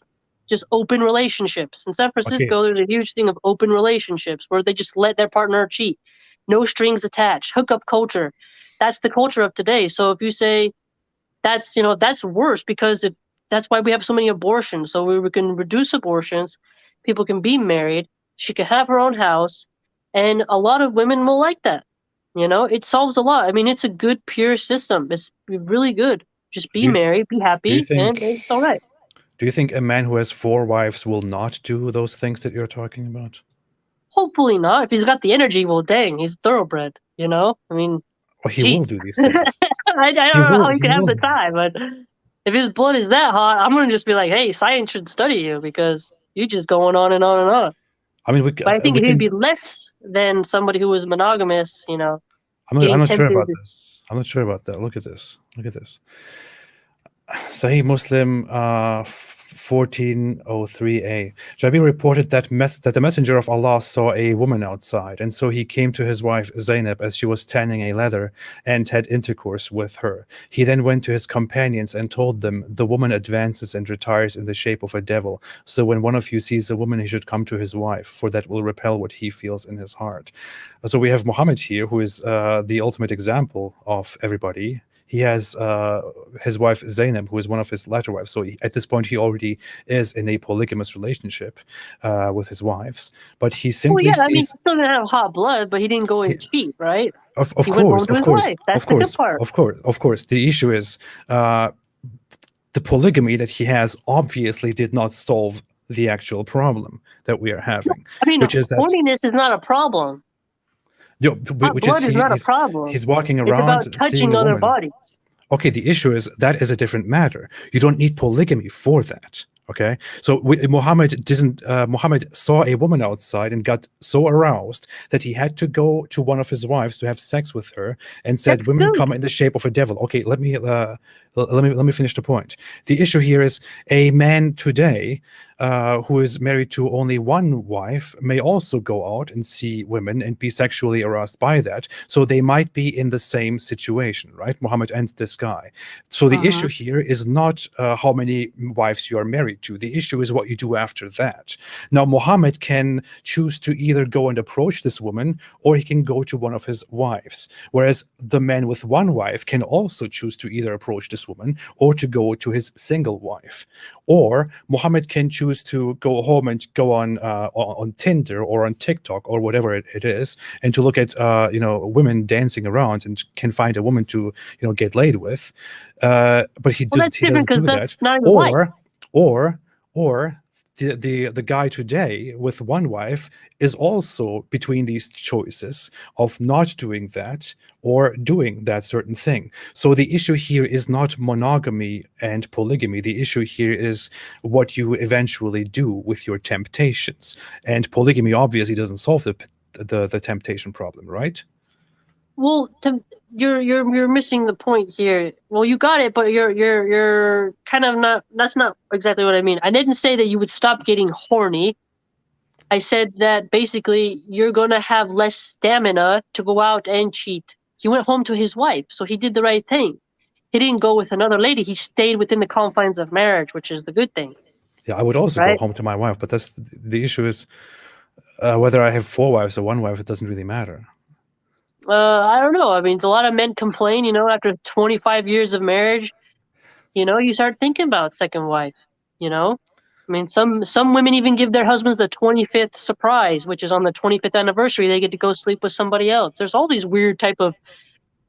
just open relationships. In San Francisco, there's a huge thing of open relationships where they just let their partner cheat. No strings attached. Hookup culture. That's the culture of today. So if you say that's worse, because that's why we have so many abortions. So we can reduce abortions. People can be married. She can have her own house. And a lot of women will like that. It solves a lot. I mean, it's a good, pure system. It's really good. Just be married, be happy, and it's all right. Do you think a man who has 4 wives will not do those things that you're talking about? Hopefully not. If he's got the energy, well, dang, he's thoroughbred. I mean, well, he will do these things. I don't know how he can have the time, but if his blood is that hot, I'm gonna just be like, hey, science should study you, because you're just going on and on and on. I mean, but I think he'd be less than somebody who was monogamous. I'm not sure about this. I'm not sure about that. Look at this. Sahih Muslim 1403a. Jabir reported that the messenger of Allah saw a woman outside, and so he came to his wife Zainab as she was tanning a leather and had intercourse with her. He then went to his companions and told them, the woman advances and retires in the shape of a devil. So when one of you sees a woman, he should come to his wife, for that will repel what he feels in his heart. So we have Muhammad here, who is the ultimate example of everybody. He has his wife Zainab, who is one of his latter wives. So at this point, he already is in a polygamous relationship with his wives. But he simply I mean, he still didn't have hot blood, but he didn't go and cheat, right? Of course. The issue is the polygamy that he has obviously did not solve the actual problem that we are having. I mean, horniness is not a problem. Blood is not a problem. He's walking around. It's about touching other bodies. Okay, the issue is that is a different matter. You don't need polygamy for that. Okay, so Muhammad saw a woman outside and got so aroused that he had to go to one of his wives to have sex with her, and said, "Women come in the shape of a devil." Okay, let me finish the point. The issue here is a man today who is married to only one wife may also go out and see women and be sexually aroused by that. So they might be in the same situation, right? Muhammad and this guy. So the issue here is not how many wives you are married to. The issue is what you do after that. Now, Muhammad can choose to either go and approach this woman, or he can go to one of his wives. Whereas the man with one wife can also choose to either approach this woman or to go to his single wife. Or Muhammad can choose to go home and go on Tinder or on TikTok or whatever it is, and to look at women dancing around, and can find a woman to get laid with. But he doesn't do that. Or the guy today with one wife is also between these choices of not doing that or doing that certain thing. So the issue here is not monogamy and polygamy. The issue here is what you eventually do with your temptations. And polygamy obviously doesn't solve the temptation problem, right? Well, you're missing the point here. Well, you got it, but you're kind of not. That's not exactly what I mean. I didn't say that you would stop getting horny. I said that basically you're gonna have less stamina to go out and cheat. He went home to his wife, so he did the right thing. He didn't go with another lady. He stayed within the confines of marriage, which is the good thing. Yeah, I would also go right? home to my wife, but that's the issue is whether I have 4 wives or 1 wife, it doesn't really matter. I don't know. I mean, a lot of men complain, after 25 years of marriage, you start thinking about second wife, I mean, some women even give their husbands the 25th surprise, which is on the 25th anniversary, they get to go sleep with somebody else. There's all these weird type of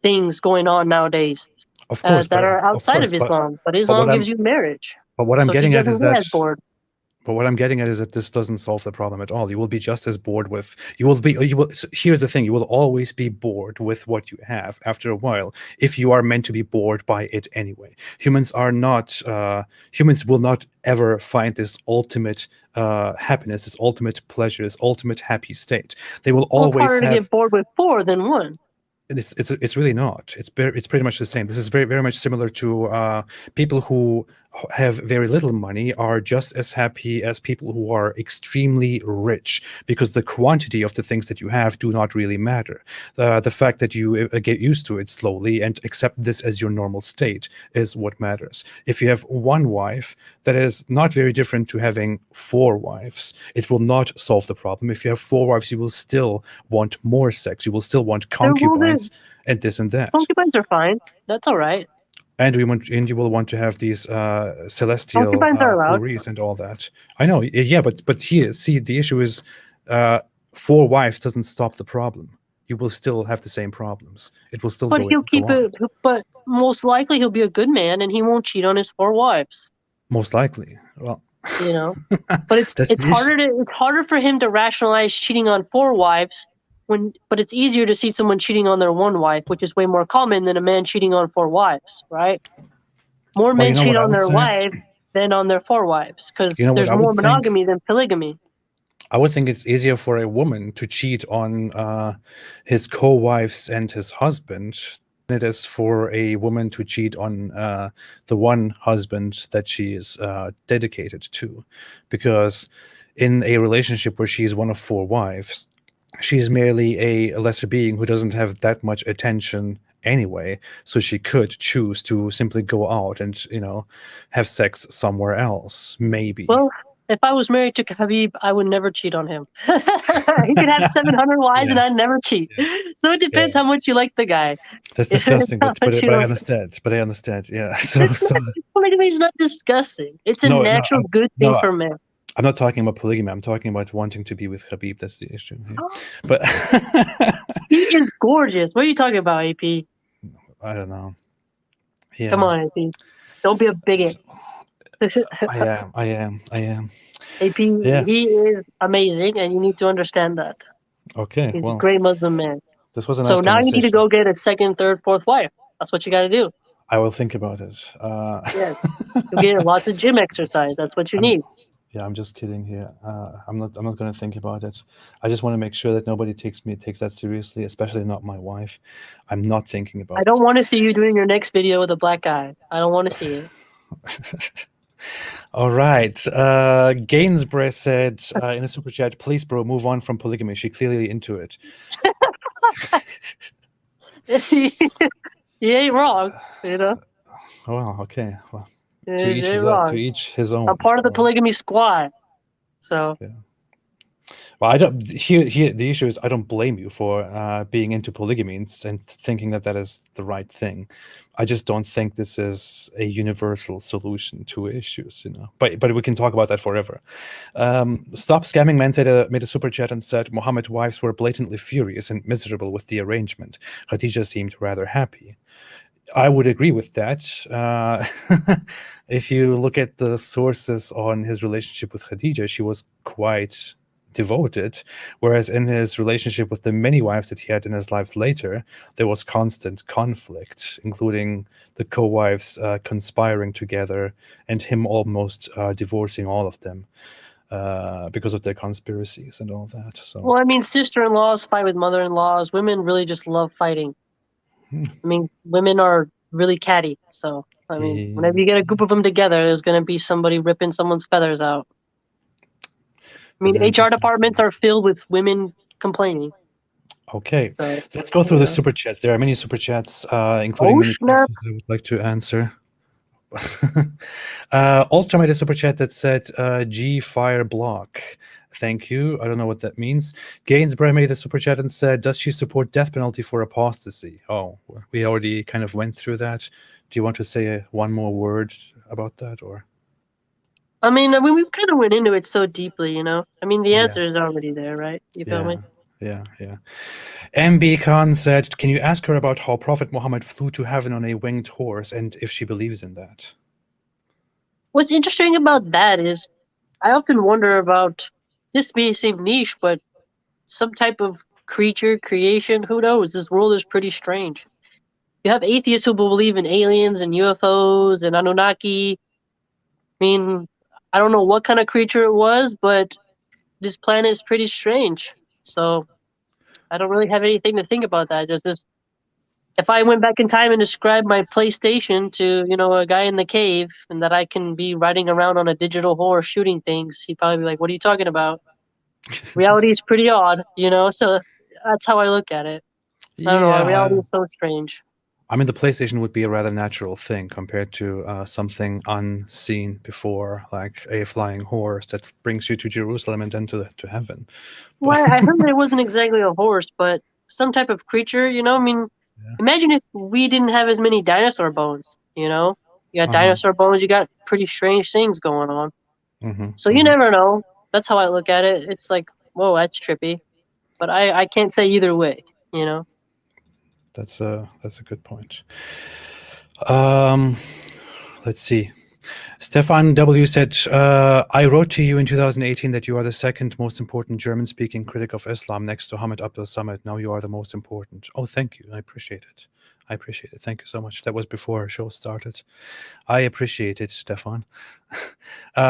things going on nowadays Of course, that are of outside course, of Islam, but but Islam gives you marriage. what I'm So he getting at doesn't is get that as bored. But what I'm getting at is that this doesn't solve the problem at all. You will be just as bored with. You will. Here's the thing: you will always be bored with what you have after a while, if you are meant to be bored by it anyway. Humans are not. Humans will not ever find this ultimate happiness, this ultimate pleasure, this ultimate happy state. They will Well, it's always harder to have. get bored with 4 than 1. It's really not. It's pretty much the same. This is very much similar to people who have very little money are just as happy as people who are extremely rich, because the quantity of the things that you have do not really matter. The fact that you get used to it slowly and accept this as your normal state is what matters. If you have 1 wife, that is not very different to having 4 wives. It will not solve the problem. If you have 4 wives, you will still want more sex. You will still want concubines and this and that. Concubines are fine. That's all right. And you will want to have these celestial houris and all that. I know, yeah, but here, see, the issue is 4 wives doesn't stop the problem. You will still have the same problems. It will still. But he'll keep it. But most likely he'll be a good man and he won't cheat on his 4 wives. Most likely, well, But it's harder for him to rationalize cheating on 4 wives. But it's easier to see someone cheating on their 1 wife, which is way more common than a man cheating on 4 wives, right? More men cheat on their wife than on their 4 wives, because there's more monogamy than polygamy. I would think it's easier for a woman to cheat on his co-wives and his husband than it is for a woman to cheat on the one husband that she is dedicated to. Because in a relationship where she's one of 4 wives, she's merely a lesser being who doesn't have that much attention anyway, so she could choose to simply go out and have sex somewhere else, maybe. Well, if I was married to Khabib, I would never cheat on him. He could have 700 wives and I'd never cheat. So it depends how much you like the guy. That's disgusting, but I understand. But I understand, yeah. So polygamy is not disgusting. It's a natural good thing for men. I'm not talking about polygamy. I'm talking about wanting to be with Khabib. That's the issue. Yeah. But he is gorgeous. What are you talking about, AP? I don't know. Yeah. Come on, AP. Don't be a bigot. I am. AP, he is amazing, and you need to understand that. Okay. He's a great Muslim man. This was a nice So now you need to go get a 2nd, 3rd, 4th wife. That's what you got to do. I will think about it. Yes. You get lots of gym exercise. That's what you need. Yeah, I'm just kidding here. I'm not going to think about it. I just want to make sure that nobody takes that seriously, especially not my wife. I'm not thinking about it. I don't want to see you doing your next video with a black guy. I don't want to see it. All right. Gainsborough said in a super chat, please, bro, move on from polygamy. She clearly into it. He ain't wrong, Well, okay. Well, to each his own. I'm part of the polygamy squad. So. Yeah. Well, I don't. Here. The issue is I don't blame you for being into polygamy and thinking that is the right thing. I just don't think this is a universal solution to issues, But we can talk about that forever. Stop Scamming Man made a super chat and said Muhammad's wives were blatantly furious and miserable with the arrangement. Khadija seemed rather happy. I would agree with that. If you look at the sources on his relationship with Khadija, she was quite devoted, whereas in his relationship with the many wives that he had in his life later, there was constant conflict, including the co-wives conspiring together and him almost divorcing all of them because of their conspiracies and all that. So, well, I mean, sister-in-laws fight with mother-in-laws. Women really just love fighting. I mean, women are really catty. So, I mean, whenever you get a group of them together, there's going to be somebody ripping someone's feathers out. I mean, HR departments are filled with women complaining. Okay, so let's go through the super chats. There are many super chats, including many questions I would like to answer. Ultra made a super chat that said G fire block. Thank you. I don't know what that means. Gainsborough made a super chat and said, does she support death penalty for apostasy? Oh, we already kind of went through that. Do you want to say one more word about that, or? I mean, we kind of went into it so deeply, you know. I mean, the answer is already there, right? You feel me? Yeah. MB Khan said, can you ask her about how Prophet Muhammad flew to heaven on a winged horse and if she believes in that? What's interesting about that is I often wonder about, this may seem niche, but some type of creature, creation, who knows? This world is pretty strange. You have atheists who believe in aliens and UFOs and Anunnaki. I mean, I don't know what kind of creature it was, but this planet is pretty strange. So I don't really have anything to think about that. Just if I went back in time and described my PlayStation to, you know, a guy in the cave and that I can be riding around on a digital horse shooting things, he'd probably be like, what are you talking about? Reality is pretty odd, you know? So that's how I look at it. I don't know. Our reality is so strange. I mean, the PlayStation would be a rather natural thing compared to something unseen before, like a flying horse that brings you to Jerusalem and then to heaven. Well, I heard that it wasn't exactly a horse, but some type of creature, you know? I mean, imagine if we didn't have as many dinosaur bones, you know? You got dinosaur bones, you got pretty strange things going on. So you never know. That's how I look at it. It's like, whoa, that's trippy. But I can't say either way, you know? That's a good point. Let's see. Stefan W. said, I wrote to you in 2018 that you are the second most important German-speaking critic of Islam next to Hamid Abdel Samad. Now you are the most important. Oh, thank you. I appreciate it. Thank you so much. That was before our show started. I appreciate it, Stefan.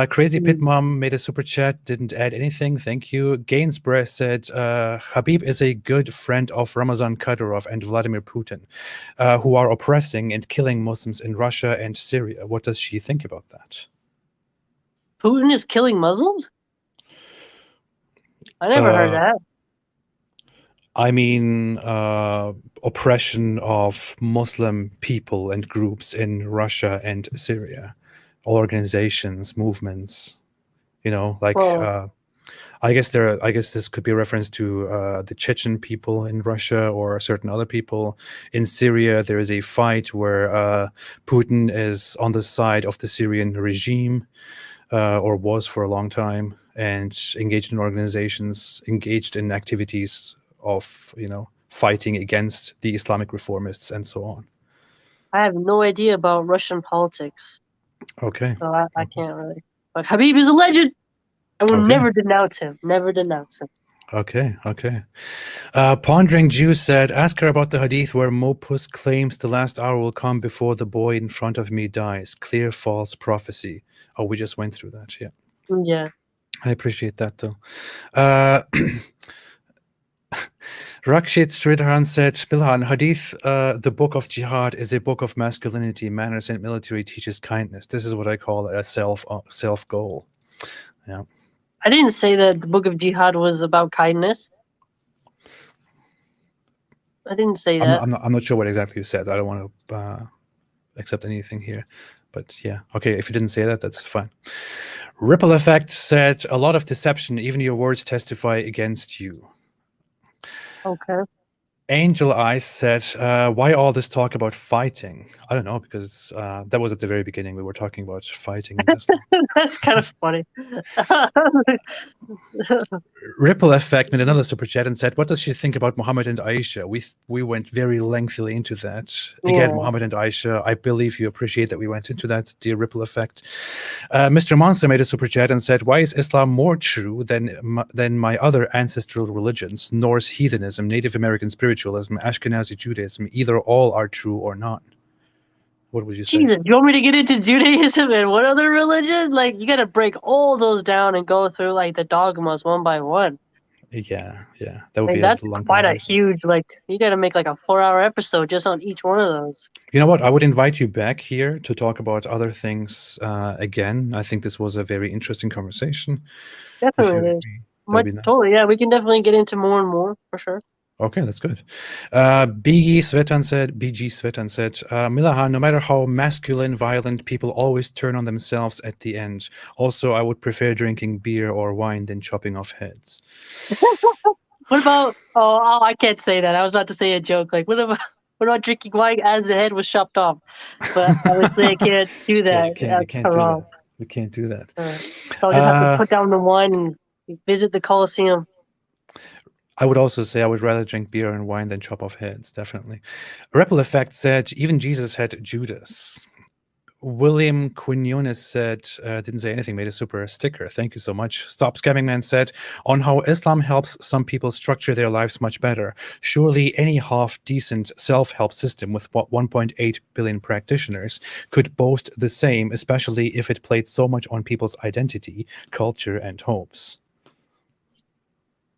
Crazy Pit Mom made a super chat, didn't add anything. Thank you. Gainsborough said, Khabib is a good friend of Ramazan Kadyrov and Vladimir Putin, who are oppressing and killing Muslims in Russia and Syria. What does she think about that? Putin is killing Muslims? I never heard that. I mean, oppression of Muslim people and groups in Russia and Syria, organizations, movements, you know, like, I guess this could be a reference to the Chechen people in Russia or certain other people. In Syria, there is a fight where Putin is on the side of the Syrian regime, or was for a long time, and engaged in organizations, engaged in activities of, you know, fighting against the Islamic reformists and so on. I have no idea about Russian politics. Okay. So I can't really. But Khabib is a legend. I will never denounce him. Never denounce him. Okay. Pondering Jew said, ask her about the hadith where Mopus claims the last hour will come before the boy in front of me dies. Clear false prophecy. Oh, we just went through that. Yeah. Yeah. I appreciate that, though. Rakshit Sridharan said, Milahan, Hadith, the book of jihad, is a book of masculinity, manners, and military teaches kindness. This is what I call a self goal. Yeah. I didn't say that the book of jihad was about kindness. I didn't say that. I'm not sure what exactly you said. I don't want to accept anything here. But yeah, okay, if you didn't say that, that's fine. Ripple Effect said, a lot of deception, even your words testify against you. Okay. Angel Eyes said, why all this talk about fighting? I don't know, because that was at the very beginning. We were talking about fighting. That's kind of funny. Ripple Effect made another super chat and said, what does she think about Muhammad and Aisha? We went very lengthily into that. Again, Muhammad and Aisha, I believe you appreciate that we went into that, dear Ripple Effect. Mr. Monster made a super chat and said, why is Islam more true than my other ancestral religions? Norse heathenism, Native American spiritualism, Ashkenazi Judaism, either all are true or not. What would you say? Jesus, you want me to get into Judaism and what other religion? Like, you got to break all those down and go through, like, the dogmas one by one. Yeah. That would be that's quite a huge, like, you got to make, like, a 4-hour episode just on each one of those. You know what? I would invite you back here to talk about other things again. I think this was a very interesting conversation. Definitely is. Totally, yeah. We can definitely get into more and more, for sure. Okay, that's good. BG Svetan said, Milahan, no matter how masculine, violent, people always turn on themselves at the end. Also, I would prefer drinking beer or wine than chopping off heads. What about? Oh, I can't say that. I was about to say a joke. Like, what about drinking wine as the head was chopped off? But obviously, I can't do that. Yeah, you That's can't do haram. that. You can't do that. So I'll just have to put down the wine and visit the Colosseum. I would also say I would rather drink beer and wine than chop off heads, definitely. Ripple Effect said, even Jesus had Judas. William Quinones said, didn't say anything, made a super sticker. Thank you so much. Stop Scamming Man said, on how Islam helps some people structure their lives much better. Surely any half-decent self-help system with 1.8 billion practitioners could boast the same, especially if it played so much on people's identity, culture, and hopes.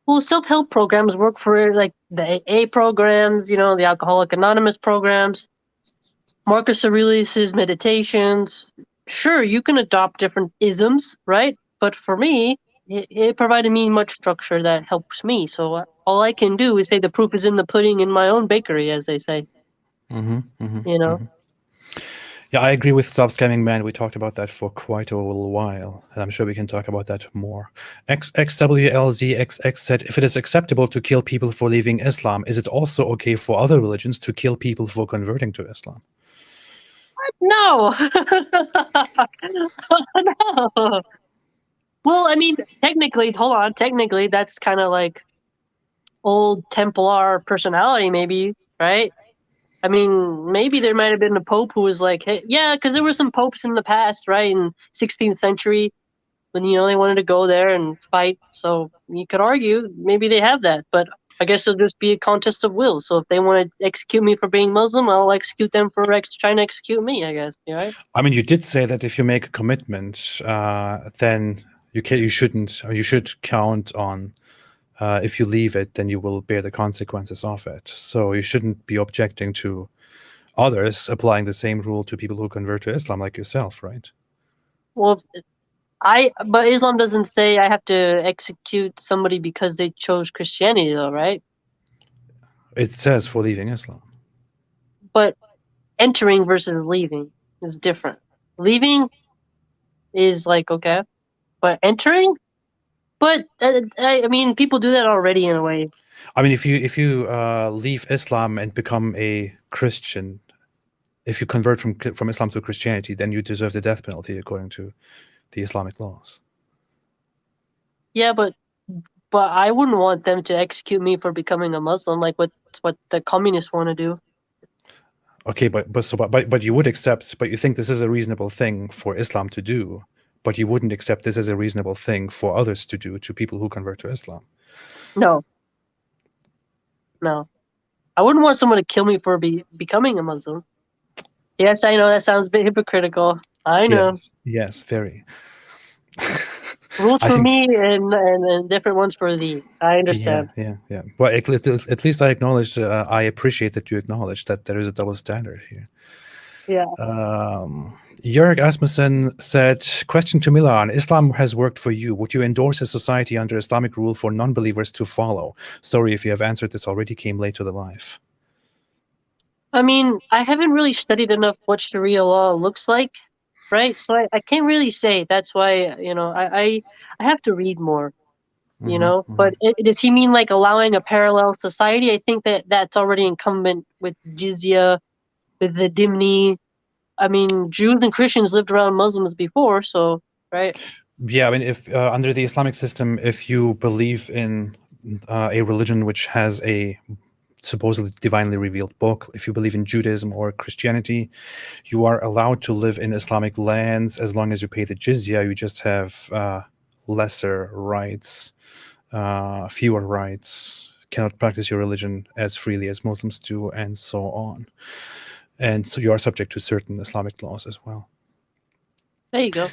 Well, self-help programs work for like the AA programs, the Alcoholic Anonymous programs, Marcus Aurelius's meditations. Sure, you can adopt different isms, right? But for me, it provided me much structure that helps me. So all I can do is say the proof is in the pudding in my own bakery, as they say. Yeah, I agree with Stop Scamming Man. We talked about that for quite a little while, and I'm sure we can talk about that more. XXWLZXX said, if it is acceptable to kill people for leaving Islam, is it also okay for other religions to kill people for converting to Islam? No. No. Well, I mean, technically, that's kind of like old Templar personality, maybe, right? I mean, maybe there might have been a pope who was like, hey, yeah, because there were some popes in the past, right, in 16th century, when they wanted to go there and fight. So you could argue maybe they have that, but I guess it'll just be a contest of will. So if they want to execute me for being Muslim, I'll execute them for trying to execute me, I guess. Right? I mean, you did say that if you make a commitment, then you should count on. If you leave it, then you will bear the consequences of it. So you shouldn't be objecting to others applying the same rule to people who convert to Islam, like yourself, right? Well, but Islam doesn't say I have to execute somebody because they chose Christianity, though, right? It says for leaving Islam. But entering versus leaving is different. Leaving is like, okay, but entering? But I mean, people do that already in a way. I mean, if you leave Islam and become a Christian, if you convert from Islam to Christianity, then you deserve the death penalty according to the Islamic laws. Yeah, but I wouldn't want them to execute me for becoming a Muslim, like what the communists want to do. Okay, but you would accept, but you think this is a reasonable thing for Islam to do, but you wouldn't accept this as a reasonable thing for others to do to people who convert to Islam. No, I wouldn't want someone to kill me for becoming a Muslim. Yes, I know that sounds a bit hypocritical. I know. Yes, very. Rules for me and different ones for thee. I understand. Yeah. Well, at least I acknowledge. I appreciate that you acknowledge that there is a double standard here. Yeah. Jörg Asmussen said, question to Milan, Islam has worked for you. Would you endorse a society under Islamic rule for non-believers to follow? Sorry if you have answered this already, came late to the live. I mean, I haven't really studied enough what Sharia law looks like, right? So I can't really say. That's why, I have to read more, But does he mean like allowing a parallel society? I think that's already incumbent with jizya, with the dhimmi. I mean, Jews and Christians lived around Muslims before, so, right? Yeah, I mean, if under the Islamic system, if you believe in a religion which has a supposedly divinely revealed book, if you believe in Judaism or Christianity, you are allowed to live in Islamic lands as long as you pay the jizya. You just have lesser rights, fewer rights, cannot practice your religion as freely as Muslims do, and so on. And so you are subject to certain Islamic laws as well. There you go.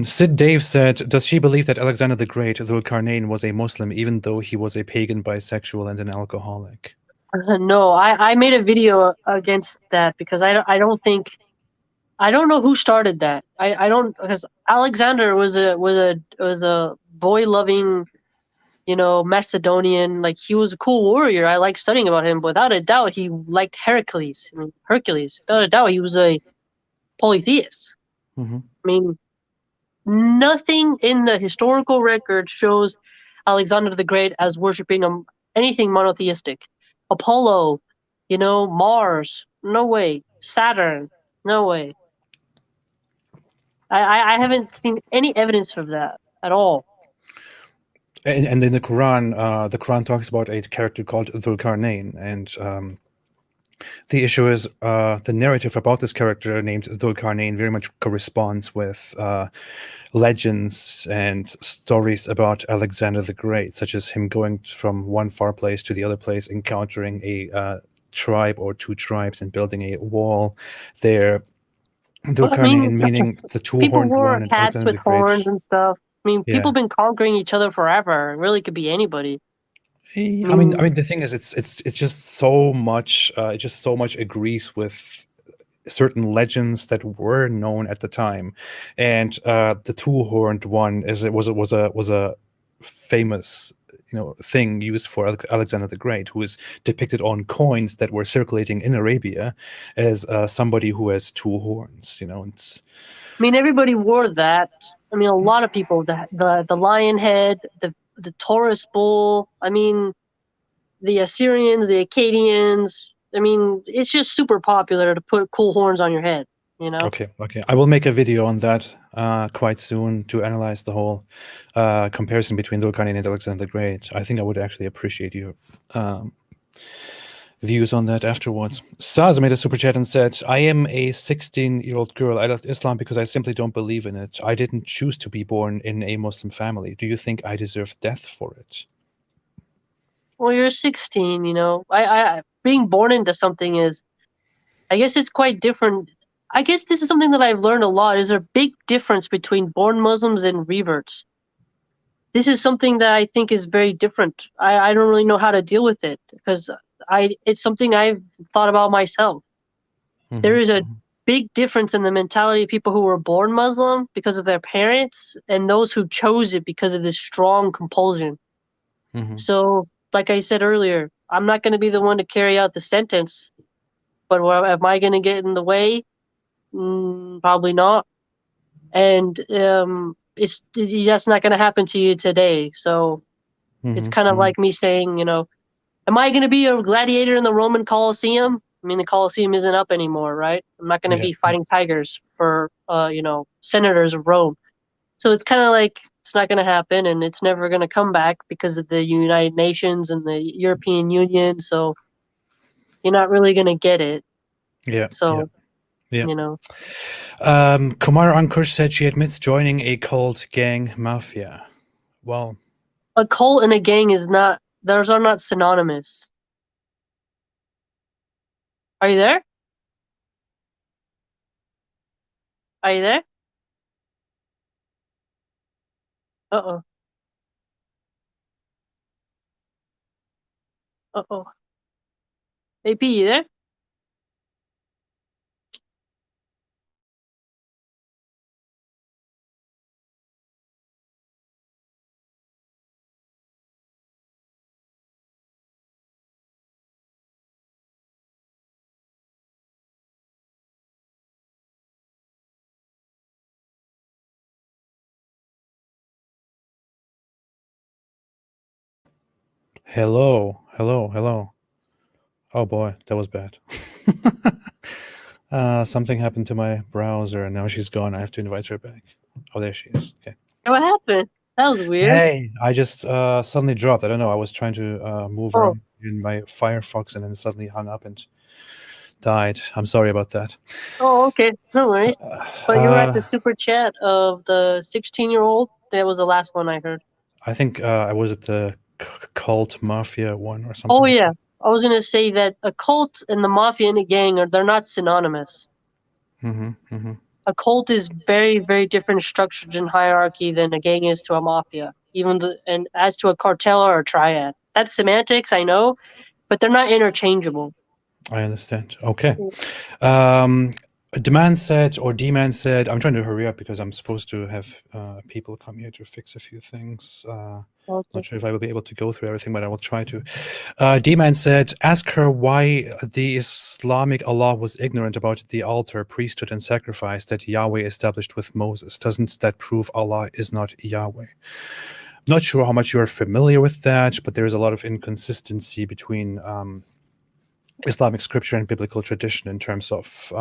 Sid Dave said, does she believe that Alexander the Great, Dhul Qarnayn, was a Muslim even though he was a pagan, bisexual, and an alcoholic? No, I made a video against that because I don't know who started that. I don't, because Alexander was a boy loving Macedonian. Like, he was a cool warrior. I like studying about him. Without a doubt, he liked Heracles. I mean, Hercules. Without a doubt, he was a polytheist. Mm-hmm. I mean, nothing in the historical record shows Alexander the Great as worshiping anything monotheistic. Apollo, Mars, no way. Saturn, no way. I haven't seen any evidence of that at all. And in the Quran talks about a character called Dhul-Qarnayn, and the issue is the narrative about this character named Dhul-Qarnayn very much corresponds with legends and stories about Alexander the Great, such as him going from one far place to the other place, encountering a tribe or two tribes and building a wall there. Dhul-Qarnayn meaning the two-horned people wore one, and hats Alexander with the Great. horns and stuff. I mean, Yeah. people have been conquering each other forever. It really could be anybody. I mean, the thing is, it's just so much. It just so much agrees with certain legends that were known at the time, and the two-horned one was a famous thing used for Alexander the Great, who is depicted on coins that were circulating in Arabia as somebody who has two horns. It's. I mean, everybody wore that. I mean, a lot of people. The lion head, the Taurus bull. I mean, the Assyrians, the Akkadians. I mean, it's just super popular to put cool horns on your head. Okay. I will make a video on that quite soon to analyze the whole comparison between Dhul-Qarnayn and Alexander the Great. I think I would actually appreciate your views on that afterwards. Saz made a super chat and said, I am a 16-year-old girl. I left Islam because I simply don't believe in it. I didn't choose to be born in a Muslim family. Do you think I deserve death for it? Well, you're 16, I being born into something is, I guess it's quite different. I guess this is something that I've learned a lot. Is there a big difference between born Muslims and reverts? This is something that I think is very different. I don't really know how to deal with it because it's something I've thought about myself. Mm-hmm. There is a big difference in the mentality of people who were born Muslim because of their parents and those who chose it because of this strong compulsion. Mm-hmm. So, like I said earlier, I'm not going to be the one to carry out the sentence, but am I going to get in the way? Probably not. And that's not going to happen to you today. So it's kind of like me saying, am I going to be a gladiator in the Roman Colosseum? I mean, the Colosseum isn't up anymore, right? I'm not going to be fighting tigers for, senators of Rome. So it's kind of like it's not going to happen, and it's never going to come back because of the United Nations and the European Union. So you're not really going to get it. Yeah. So, Kumar Ankush said she admits joining a cult, gang, mafia. Well, a cult and a gang those are not synonymous. Are you there? Are you there? Uh-oh. Uh-oh. AP, you there? Hello. Oh boy, that was bad. Something happened to my browser and now she's gone. I have to invite her back. Oh, there she is. Okay. What happened? That was weird. Hey, I just suddenly dropped. I don't know. I was trying to move around in my Firefox and then suddenly hung up and died. I'm sorry about that. Oh, okay. No worries. But you were at the super chat of the 16-year-old. That was the last one I heard. I think I was at the cult mafia one or something. Oh, yeah. I was going to say that a cult and the mafia and a gang, they're not synonymous. A cult is very, very different structured in hierarchy than a gang is to a mafia. And as to a cartel or a triad. That's semantics, I know, but they're not interchangeable. I understand. Okay. Demand said, or Demand said, I'm trying to hurry up because I'm supposed to have people come here to fix a few things. Okay. Not sure if I will be able to go through everything, but I will try to. Demand said, ask her why the Islamic Allah was ignorant about the altar, priesthood, and sacrifice that Yahweh established with Moses. Doesn't that prove Allah is not Yahweh? Not sure how much you are familiar with that, but there is a lot of inconsistency between Islamic scripture and biblical tradition in terms of,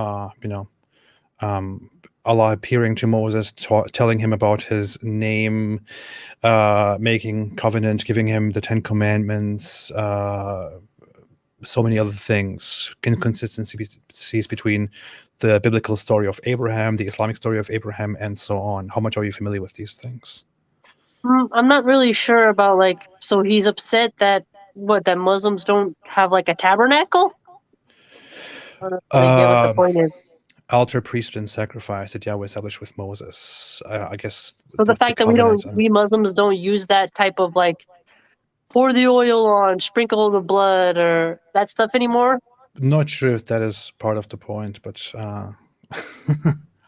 Allah appearing to Moses, telling him about his name, making covenant, giving him the 10 Commandments, so many other things, inconsistencies between the biblical story of Abraham, the Islamic story of Abraham, and so on. How much are you familiar with these things? I'm not really sure about, like, so he's upset that Muslims don't have like a tabernacle? I don't really get what the point is. Altar, priesthood, and sacrifice that Yahweh established with Moses. I guess. So the fact that we Muslims don't use that type of, like, pour the oil on, sprinkle the blood, or that stuff anymore. Not sure if that is part of the point, but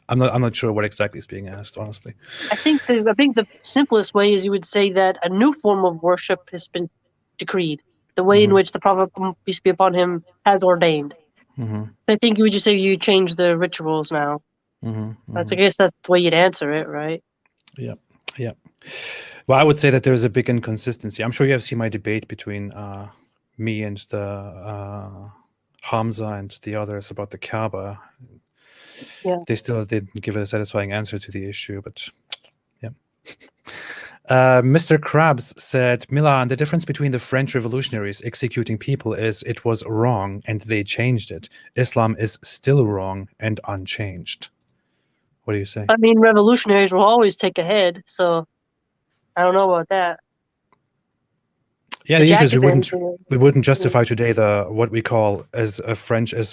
I'm not sure what exactly is being asked, honestly. I think the simplest way is you would say that a new form of worship has been decreed, the way in which the Prophet, peace be upon him, has ordained. I think you would just say you change the rituals now. I guess that's the way you'd answer it, right? Yeah. Well, I would say that there is a big inconsistency. I'm sure you have seen my debate between me and the Hamza and the others about the Kaaba. Yeah. They still didn't give a satisfying answer to the issue, but yeah. Mr. Krabs said, Milan, the difference between the French revolutionaries executing people is it was wrong and they changed it. Islam is still wrong and unchanged. What do you say? I mean, revolutionaries will always take a head, so I don't know about that. Yeah, the issue is we wouldn't justify today what we call as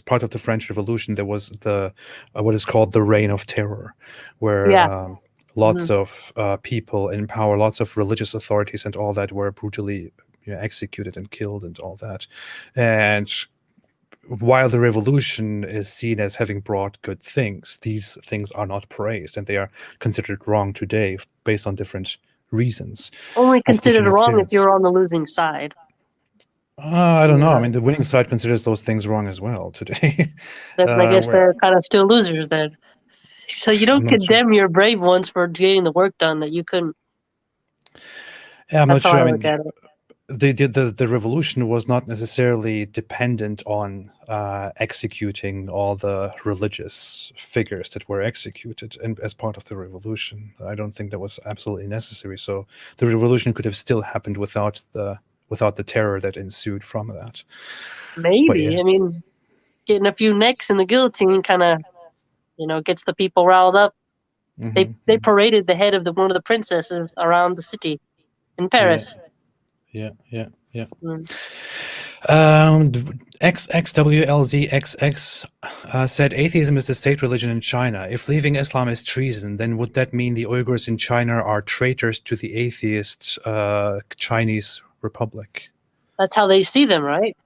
part of the French Revolution. There was what is called the Reign of Terror, where lots of people in power, lots of religious authorities, and all that were brutally executed and killed and all that. And while the revolution is seen as having brought good things, these things are not praised, and they are considered wrong today based on different reasons. Only considered wrong if you're on the losing side. I don't know. I mean, the winning side considers those things wrong as well today. I guess they're kind of still losers then. So you don't condemn your brave ones for getting the work done that you couldn't. Yeah, I'm not sure. I mean, the revolution was not necessarily dependent on executing all the religious figures that were executed and as part of the revolution. I don't think that was absolutely necessary. So the revolution could have still happened without the terror that ensued from that. Maybe. Yeah. I mean, getting a few necks in the guillotine kind of, gets the people riled up. They paraded the head of one of the princesses around the city in Paris. Yeah. XXWLZXX said atheism is the state religion in China. If leaving Islam is treason, then would that mean the Uyghurs in China are traitors to the atheist Chinese Republic? That's how they see them, right?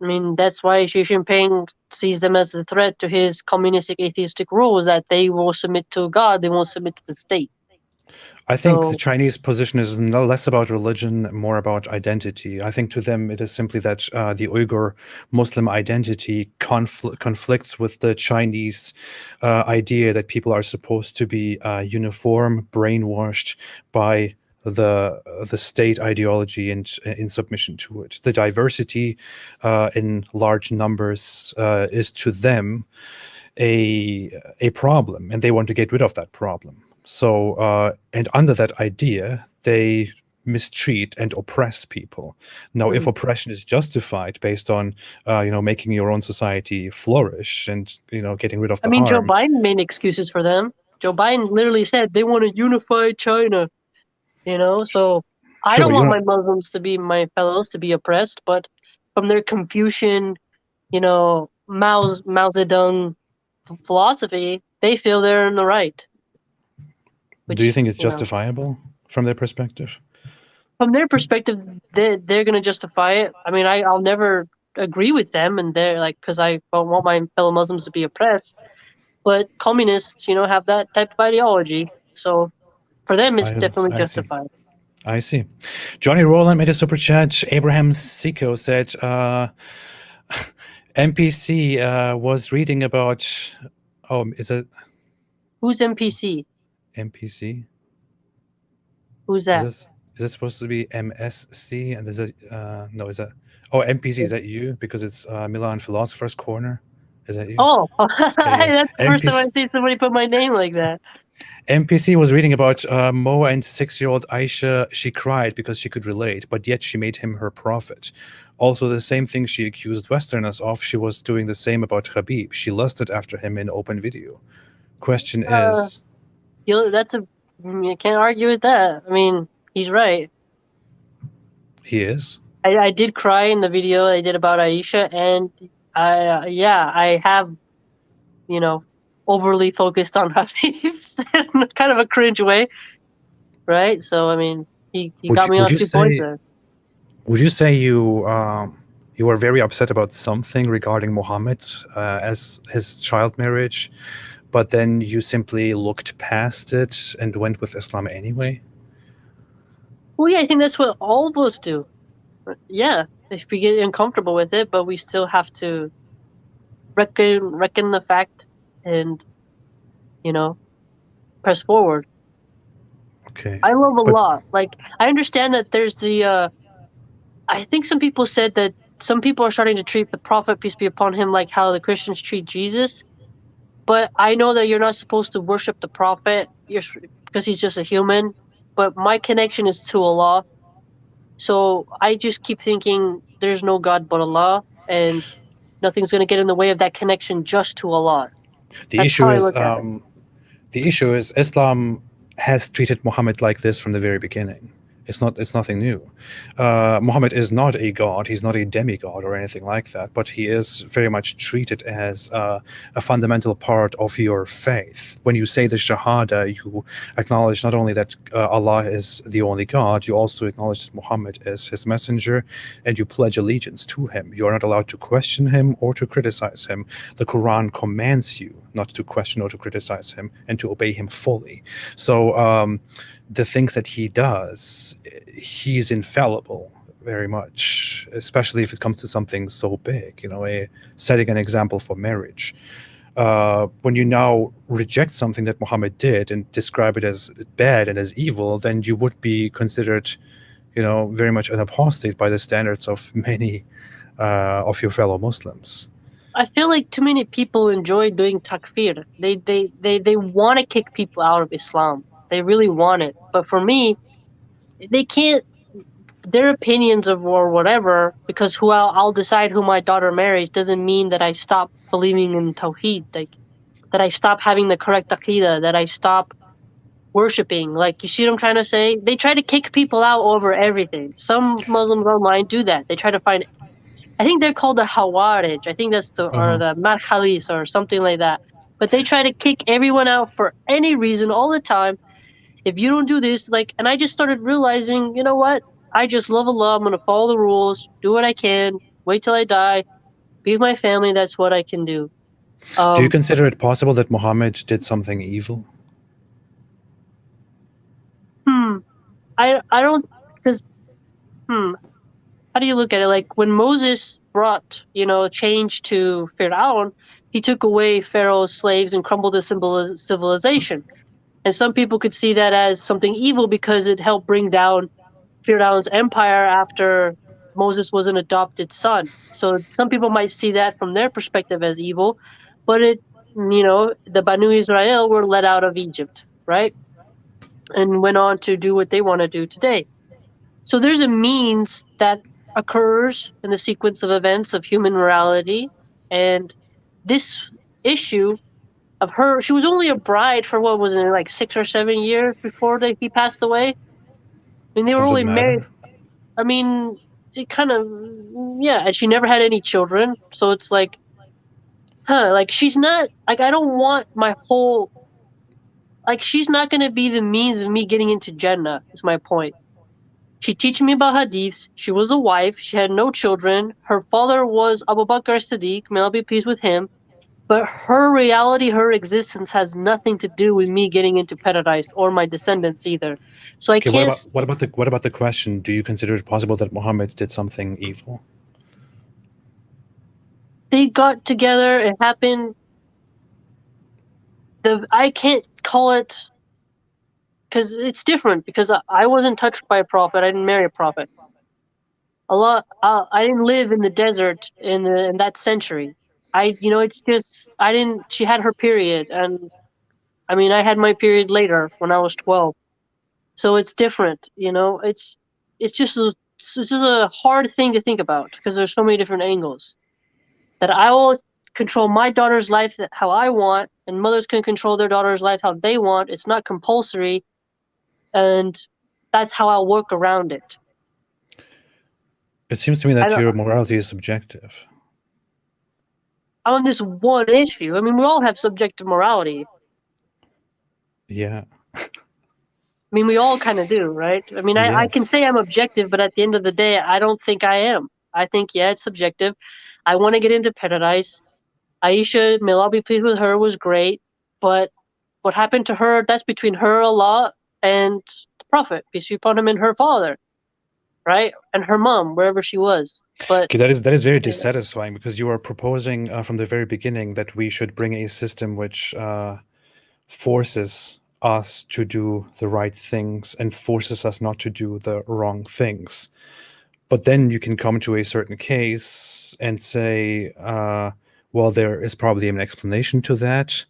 I mean, that's why Xi Jinping sees them as a threat to his communistic atheistic rule, is that they will submit to God, they won't submit to the state. I think the Chinese position is less about religion, more about identity. I think to them it is simply that the Uyghur Muslim identity conflicts with the Chinese idea that people are supposed to be uniform, brainwashed by the state ideology and in submission to it. The diversity in large numbers is to them a problem, and they want to get rid of that problem. So, and under that idea, they mistreat and oppress people. Now, if oppression is justified based on, making your own society flourish and, getting rid of the harm. Joe Biden made excuses for them. Joe Biden literally said they want to unify China, so I don't want my fellows to be oppressed, but from their Confucian, Mao Zedong philosophy, they feel they're in the right. Do you think it's justifiable from their perspective? From their perspective, they're going to justify it. I mean, I'll never agree with them, and they're like, because I don't want my fellow Muslims to be oppressed. But communists, have that type of ideology. So for them, it's definitely I see. justified. I see. Johnny Rowland made a super chat. Abraham Siko said, MPC was reading about. Oh, is it Who's MPC? MPC? Who's that? Is it supposed to be MSC? And is it no? Is that MPC? Is that you? Because it's Milan Philosopher's Corner. Is that you? Oh, Okay, that's the first time I MPC see somebody put my name like that. MPC was reading about Mo and 6-year-old Aisha. She cried because she could relate, but yet she made him her prophet. Also, the same thing she accused Westerners of, she was doing the same about Khabib. She lusted after him in open video. Question is... You can't argue with that. I mean, he's right. He is? I did cry in the video I did about Aisha, and I have, overly focused on Habib's in kind of a cringe way, right? So I mean, he got me on 2 points there. Would you say you were very upset about something regarding Muhammad as his child marriage, but then you simply looked past it and went with Islam anyway? Well, yeah, I think that's what all of us do. Yeah, if we get uncomfortable with it, but we still have to reckon the fact and, press forward. Okay. I love Allah. Like, I understand that there's the, I think some people said that some people are starting to treat the Prophet, peace be upon him, like how the Christians treat Jesus. But I know that you're not supposed to worship the Prophet because he's just a human. But my connection is to Allah. So I just keep thinking there's no God but Allah, and nothing's going to get in the way of that connection just to Allah. The issue is Islam has treated Muhammad like this from the very beginning. It's nothing new. Muhammad is not a god. He's not a demigod or anything like that, but he is very much treated as a fundamental part of your faith. When you say the Shahada, you acknowledge not only that Allah is the only God, you also acknowledge that Muhammad is his messenger, and you pledge allegiance to him. You are not allowed to question him or to criticize him. The Quran commands you not to question or to criticize him and to obey him fully. So the things that he does, he's infallible very much, especially if it comes to something so big, setting an example for marriage. When you now reject something that Muhammad did and describe it as bad and as evil, then you would be considered, very much an apostate by the standards of many of your fellow Muslims. I feel like too many people enjoy doing takfir. They want to kick people out of Islam. They really want it. But for me, they can't, their opinions of or whatever, because I'll decide who my daughter marries doesn't mean that I stop believing in Tawheed, like that I stop having the correct aqidah, that I stop worshipping. Like, you see what I'm trying to say? They try to kick people out over everything. Some Muslims online do that. They try to find, I think they're called the Hawarij. I think that's or the Marhalis or something like that. But they try to kick everyone out for any reason all the time. If you don't do this, and I just started realizing, you know what? I just love Allah. I'm going to follow the rules, do what I can, wait till I die, be with my family. That's what I can do. Do you consider it possible that Muhammad did something evil? I don't, because, how do you look at it? Like, when Moses brought, change to Pharaoh, he took away Pharaoh's slaves and crumbled the civilization. And some people could see that as something evil because it helped bring down Pharaoh's empire after Moses was an adopted son. So some people might see that from their perspective as evil, but the Banu Israel were let out of Egypt, right? And went on to do what they want to do today. So there's a means that occurs in the sequence of events of human morality, and this issue of her, she was only a bride for what was it, like 6 or 7 years before he passed away. I mean, they were only married. I mean, it kind of, and she never had any children. So it's like, she's not, I don't want my whole, she's not going to be the means of me getting into Jannah, is my point. She teaches me about hadiths. She was a wife. She had no children. Her father was Abu Bakr as-Siddiq, may Allah be pleased with him. But her reality, her existence has nothing to do with me getting into paradise or my descendants either. So I Okay, can't. what about the question? Do you consider it possible that Muhammad did something evil? They got together. It happened. I can't call it because it's different. Because I wasn't touched by a prophet. I didn't marry a prophet. I didn't live in the desert in that century. It's just I didn't. She had her period, and I mean, I had my period later when I was 12. So it's different. It's just a hard thing to think about because there's so many different angles. That I will control my daughter's life how I want, and mothers can control their daughter's life how they want. It's not compulsory, and that's how I'll work around it. It seems to me that your morality is subjective. On this one issue, I mean, we all have subjective morality. Yeah. I mean, we all kind of do, right? I mean, Yes. I can say I'm objective, but at the end of the day, I don't think I am. I think, yeah, it's subjective. I want to get into paradise. Aisha, may Allah be pleased with her, was great, but what happened to her, that's between her, Allah, and the Prophet, peace be upon him, and her father, right? And her mom, wherever she was. But okay, that is very dissatisfying because you are proposing from the very beginning that we should bring a system which forces us to do the right things and forces us not to do the wrong things. But then you can come to a certain case and say, well, there is probably an explanation to that.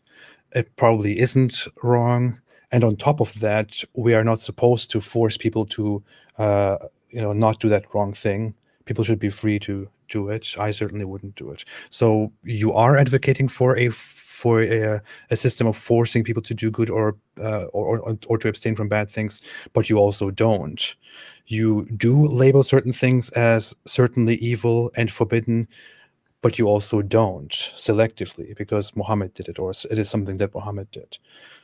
It probably isn't wrong. And on top of that, we are not supposed to force people to, not do that wrong thing. People should be free to do it. I certainly wouldn't do it. So you are advocating for a system of forcing people to do good or to abstain from bad things, but you also don't. You do label certain things as certainly evil and forbidden, but you also don't selectively because Muhammad did it, or it is something that Muhammad did.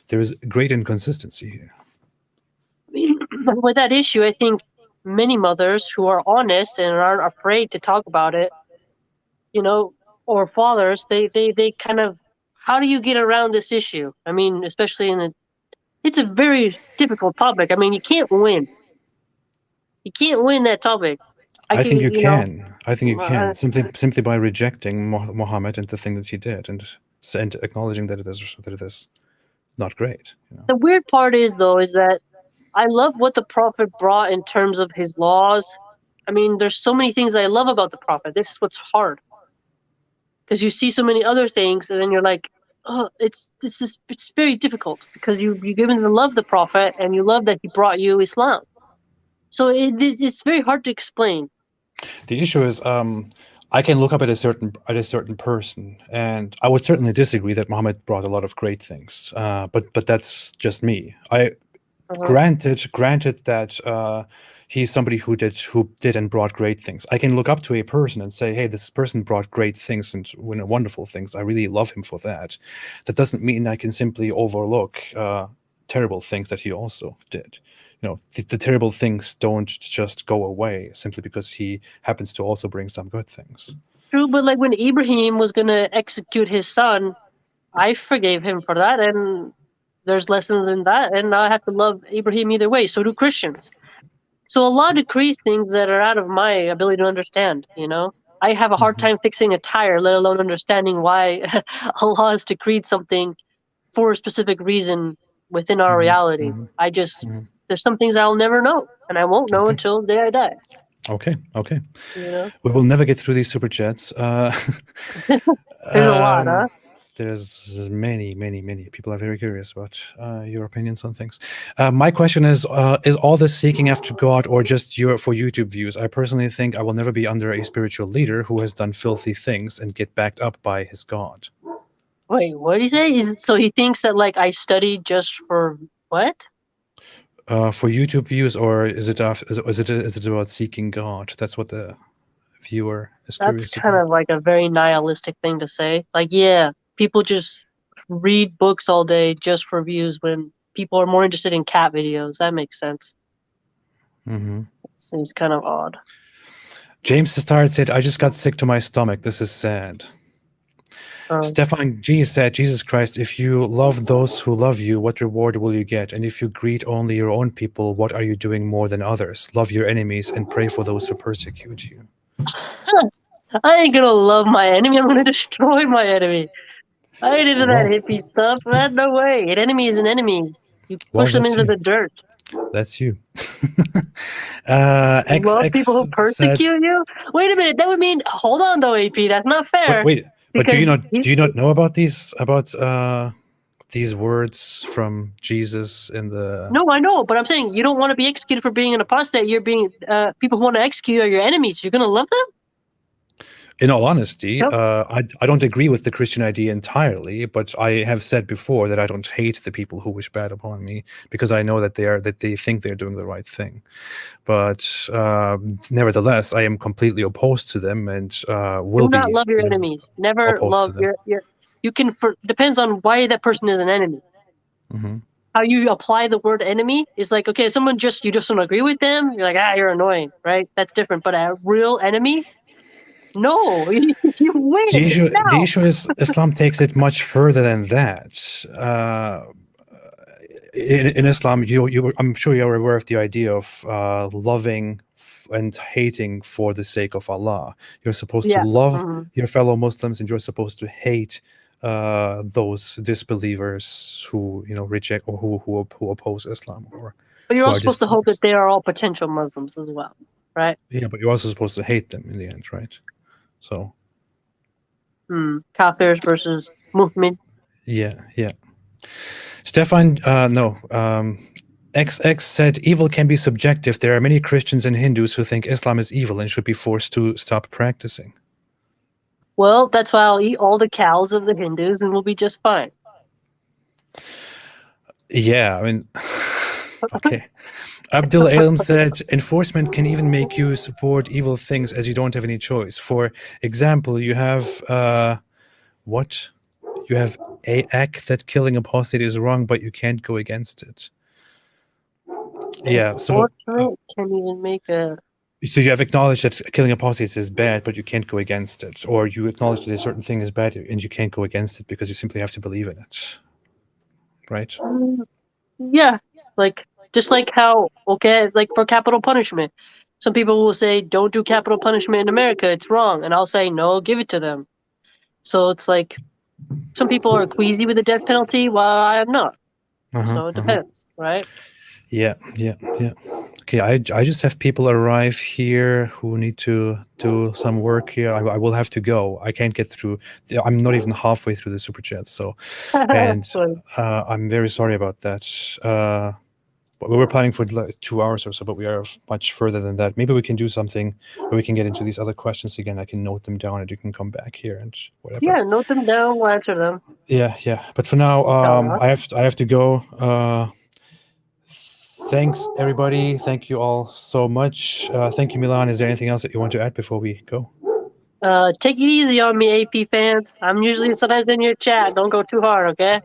There is great inconsistency here. I mean, with that issue, I think many mothers who are honest and aren't afraid to talk about it, or fathers, they kind of, how do you get around this issue? I mean, especially it's a very difficult topic. I mean, you can't win. You can't win that topic. I think you can. I think you can simply by rejecting Muhammad and the thing that he did, and acknowledging that it is not great. The weird part is that I love what the Prophet brought in terms of his laws. I mean, there's so many things I love about the Prophet. This is what's hard, because you see so many other things, and then you're like, oh, it's very difficult because you given to love the Prophet and you love that he brought you Islam. So it's very hard to explain. The issue is, I can look up at a certain person, and I would certainly disagree that Muhammad brought a lot of great things. But that's just me. Granted that he's somebody who did and brought great things. I can look up to a person and say, hey, this person brought great things and wonderful things. I really love him for that. That doesn't mean I can simply overlook terrible things that he also did. The terrible things don't just go away simply because he happens to also bring some good things. True, but like when Ibrahim was going to execute his son, I forgave him for that, and there's lessons in that, and I have to love Ibrahim either way. So do Christians. So Allah decrees things that are out of my ability to understand, I have a hard time fixing a tire, let alone understanding why Allah has decreed something for a specific reason within our reality. There's some things I'll never know, and I won't know until the day I die. Okay. We will never get through these super chats. There's a lot, huh? There's many people are very curious about your opinions on things. My question is all this seeking after God or just for YouTube views? I personally think I will never be under a spiritual leader who has done filthy things and get backed up by his God. Wait, what did he say? So he thinks that I study just for what? For YouTube views, or is it about seeking God? That's what the viewer is curious about. That's kind of like a very nihilistic thing to say. Yeah, people just read books all day just for views when people are more interested in cat videos. That makes sense. Seems kind of odd. James Starr said, I just got sick to my stomach. This is sad. Stefan G said, Jesus Christ, if you love those who love you, what reward will you get? And if you greet only your own people, what are you doing more than others? Love your enemies and pray for those who persecute you. I ain't gonna love my enemy. I'm gonna destroy my enemy. I ain't into that hippie stuff, man. No way. An enemy is an enemy. You push them into the dirt. That's you. Love people who persecute you? Wait a minute. That would mean, hold on though, AP. That's not fair. Wait. But do you not know about these words from Jesus in the? No, I know, but I'm saying you don't want to be executed for being an apostate. You're being people who want to execute are your enemies. You're gonna love them? In all honesty, I don't agree with the Christian idea entirely, but I have said before that I don't hate the people who wish bad upon me because I know that they think they're doing the right thing. But nevertheless, I am completely opposed to them and will do not love your enemies. Never love your. You can depends on why that person is an enemy. Mm-hmm. How you apply the word enemy is like, okay, someone you just don't agree with them. You're like, you're annoying, right? That's different. But a real enemy. No, you win. The issue is Islam takes it much further than that. In Islam, I'm sure you're aware of the idea of loving and hating for the sake of Allah. You're supposed to love your fellow Muslims, and you're supposed to hate those disbelievers who reject or who oppose Islam. But you're also supposed to hope that they are all potential Muslims as well, right? Yeah, but you're also supposed to hate them in the end, right? So, Kafirs versus Mu'min. Yeah. Stefan, no. XX said, evil can be subjective. There are many Christians and Hindus who think Islam is evil and should be forced to stop practicing. Well, that's why I'll eat all the cows of the Hindus and we'll be just fine. Yeah, I mean, okay. Abdul Alam said, enforcement can even make you support evil things as you don't have any choice. For example, you have, You have a act that killing apostate is wrong, but you can't go against it. Yeah, so... can even make a... So you have acknowledged that killing apostates is bad, but you can't go against it. Or you acknowledge that a certain thing is bad and you can't go against it because you simply have to believe in it. Right? Yeah, just like how, like for capital punishment, some people will say, don't do capital punishment in America, it's wrong. And I'll say, no, give it to them. So it's like, some people are queasy with the death penalty while I am not. So it depends, right? Yeah. Okay, I just have people arrive here who need to do some work here. I will have to go. I can't get through. I'm not even halfway through the super chat, so and I'm very sorry about that. We were planning for 2 hours or so, but we are much further than that. Maybe we can do something where we can get into these other questions again. I can note them down and you can come back here and whatever. Yeah, note them down, we'll answer them. Yeah. But for now, I have to go. Thanks, everybody. Thank you all so much. Thank you, Milan. Is there anything else that you want to add before we go? Take it easy on me, AP fans. I'm usually sometimes in your chat. Don't go too hard, okay?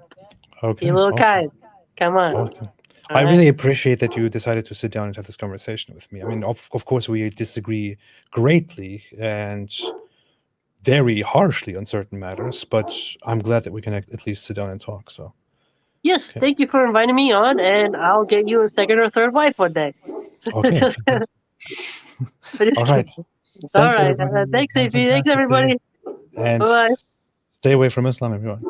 Okay. Be a little kind. Come on. Okay. I really appreciate that you decided to sit down and have this conversation with me. I mean, of course, we disagree greatly and very harshly on certain matters, but I'm glad that we can at least sit down and talk. So, yes, thank you for inviting me on, and I'll get you a second or third wife one day. Okay. All right. All right. Thanks, AP. Thanks, everybody. And bye. Stay away from Islam, everyone.